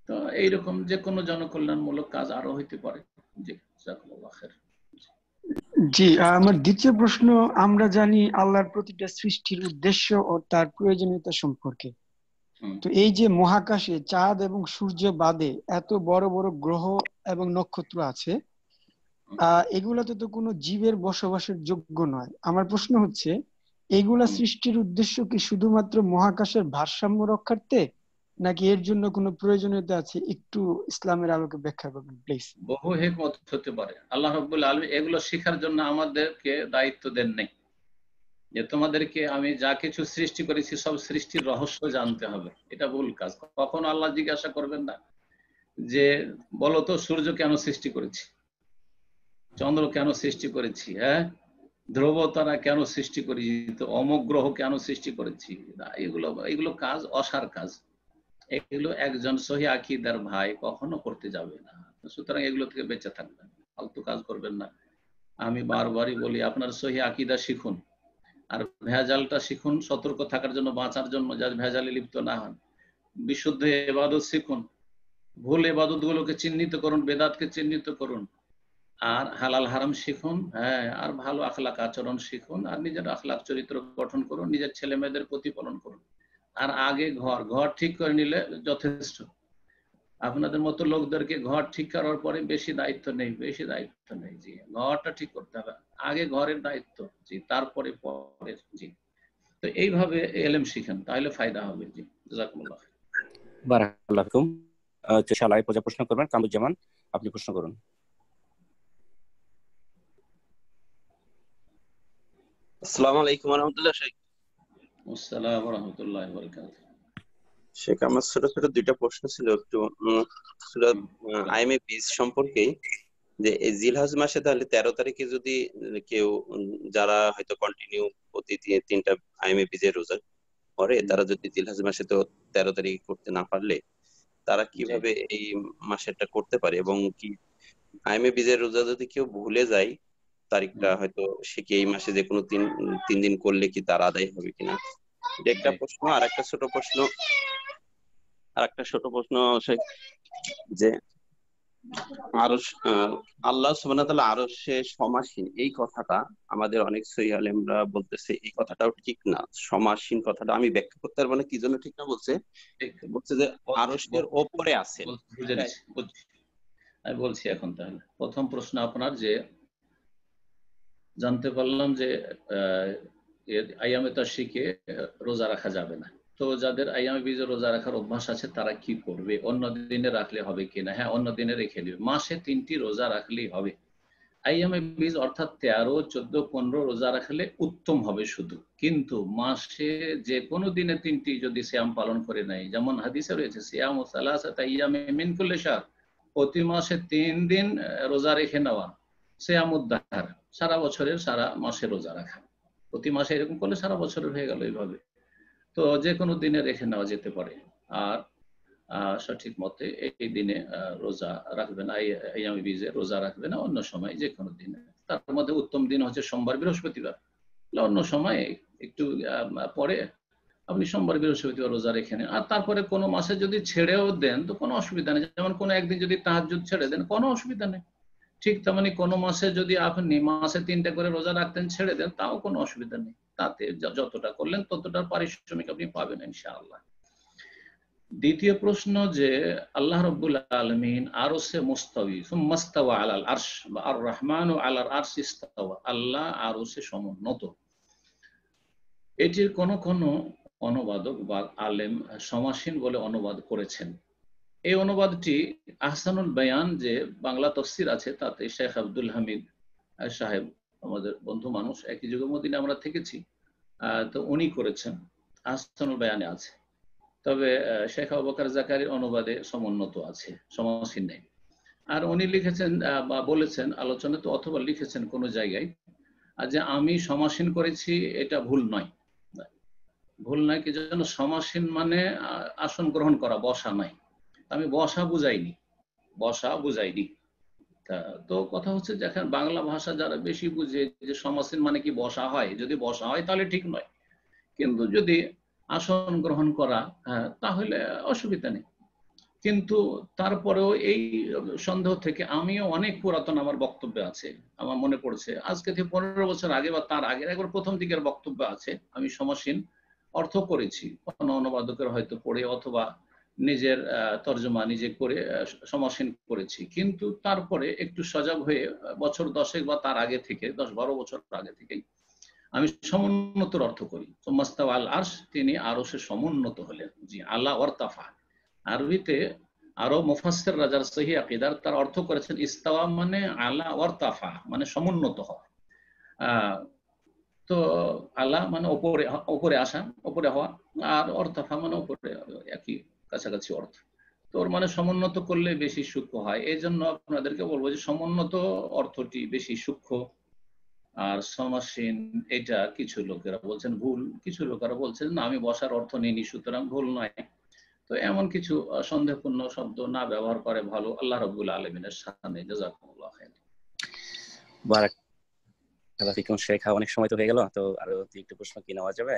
তো এইরকম যে কোনো জনকল্যাণমূলক কাজ আরো হইতে পারে। জি, জাযাকুমুল্লাহ খাইর। জি, আমার দ্বিতীয় প্রশ্ন, আমরা জানি আল্লাহর প্রতিটা সৃষ্টির উদ্দেশ্য ও তার প্রয়োজনীয়তা সম্পর্কে। তো এই যে মহাকাশে চাঁদ এবং সূর্য বাদে এত বড় বড় গ্রহ এবং নক্ষত্র আছে, এগুলাতে তো কোনো জীবের বসবাসের যোগ্য নয়। আমার প্রশ্ন হচ্ছে, এগুলা সৃষ্টির উদ্দেশ্য কি শুধুমাত্র মহাকাশের ভারসাম্য রক্ষার্থে, নাকি এর জন্য কোনো প্রয়োজনীয়তা আছে? একটু ইসলামের আলোকে ব্যাখ্যা করবেন প্লিজ। বহু হিকমত হতে পারে। আল্লাহ রাব্বুল আলামিন এগুলো শেখার জন্য আমাদেরকে দায়িত্ব দেন নাই যে তোমাদেরকে আমি যা কিছু সৃষ্টি করেছি সব সৃষ্টির রহস্য জানতে হবে, এটা ভুল কাজ। কখনো আল্লাহ জিজ্ঞাসা করবেন না যে বলো তো সূর্য কেন সৃষ্টি করেছি, চন্দ্র কেন সৃষ্টি করেছি, হ্যাঁ, ধ্রুব তারা কেন সৃষ্টি করেছি, তো অমুক গ্রহ কেন সৃষ্টি করেছি। এগুলো কাজ অসার কাজ। এগুলো একজন সহিহ আকীদার ভাই কখনো করতে যাবে না। সুতরাং এগুলো থেকে বেঁচে থাকবেন, ফালতু কাজ করবেন না। আমি বারবারই বলি, আপনার সহিহ আকীদা শিখুন, আর ভেজালটা শিখুন সতর্ক থাকার জন্য, বাঁচার জন্য, যা ভেজালে লিপ্ত না হন। বিশুদ্ধ ইবাদত শিখুন, ভুল ইবাদত গুলোকে চিহ্নিত করুন, বেদাতকে চিহ্নিত করুন, আর হালাল হারাম শিখুন। হ্যাঁ, আর ভালো আখলাক আচরণ শিখুন, আর নিজের আখলাক চরিত্র গঠন করুন, নিজের ছেলে মেয়েদের প্রতিপালন করুন। আর আগে ঘর ঠিক করে নিলে যথেষ্ট। আপনাদের মতো লোকদেরকে ঘর ঠিক করার পরে বেশি দায়িত্ব নেই, জি, ঘরটা ঠিক করতে হবে, আগে ঘরের দায়িত্ব, জি, তারপরে পরে। জি, তো এইভাবে ইলম শিখেন, তাহলে ফায়দা হবে। জি, জাযাকুমুল্লাহ। বারাকাল্লাহু ফিকুম। ইনশাআল্লাহ প্রশ্ন করবেন কামরুজ্জামান, আপনি প্রশ্ন করুন। আসসালামু আলাইকুম ওয়া রাহমাতুল্লাহ। শেখ আসসালামু ওয়া রাহমাতুল্লাহি ওয়া বারাকাতুহু। শেখ আমার ছোট ছোট দুইটা প্রশ্ন ছিল একটু সূরা আইএমএ বীজ সম্পর্কেই, যে এই জিলহজ মাসে তাহলে 13 তারিখে যদি কেউ যারা হয়তো কন্টিনিউ প্রতি তিনটা আইএমএ বীজের রোজা করে, তারা যদি জিলহজ মাসে তো 13 তারিখ করতে না পারলে তারা কিভাবে এই মাসেরটা করতে পারে, এবং কি আইএমএ বীজের রোজা যদি কেউ ভুলে যায় তারিখটা, হয়তো সে কি এই মাসে যে কোনো তিন দিন করলে কি তার আদায় হবে কিনা, এটা একটা প্রশ্ন। আর একটা ছোট প্রশ্ন যে আল্লাহ সুবহানাহু ওয়া তাআলা আরশে সমাসীন, এই কথাটা আমাদের অনেক সহিহ আলেমরা বলতেছে এই কথাটাও ঠিক না। সমাসীন কথাটা আমি ব্যাখ্যা করতে পারবো না কি জন্য ঠিক না বলছে যে আরশের ওপরে আছেন। আমি বলছি এখন। তাহলে প্রথম প্রশ্ন আপনার, যে জানতে পারলাম যে আইয়ামে তাশরিকে রোজা রাখা যাবে না, তো যাদের আইয়ামে বীজে রোজা রাখার অভ্যাস আছে তারা কি করবে, অন্য দিনে রাখলে হবে কিনা? হ্যাঁ, অন্য দিনে রেখে দিবে, মাসে 3টি রোজা রাখলেই হবে। আইয়ামে বীজ অর্থাৎ 13, 14, 15 রোজা রাখলে উত্তম হবে শুধু, কিন্তু মাসে যে কোনো দিনে 3টি যদি সিয়াম পালন করে নেয়, যেমন হাদিসে রয়েছে সিয়ামু সালাসাতি আইয়ামিন মিন কুল্লি শাহর, প্রতি মাসে 3 দিন রোজা রেখে নেওয়া, সিয়ামুদ দাহর, সারা বছরের সারা মাসে রোজা রাখা। প্রতি মাসে এরকম করলে সারা বছরের হয়ে গেল এইভাবে। তো যে কোনো দিনে রেখে নেওয়া যেতে পারে। আর সঠিক মতে এই দিনে রোজা রাখবে না, আইয়ামে বীজে রোজা রাখবে না, অন্য সময় যে কোনো দিনে। তার মধ্যে উত্তম দিন হচ্ছে সোমবার, বৃহস্পতিবার। অন্য সময় একটু পরে আপনি সোমবার, বৃহস্পতিবার রোজা রেখে নেন। আর তারপরে কোনো মাসে যদি ছেড়েও দেন তো কোনো অসুবিধা নেই, যেমন কোনো একদিন যদি তাহাজ্জুদ ছেড়ে দেন কোনো অসুবিধা নেই। ঠিক তেমনি কোনো মাসে যদি আপনি মাসে 3টা করে রোজা রাখতেন ছেড়ে দেন তাও কোনো অসুবিধা নেই, তাতে যতটা করলেন ততটার পারিশ্রমিক আপনি পাবেন ইনশাআল্লাহ। দ্বিতীয় প্রশ্ন, যে আল্লাহ রাব্বুল আলামিন আরশে মুস্তাওয়ী সুম্মা ইস্তাওয়া আলাল আরশ বা আর রহমানু আলাল আরশ ইস্তাওয়া, আল্লাহ আরশে সমুন্নত। এটির কোন কোন অনুবাদক বা আলেম সমাসীন বলে অনুবাদ করেছেন। এই অনুবাদটি আহসানুল বায়ান যে বাংলা তাফসীর আছে তাতে শেখ আব্দুল হামিদ সাহেব, আমাদের বন্ধু মানুষ, একই যুগের মদিনায় আমরা থেকেছি, তো উনি করেছেন, আহসানুল বায়ানে আছে। তবে শেখ আবু বকর জাকারির অনুবাদে সমুন্নত আছে, সমাসীন নেই। আর উনি লিখেছেন বা বলেছেন আলোচনা তো, অথবা লিখেছেন কোন জায়গায়, যে আমি সমাসীন করেছি, এটা ভুল নয়। ভুল নয় কি জন্য? সমাসীন মানে আসন গ্রহণ করা, বসা নাই। আমি বসা বুঝাইনি। তো কথা হচ্ছে যে এখন বাংলা ভাষা যারা বেশি বুঝে, যে সমাসীন মানে কি বসা হয়, যদি বসা হয় তাহলে ঠিক নয়, কিন্তু যদি আসন গ্রহণ করা তাহলে অসুবিধা নেই। কিন্তু তারপরেও এই সন্দেহ থেকে আমিও অনেক পুরাতন আমার বক্তব্য আছে, আমার মনে পড়ছে আজকে থেকে 15 বছর আগে বা তার আগে একবার প্রথম দিকের বক্তব্য আছে, আমি সমাসীন অর্থ করেছি, কোনো অনুবাদকের হয়তো পড়ে অথবা নিজের তর্জমা নিজে করে সমাসীন করেছি। কিন্তু তারপরে একটু সজাগ হয়ে বছর 10 বা তার আগে থেকে 10-12 বছর আগে থেকেই আমি সমুন্নতর অর্থ করি। সুম্মাস্তাওয়া আল আরশ, তিনি আরশে সমুন্নত হলেন। জি, আলা ওয়ারতাফা। আরবিতে আরো মুফাসসির রাজার সহি আকীদার তার অর্থ করেছেন ইস্তাওয়া মানে আলা ওয়ারতাফা মানে সমুন্নত হওয়া। তো আলা মানে উপরে আসা, উপরে হওয়া, আর ওয়ারতাফা মানে উপরে, একই কাছাকাছি অর্থ। তো ওর মানে সমুন্নত করলে বেশি সূক্ষ্ম হয়। এই জন্য আপনাদেরকে বলবো যে সমুন্নত অর্থটি বেশি সূক্ষ্ম। আর সমাসীন এটা কিছু লোকেরা বলছেন ভুল, কিছু লোকেরা বলছেন না আমি বসার অর্থ নিইনি সুতরাং ভুল নয়। তো এমন কিছু সন্দেহপূর্ণ শব্দ না ব্যবহার করে ভালো, আল্লাহ রাব্বুল আলামিনের শানে। জাযাকুমুল্লাহ খাইর। বারাকাল্লাহু ফিকুম শেখ। অনেক সময় তো হয়ে গেল, তো আরো একটু প্রশ্ন কি নেওয়া যাবে?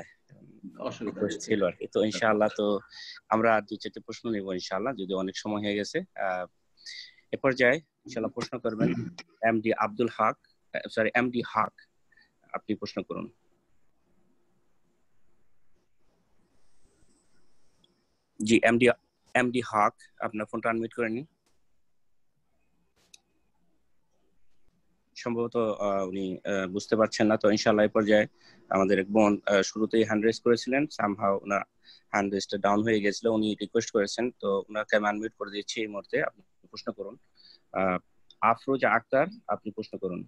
অসুবিধা ছিল আর কি। তো ইনশাআল্লাহ তো আমরা 2-4টি প্রশ্ন নেব ইনশাআল্লাহ, যদি অনেক সময় হয়ে গেছে। এ পর্যায়ে ইনশাআল্লাহ প্রশ্ন করবেন এমডি আব্দুল হক, এমডি হক, আপনি প্রশ্ন করুন। জি এমডি হক, আপনার ফোনটা আনমিউট করে নিন। সম্ভবত উনি বুঝতে পারছেন না। তো ইনশাআল্লাহ এই পর্যায়ে আমাদের এক বোন শুরুতেই হ্যান্ড রেজ করেছিলেন, সামহাউ ওনার হ্যান্ড রেজটা ডাউন হয়ে গেছিল, উনি রিকোয়েস্ট করেছেন, তো ওনাকে আমি আনমিউট করে দিচ্ছি এই মুহূর্তে। আপনি প্রশ্ন করুন। আফরোজা আক্তার, আপনি প্রশ্ন করুন।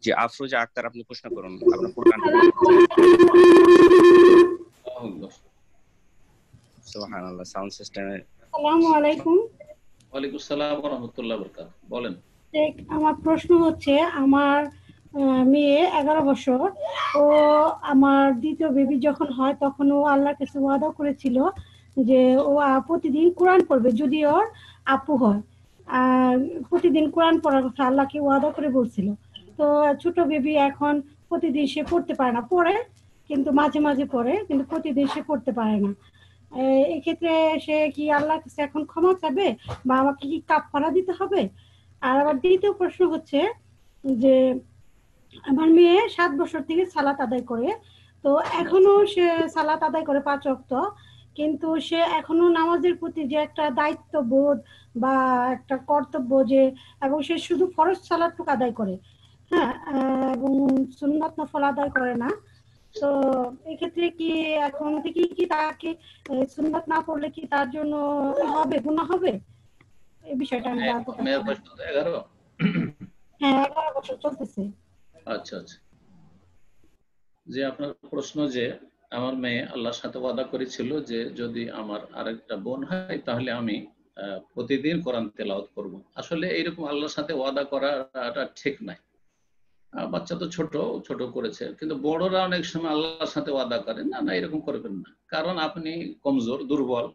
জি, আফরোজা আক্তার, আপনি প্রশ্ন করুন, আপনার পুরো গানটা। সুবহানাল্লাহ, সাউন্ড সিস্টেমে। আসসালামু আলাইকুম। ওয়ালাইকুম আসসালাম ওয়া রাহমাতুল্লাহি ওয়া বারাকাতুহু। বলেন। আমার প্রশ্ন হচ্ছে, আমার মেয়ে 11 বছর, ও আমার দ্বিতীয় বেবি যখন হয় তখন ও আল্লাহর কাছে ওয়াদা করেছিল যে ও প্রতিদিন কোরআন পড়বে যদি ওর আপু হয়। আর প্রতিদিন কোরআন পড়ার কথা আল্লাহকে ওয়াদা করে বলছিল। তো ছোট বেবি এখন প্রতিদিন সে পড়তে পারে না, পড়ে কিন্তু মাঝে মাঝে পড়ে, কিন্তু প্রতিদিন সে পড়তে পারে না। এক্ষেত্রে সে কি আল্লাহর কাছে এখন ক্ষমা চাবে বা আমাকে কি কাফারা দিতে হবে? আর আবার দ্বিতীয় প্রশ্ন হচ্ছে যে আমার মেয়ে 7 বছর থেকে সালাত আদায় করে, তো এখনো সে সালাত আদায় করে 5 ওয়াক্ত, কিন্তু সে এখনো নামাজের প্রতি যে একটা দায়িত্ববোধ বা একটা কর্তব্য যে, এবং সে শুধু ফরজ সালাতটুকু আদায় করে, হ্যাঁ, এবং সুন্নাত নফল আদায় করে না। তো এক্ষেত্রে কি এখন থেকে কি তাকে সুন্নাত না পড়লে কি তার জন্য হবে, গুনাহ হবে? এই বিষয়টা আমি জানতে চাচ্ছি। মেয়ের বয়স কত? 11? হ্যাঁ, 11 বছর চলতেছে। আচ্ছা আচ্ছা। যে আপনার প্রশ্ন যে আমার মেয়ে আল্লাহর সাথে ওয়াদা করেছিল যে যদি আমার আরেকটা বোন হয় তাহলে আমি প্রতিদিন কোরআন তেলাওয়াত করব। আসলে এইরকম আল্লাহর সাথে ওয়াদা করাটা ঠিক নাই। বাচ্চা তো ছোট করেছে, কিন্তু বড়রা অনেক সময় আল্লাহর সাথে ওয়াদা করেন না, না এরকম করবেন না, কারণ আপনি কমজোর, দুর্বল,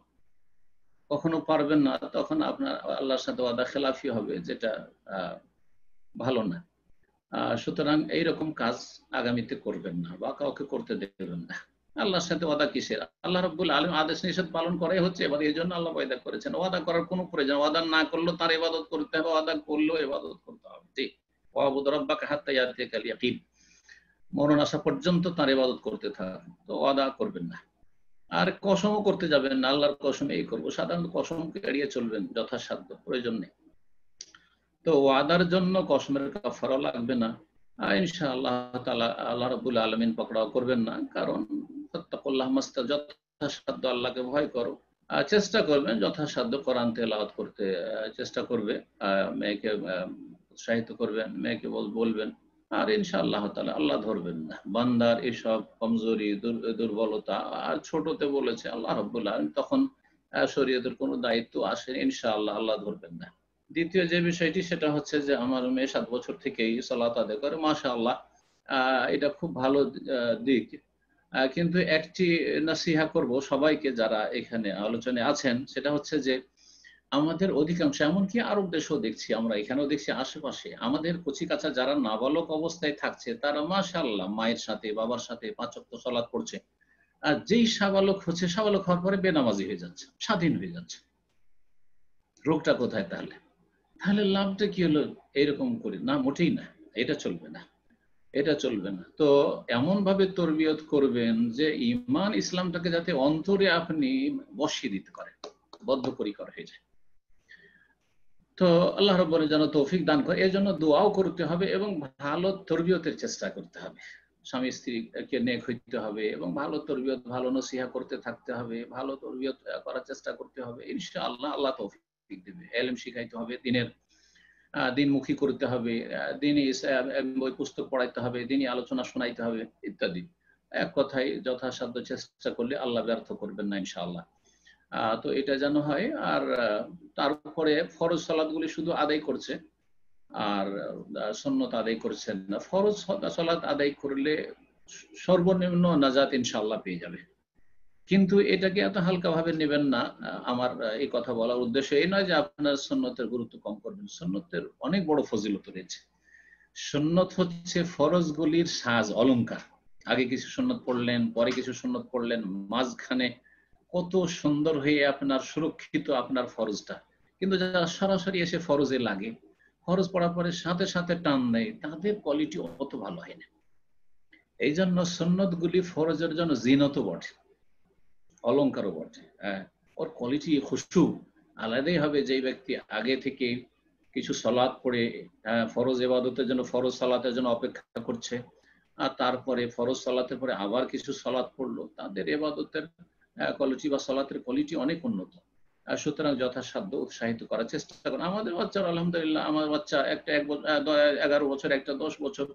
কখনো পারবেন না, তখন আপনার আল্লাহর সাথে ওয়াদা খেলাফি হবে, যেটা ভালো না। সুতরাং এইরকম কাজ আগামীতে করবেন না বা কাউকে করতে দেবেন না। আল্লাহর সাথে ওয়াদা কিসের? আল্লাহ রাব্বুল আলামিন আদেশ নিষেধ পালন করাই হচ্ছে এবার, এই জন্য আল্লাহ ওয়াদা করেছেন। ওয়াদা করার কোনো প্রয়োজন, ওয়াদা না করলেও তার ইবাদত করতে হবে, ওয়াদা করলেও ইবাদত করতে হবে। ঠিক, ওয়াবুদ রাব্বাকা হাত্তা ইয়াতিয়াকাল ইয়াকিন, মরণ আসা পর্যন্ত তার ইবাদত করতে থাকুন। তো ওয়াদা করবেন না, আর কসমও করতে যাবেন না। আল্লাহর কসম এই করবো, সাধারণত কসমকে এড়িয়ে চলবেন যথাসাধ্য, প্রয়োজন নেই। তো ওয়াদার জন্য কসমের কাফারা লাগবে না ইনশাআল্লাহ তাআলা। আল্লাহ রাব্বুল আলামিন পকড়াও করবেন না, কারণ ফাত্তাকুল্লাহ মাস্তা, যথাসাধ্য আল্লাহকে ভয় করো। চেষ্টা করবেন যথাসাধ্য কোরআন তেলাওয়াত করতে, চেষ্টা করবে, মেয়েকে উৎসাহিত করবেন, মেয়েকে বলবেন, আর ইনশাআল্লাহ তাআলা আল্লাহ ধরবেন না। বান্দার এসব কমজোরি, দুর্বলতা, আর ছোটতে বলেছে আল্লাহ রাব্বুল আলামিন, তখন শরীয়তের কোনো দায়িত্ব আসেনি, ইনশাআল্লাহ আল্লাহ ধরবেন না। দ্বিতীয় যে বিষয়টি, সেটা হচ্ছে যে আমার মেয়ে 7 বছর থেকেই সালাত আদায় করে, মাশাআল্লাহ, এটা খুব ভালো দিক। কিন্তু একটি নসিহা করব সবাইকে যারা এখানে আলোচনায় আছেন, সেটা হচ্ছে যে আমাদের অধিকাংশ, এমনকি আরব দেশেও দেখছি, আমরা এখানেও দেখছি, আশেপাশে আমাদের কচিকাঁচা যারা নাবালক অবস্থায় থাকছে, তারা মাশাআল্লাহ মায়ের সাথে বাবার সাথে 5 ওয়াক্ত সালাত পড়ছে। আর যেই সাবালক হচ্ছে, সাবালক হওয়ার পরে বেনামাজি হয়ে যাচ্ছে, স্বাধীন হয়ে যাচ্ছে। রোগটা কোথায় তাহলে? তাহলে লাভটা কি হলো? এইরকম করি না, মোটেই না, এটা চলবে না, এটা চলবে না। তো এমন ভাবে তরবিয়ত করবেন যে ঈমান ইসলামটাকে যাতে অন্তরে আপনি বসিয়ে দিতে পারেন, বদ্ধপরিকর হয়ে যায়। তো আল্লাহ রাব্বুল যেন তৌফিক দান করে, এর জন্য দোয়াও করতে হবে এবং ভালো তরবিয়তের চেষ্টা করতে হবে। স্বামী স্ত্রীকে নেক হইতে হবে এবং ভালো তরবিয়ত, ভালো নসিহা করতে থাকতে হবে, ভালো তরবিয়ত করার চেষ্টা করতে হবে। ইনশাআল্লাহ আল্লাহ তৌফিক দেবে। ইলম শিখাইতে হবে, দিনমুখী করতে হবে, দিনই বই পুস্তক পড়াইতে হবে, দিনই আলোচনা শোনাইতে হবে ইত্যাদি। এক কথায় যথাসাধ্য চেষ্টা করলে আল্লাহ ব্যর্থ করবেন না ইনশাআল্লাহ। তো এটা যেন হয়। আর তারপরে ফরজ সালাতগুলি শুধু আদায় করছে আর সুন্নত আদায় করছেন না। ফরজ সালাত আদায় করলে সর্বনিম্ন নাজাত ইনশাআল্লাহ পেয়ে যাবে, কিন্তু এটাকে এত হালকা ভাবে নেবেন না। আমার এই কথা বলার উদ্দেশ্য এই নয় যে আপনার সুন্নতের গুরুত্ব কম করবেন, সুন্নতের অনেক বড় ফজিলত রয়েছে। সুন্নত হচ্ছে ফরজগুলির সাজ অলংকার। আগে কিছু সুন্নত পড়লেন, পরে কিছু সুন্নত পড়লেন, মাঝখানে কত সুন্দর হয়ে আপনার সুরক্ষিত আপনার ফরজটা। কিন্তু যারা সরাসরি এসে ফরজে লাগে, ফরজ পড়ার পরে সাথে সাথে টান দেয়, তাদের কোয়ালিটি অত ভালো হয় না। এই জন্য সুন্নতগুলি ফরজের জন্য জিনত বটে, অলংকারও বটে। ওর কোয়ালিটি, খুশু আলাদাই হবে। যে ব্যক্তি আগে থেকে কিছু সালাত পড়ে ফরজ ইবাদতের জন্য, ফরজ সালাতের জন্য অপেক্ষা করছে, আর তারপরে ফরজ সালাতের পরে আবার কিছু সালাত পড়লো, তাদের ইবাদতের কোয়ালিটি বা সালাতের কোয়ালিটি অনেক উন্নত। সুতরাং যথাসাধ্য উৎসাহিত করার চেষ্টা করেন। আমাদের বাচ্চারা আলহামদুলিল্লাহ, আমার বাচ্চা একটা 11 বছর, একটা 10 বছর,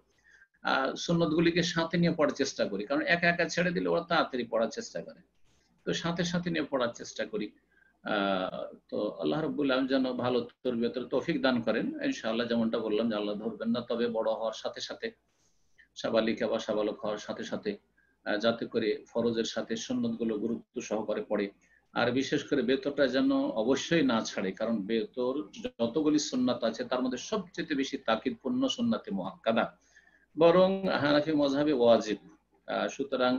সুন্নত গুলিকে সাথে নিয়ে পড়ার চেষ্টা করি, কারণ একা একা ছেড়ে দিলে ওরা তাড়াতাড়ি পড়ার চেষ্টা করে, তো সাথে সাথে নিয়ে পড়ার চেষ্টা করি। তো আল্লাহ রাব্বুল আলামিন যেন ভালো তরবিয়তের তৌফিক দান করেন ইনশাআল্লাহ। যেমনটা বললাম যে আল্লাহ ধরবেন না, তবে বড় হওয়ার সাথে সাথে, সাবালিকা বা সাবালক হওয়ার সাথে সাথে যাতে করে ফরজের সাথে সুন্নত গুলো গুরুত্ব সহকারে পড়ে, আর বিশেষ করে বেতরটা যেন অবশ্যই না ছাড়ে, কারণ বেতর যতগুলি সুন্নাত আছে তার মধ্যে সবচেয়ে বেশি তাকিদপূর্ণ সুন্নাতে মুআক্কাদা, বরং হানাফি মাযহাবে ওয়াজিব। সুতরাং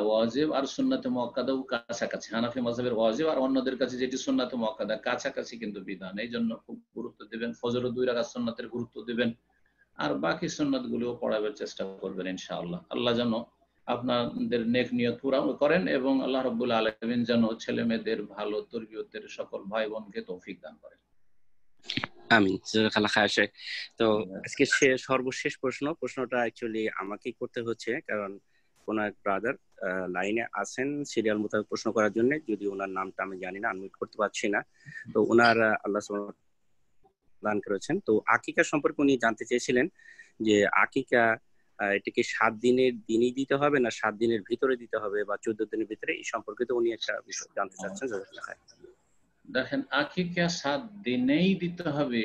ওয়াজিব আর সুন্নাতে মুআক্কাদাও কাছাকাছি। হানাফি মাযহাবের ওয়াজিব আর অন্যদের কাছে যেটি সুন্নাতে মুআক্কাদা কাছাকাছি কিন্তু বিধান, এই জন্য খুব গুরুত্ব দিবেন। ফজর 2 রাকাত সুন্নাতের গুরুত্ব দিবেন, আর বাকি সুন্নাত গুলো পড়াবার চেষ্টা করবেন ইনশাআল্লাহ। আল্লাহ যেন আপনাদের নেক নিয়ত পুরা করেন এবং আল্লাহ রাব্বুল আলামিন যেন ছেলে মেয়েদের ভালো তরবিয়তের সকল ভাই বোনকে তৌফিক দান করেন। আমিন, জাযাকাল্লাহ খায়র। তো আজকে সর্বশেষ প্রশ্নটা অ্যাকচুয়ালি আমাকেই করতে হচ্ছে, কারণ কোন এক ব্রাদার লাইনে আছেন সিরিয়াল মোতাবেক প্রশ্ন করার জন্য, যদি ওনার নামটা আমি জানি না, আনমিউট করতে পারছি না। তো ওনার আল্লাহ সুবহানাহু দান করেছেন, তো আকিকা সম্পর্কে উনি জানতে চেয়েছিলেন যে আকিকা এটাকে 7 দিনের দিনই দিতে হবে না 7 দিনের ভিতরে দিতে হবে বা 14 দিনের ভিতরে, এই সম্পর্কে তো উনি একটা বিষয় জানতে চাচ্ছেন। দেখেন, আকিকা 7 দিনেই দিতে হবে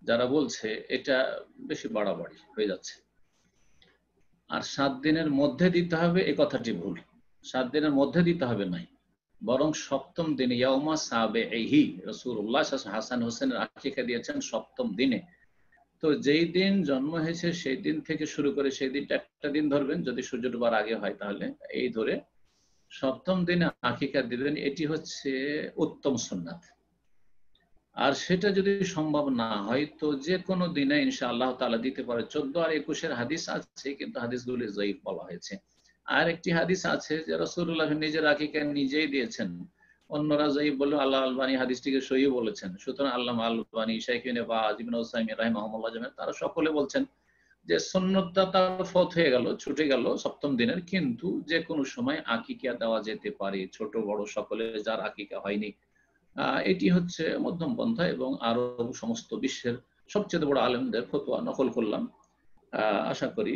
যারা বলছে, এটা বেশি বাড়াবাড়ি হয়ে যাচ্ছে। আর 7 দিনের মধ্যে দিতে হবে এই কথাটি ভুল। 7 দিনের মধ্যে দিতে হবে নাই, বরং 7ম দিনে ইয়াউমা সাবিহি রাসূলুল্লাহ হাসান হোসেনের আকিকা দিয়েছেন 7ম দিনে। তো যেই দিন জন্ম হয়েছে সেই দিন থেকে শুরু করে সেই দিনটা একটা দিন ধরবেন, যদি সূর্য ডোবার আগে হয় তাহলে এই ধরে 7ম দিনে আকিকা দিবেন, এটি হচ্ছে উত্তম সুন্নাত। আর সেটা যদি সম্ভব না হয় তো যে কোনো দিনে ইনশাআল্লাহ তাআলা দিতে পারে। 14 আর 21-এর হাদিস আছে, কিন্তু হাদিসগুলি যায়ীফ বলা হয়েছে। আর একটি হাদিস আছে যে রাসূলুল্লাহ নিজের আকিকা নিজেই দিয়েছেন, অন্যরা যায়ীফ বলে আল্লাহ আলবানী হাদিসটিকে সহিহ বলেছেন। সুতরাং আল্লামা আলবানী, শাইখ ইবনে বাজ, ইবনে উসাইমিন রাহিমাহুল্লাহ জামিআন তারা সকলে বলছেন যে সুন্নতটা তার ফত হয়ে গেল, ছুটে গেল 7ম দিনের, কিন্তু যে কোনো সময় আকিকা দেওয়া যেতে পারে, ছোট বড় সকলে যার আকিকা হয়নি। এটি হচ্ছে মধ্যম পন্থা এবং আরব সমস্ত বিশ্বের সবচেয়ে বড় আলেমদের ফতোয়া নকল করলাম। আশা করি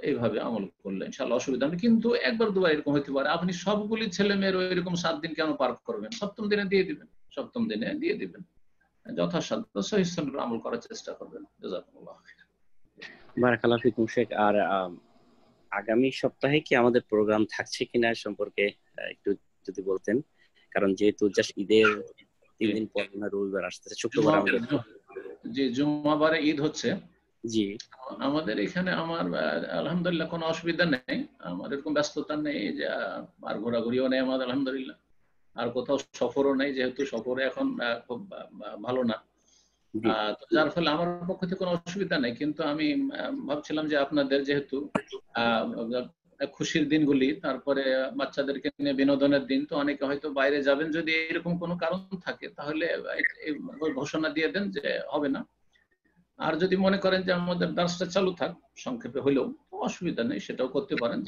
এইভাবে আমল করলে ইনশাআল্লাহ অসুবিধা নেই। কিন্তু একবার দুবার এরকম হতে পারে, আপনি সবগুলি ছেলে মেয়ের এরকম 7 দিন কেন পার করবেন? 7ম দিনে দিয়ে দিবেন, 7ম দিনে দিয়ে দিবেন, যথাসাধ্য সহিহ সুন্নাহ আমল করার চেষ্টা করবেন। জাযাকুমুল্লাহ খাইর। বারাকাল্লাহু ফিকুম শেখ। আর আগামী সপ্তাহে কি আমাদের প্রোগ্রাম থাকছে কিনা সম্পর্কে একটু যদি বলতেন, কারণ যেহেতু জাস্ট ঈদের 3 দিন পর রবিবার আসতেছে, শুক্রবার আমাদের জি জুমাবারে ঈদ হচ্ছে। জি, আমাদের এখানে আমার আলহামদুলিল্লাহ কোনো অসুবিধা নেই, আমার এরকম ব্যস্ততা নেই যে আর ঘোরাঘুরিও নেই আমাদের আলহামদুলিল্লাহ, আর কোথাও সফরও নেই, যেহেতু সফরে এখন খুব ভালো না, যার ফলে আমার পক্ষ থেকে কোনো অসুবিধা নেই। কিন্তু আমি ভাবছিলাম যে আপনাদের যেহেতু খুশির দিনগুলি, তারপরে বাচ্চাদেরকে নিয়ে বিনোদনের দিন, তো অনেকে হয়তো বাইরে যাবেন, যদি এরকম কোনো কারণ থাকে তাহলে ঘোষণা দিয়ে দেন যে হবে না। আর যদি মনে করেন যে আমাদের দার্সটা চালু থাক সংক্ষেপে হইলেও, অসুবিধা নেই, সেটাও করতে পারেন।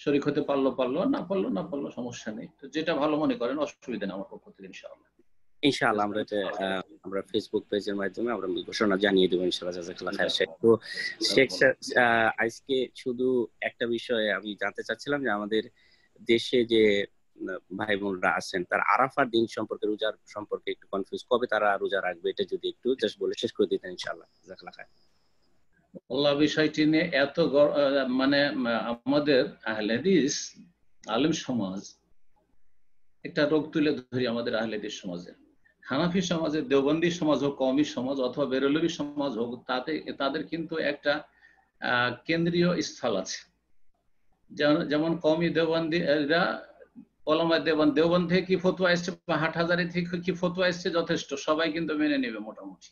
শরীক হতে পারলো, না পারলো সমস্যা নেই। তো যেটা ভালো মনে করেন, অসুবিধা নেই আমার পক্ষ থেকে ইনশাআল্লাহ। ইনশাআল্লাহ আমরা ফেসবুক পেজের মাধ্যমে আমরা ঘোষণা জানিয়ে দেবো ইনশাআল্লাহ। জাযাকাল্লাহ খাইর শেখ। তো শেখ আজকে শুধু একটা বিষয়ে আমি জানতে চাচ্ছিলাম যে আমাদের দেশে যে ভাই বোনরা আছেন তার আরাফার দিন সম্পর্কে, রোজার সম্পর্কে একটু কনফিউজ, কবে তারা রোজা রাখবে এটা যদি একটু জাস্ট বলে শেষ করে দিতেন ইনশাআল্লাহ। জাযাকাল্লাহ খাইর। আল্লাহ বিষয়টি নিয়ে এত মানে আমাদের আহলে হাদিস আলেম সমাজ একটা রোগ তুলে ধরি আমাদের আহলে হাদিস সমাজে। হানাফি সমাজে, দেওবন্দি সমাজ হোক, কওমি সমাজ অথবা বেরেলভি সমাজ হোক, তাদের কিন্তু একটা কেন্দ্রীয় স্থল আছে। যেমন কওমি দেওবন্দিরা, ওলামায়ে দেওবন্দ থেকে কি ফতোয়া এসছে বা হাটহাজারী থেকে কি ফতোয়া এসছে, যথেষ্ট, সবাই কিন্তু মেনে নেবে মোটামুটি।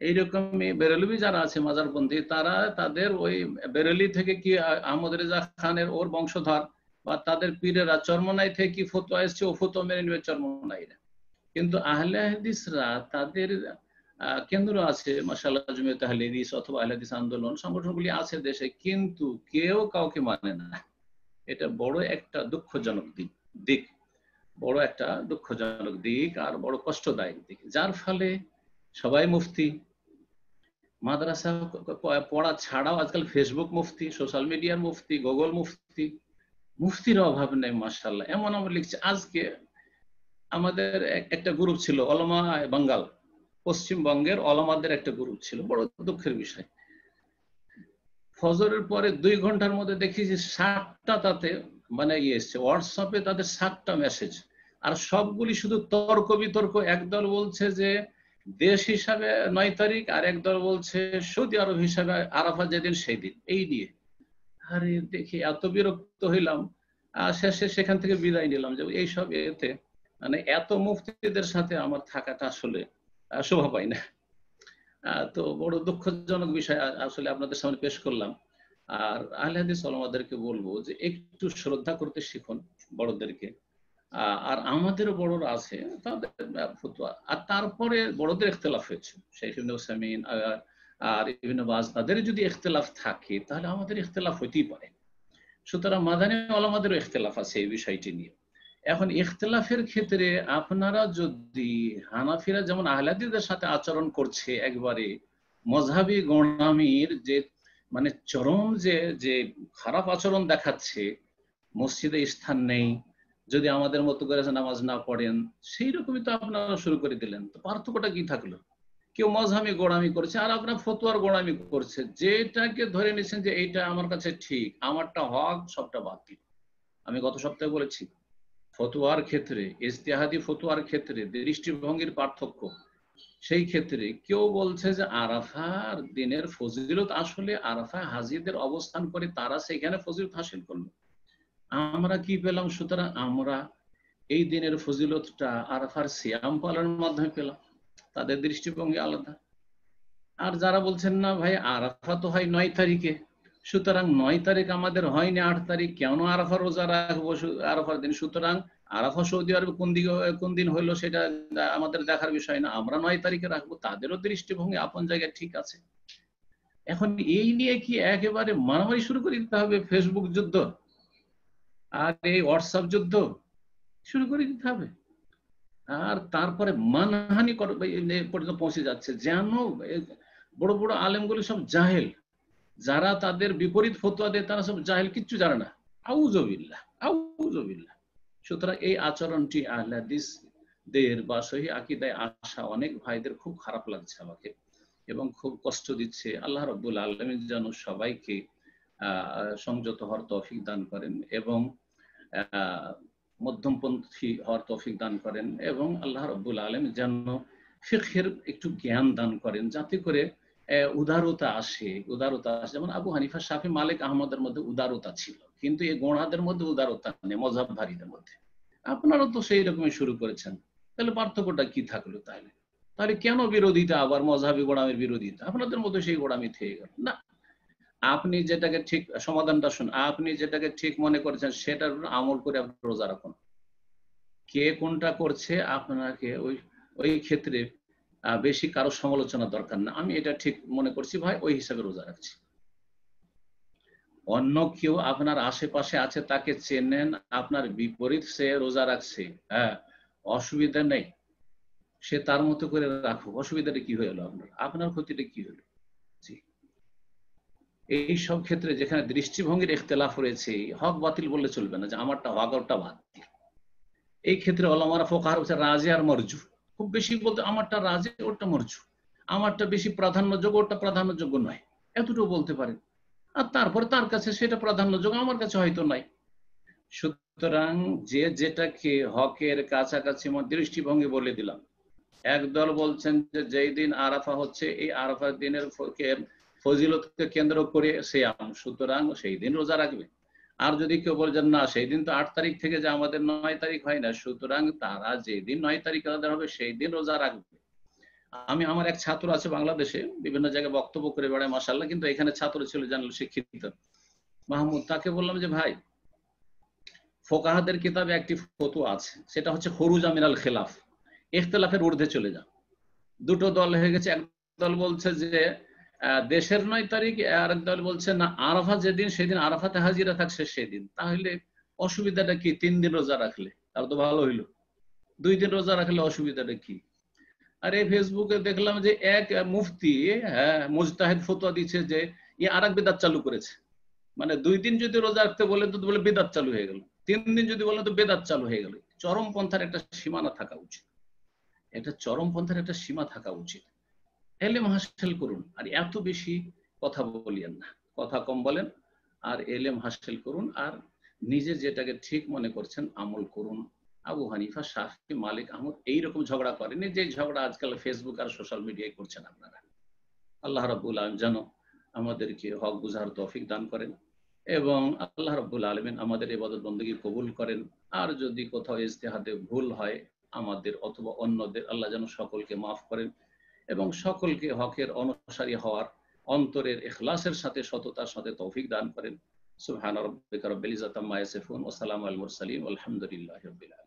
এইরকমই বেরেলভি যারা আছে মাজারপন্থী, তারা তাদের ওই বেরেলি থেকে কি আহমদ রেজা খানের ওর বংশধর বা তাদের পীরেরা চরমনাই থেকে কি ফতোয়া এসছে ও ফতোয়া মেনে নেবে চরমনাইরা। কিন্তু আহলে হাদিসরা তাদের কেন্দ্র আছে, মাশাআল্লাহ জমিয়ত আহলে হাদিস অথবা আহলে হাদিস আন্দোলন সংগঠনগুলি আছে দেশে, কিন্তু কেউ কাউকে মানে না। এটা বড় একটা দুঃখজনক দিক, বড় একটা দুঃখজনক দিক আর বড় কষ্টদায়ক দিক, যার ফলে সবাই মুফতি, মাদ্রাসা পড়া ছাড়াও আজকাল ফেসবুক মুফতি, সোশ্যাল মিডিয়ার মুফতি, গুগল মুফতি, মুফতির অভাব নেই মাশাআল্লাহ। এমন আমরা লিখছি, আজকে আমাদের একটা গ্রুপ ছিল ওলামা বাঙ্গাল, পশ্চিমবঙ্গের ওলামাদের একটা গ্রুপ ছিল, বড় দুঃখের বিষয়। ফজরের পরে 2 ঘন্টার মধ্যে দেখি যে 7টা তাতে মানে এসছে হোয়াটসঅ্যাপে, তাদের 7টা মেসেজ, আর সবগুলি শুধু তর্ক বিতর্ক। একদল বলছে যে দেশ হিসাবে 9 তারিখ, আর একদল বলছে সৌদি আরব হিসাবে আরাফা যেদিন সেই দিন, এই নিয়ে। আরে দেখি এত বিরক্ত হইলাম, শেষে সেখান থেকে বিদায় নিলাম যে এইসব এতে মানে এত মুফতিদের সাথে আমার থাকাটা আসলে শোভা পায় না। তো বড় দুঃখজনক বিষয় আসলে আপনাদের সামনে পেশ করলাম। আর আহলে হাদিস ওলামাদেরকে বলবো যে একটু শ্রদ্ধা করতে শিখুন বড়দেরকে, আর আমাদের বড়রা আছে তাদের ফতোয়া, আর তারপরে বড়দের ইখতিলাফ হয়েছে, শেখ ইবনে উসাইমিন আর ইবনে বাজ, তাদের যদি ইখতিলাফ থাকে তাহলে আমাদের ইখতিলাফ হইতেই পারে। সুতরাং মাদানী ওলামাদেরও ইখতিলাফ আছে এই বিষয়টি নিয়ে। এখন ইখতিলাফের ক্ষেত্রে আপনারা যদি হানাফিরা যেমন আহলে হাদিসদের সাথে আচরণ করছে, একবারে মযহাবী গোঁড়ামির যে মানে চরম যে খারাপ আচরণ দেখাচ্ছে, মসজিদে স্থান নেই, যদি আমাদের মতো করে নামাজ না পড়েন, সেই রকমই তো আপনারা শুরু করে দিলেন। তো পার্থক্যটা কি থাকলো? কেউ মযহাবী গোঁড়ামি করছে আর আপনার ফতোয়ার গোঁড়ামি করছে, যেটাকে ধরে নিচ্ছেন যে এইটা আমার কাছে ঠিক, আমারটা হক, সবটা বাতিল। আমি গত সপ্তাহে বলেছি ফতোয়ার ক্ষেত্রে, ইজতিহাদি ফতোয়ার ক্ষেত্রে দৃষ্টিভঙ্গির পার্থক্য। সেই ক্ষেত্রে কেউ বলছে যে আরাফার দিনের ফজিলত আসলে আরাফা হাজিদের অবস্থান করে তারা সেখানে ফজিলত হাসিল করলো, আমরা কি পেলাম? সুতরাং আমরা এই দিনের ফজিলতটা আরাফার সিয়াম পালনের মাধ্যমে পেলাম। তাদের দৃষ্টিভঙ্গি আলাদা। আর যারা বলছেন না ভাই আরাফা তো হয় 9 তারিখে, সুতরাং 9 তারিখ আমাদের হয়নি, 8 তারিখ কেন আরাফা রোজা রাখবো আরাফার দিন? সুতরাং আরাফা সৌদি আরবে কোন দিন হইলো সেটা আমাদের দেখার বিষয় না, আমরা 9 তারিখে রাখবো। তাদেরও দৃষ্টিভঙ্গি আপন জায়গায় ঠিক আছে। এখন এই নিয়ে কি একেবারে মারামারি শুরু করে দিতে হবে? ফেসবুক যুদ্ধ আর এই হোয়াটসঅ্যাপ যুদ্ধ শুরু করে দিতে হবে? আর তারপরে মানহানি পর্যন্ত পৌঁছে যাচ্ছে, যেন বড় বড় আলেমগুলো সব জাহেল, যারা তাদের বিপরীত ফতোয়া দেয় তারা সব জাহেল, কিচ্ছু জানে না। আউযুবিল্লাহ, আউযুবিল্লাহ। সুতরাং এই আচরণটি আহলে হাদিসদের বা সহিহ আকীদায় আসা অনেক ভাইদের খুব খারাপ লাগছে আমাকে, এবং খুব কষ্ট দিচ্ছে। আল্লাহ রাব্বুল আলামিন যেন সবাইকে সংযত হওয়ার তৌফিক দান করেন, এবং মধ্যমপন্থী হওয়ার তৌফিক দান করেন, এবং আল্লাহ রাব্বুল আলামিন যেন ফিকহের একটু জ্ঞান দান করেন, যাতে করে উদারতা আসে। যেমন আবু হানিফা, শাফি, মালিক, আহমদের মধ্যে উদারতা ছিল, কিন্তু এই গোঁড়াদের মধ্যে উদারতা নেই, মযহাবধারীদের মধ্যে। আপনারা তো সেই রকমই শুরু করেছেন, তাহলে পার্থক্যটা কি থাকলো? তাহলে কেন বিরোধিতা, আবার মযহাবী গোঁড়ামির বিরোধিতা? আপনাদের মধ্যে সেই গোঁড়ামি থেকে গেল না। আপনি যেটাকে ঠিক, সমাধানটা শুন, আপনি যেটাকে ঠিক মনে করেছেন সেটার আমল করে আপনি রোজা রাখুন। কে কোনটা করছে আপনাকে ওই ক্ষেত্রে বেশি কারো সমালোচনা দরকার না। আমি এটা ঠিক মনে করছি ভাই, ওই হিসাবে রোজা রাখছি। অন্য কেউ আপনার আশেপাশে আছে, তাকে চেনেন, আপনার বিপরীত সে রোজা রাখছে, হ্যাঁ অসুবিধা নেই, সে তার মতো করে রাখুক। অসুবিধাটা কি হলো? আপনার ক্ষতিটা কি হলো? এই সব ক্ষেত্রে যেখানে দৃষ্টিভঙ্গির ইখতিলাফ রয়েছে, হক বাতিল বললে চলবে না যে আমারটা হক ওরটা বাতিল। এই ক্ষেত্রে ওলামারা ফুকাহা হচ্ছে রাজি আর মরজু। খুব বেশি বলতে আমারটা রাজি, ওরটা মরজু, আমারটা বেশি প্রাধান্যযোগ্য, ওরটা প্রাধান্যযোগ্য নয়, এতটুকু বলতে পারেন। আর তারপরে তার কাছে সেটা প্রাধান্যযোগ্য, আমার কাছে হয়তো নাই। সুতরাং যে যেটাকে হকের কাছাকাছি দৃষ্টিভঙ্গি বলে দিলাম। একদল বলছেন যে যেই দিন আরাফা হচ্ছে, এই আরাফার দিনের ফজিলতকে কেন্দ্র করে সিয়াম, সুতরাং সেই দিন রোজা রাখবে। আর যদি কেউ বলছেন না সেই দিন তো 8 তারিখ থেকে যে আমাদের 9 তারিখ হয় না, সুতরাং তারা যেদিন 9 তারিখ তাদের হবে সেই দিন রোজা রাখবে। আমার এক ছাত্র আছে বাংলাদেশে, বিভিন্ন জায়গায় বক্তব্য করে বেড়ায় মাশাআল্লাহ, কিন্তু এখানে ছাত্র ছিল জানল শিক্ষিত মাহমুদ, তাকে বললাম যে ভাই ফুকাহাদের কিতাবে একটি ফতোয়া আছে, সেটা হচ্ছে খুরুজা মিনাল খিলাফ, ইখতিলাফের ঊর্ধ্বে চলে যাও। দুটো দল হয়ে গেছে, এক দল বলছে যে দেশের 9 তারিখ, আর এক দল বলছে না আরাফা যেদিন সেদিন আরাফাতে হাজিরা থাকছে সেদিন। তাহলে অসুবিধাটা কি? 3 দিন রোজা রাখলে তার তো ভালো হইলো, 2 দিন রোজা রাখলে অসুবিধাটা কি? আরে ফেসবুকে দেখলাম যে এক মুফতি, হ্যাঁ, মুজতাহিদ ফতোয়া দিচ্ছে যে আরেক বিদআত চালু করেছে। মানে 2 দিন যদি রোজা রাখতে বলে তো বলে বিদআত চালু হয়ে গেল, 3 দিন যদি বলে তো বিদআত চালু হয়ে গেল। চরমপন্থার একটা সীমানা থাকা উচিত, এটা চরমপন্থার একটা সীমা থাকা উচিত। এলেম হাসিল করুন, আর এত বেশি কথা বলিয়েন না, কথা কম বলেন আর এলেম হাসিল করুন, আর নিজে যেটাকে ঠিক মনে করছেন আমল করুন। আবু হানিফা, শাফি, মালিক, আহমদ এইরকম ঝগড়া করেনি যে ঝগড়া আজকাল ফেসবুক আর সোশ্যাল মিডিয়ায় করছেন আপনারা। আল্লাহ রাব্বুল আলামিন যেন আমাদেরকে হক বুঝার তৌফিক দান করেন এবং আল্লাহ রাব্বুল আলামিন আমাদের ইবাদত বندگی কবুল করেন। আর যদি কোথাও ইজতিহাদে ভুল হয় আমাদের অথবা অন্যদের, আল্লাহ যেন সকলকে মাফ করেন এবং সকলকে হকের অনুসারী হওয়ার অন্তরের ইখলাসের সাথে, সততার সাথে তৌফিক দান করেন। সুবহান রাব্বিকা রাব্বিল ইজ্জাতি আম্মা ইয়াসিফুন ওয়া সালামুল মুরসালিন ওয়ালহামদুলিল্লাহি রাব্বিল আলামিন।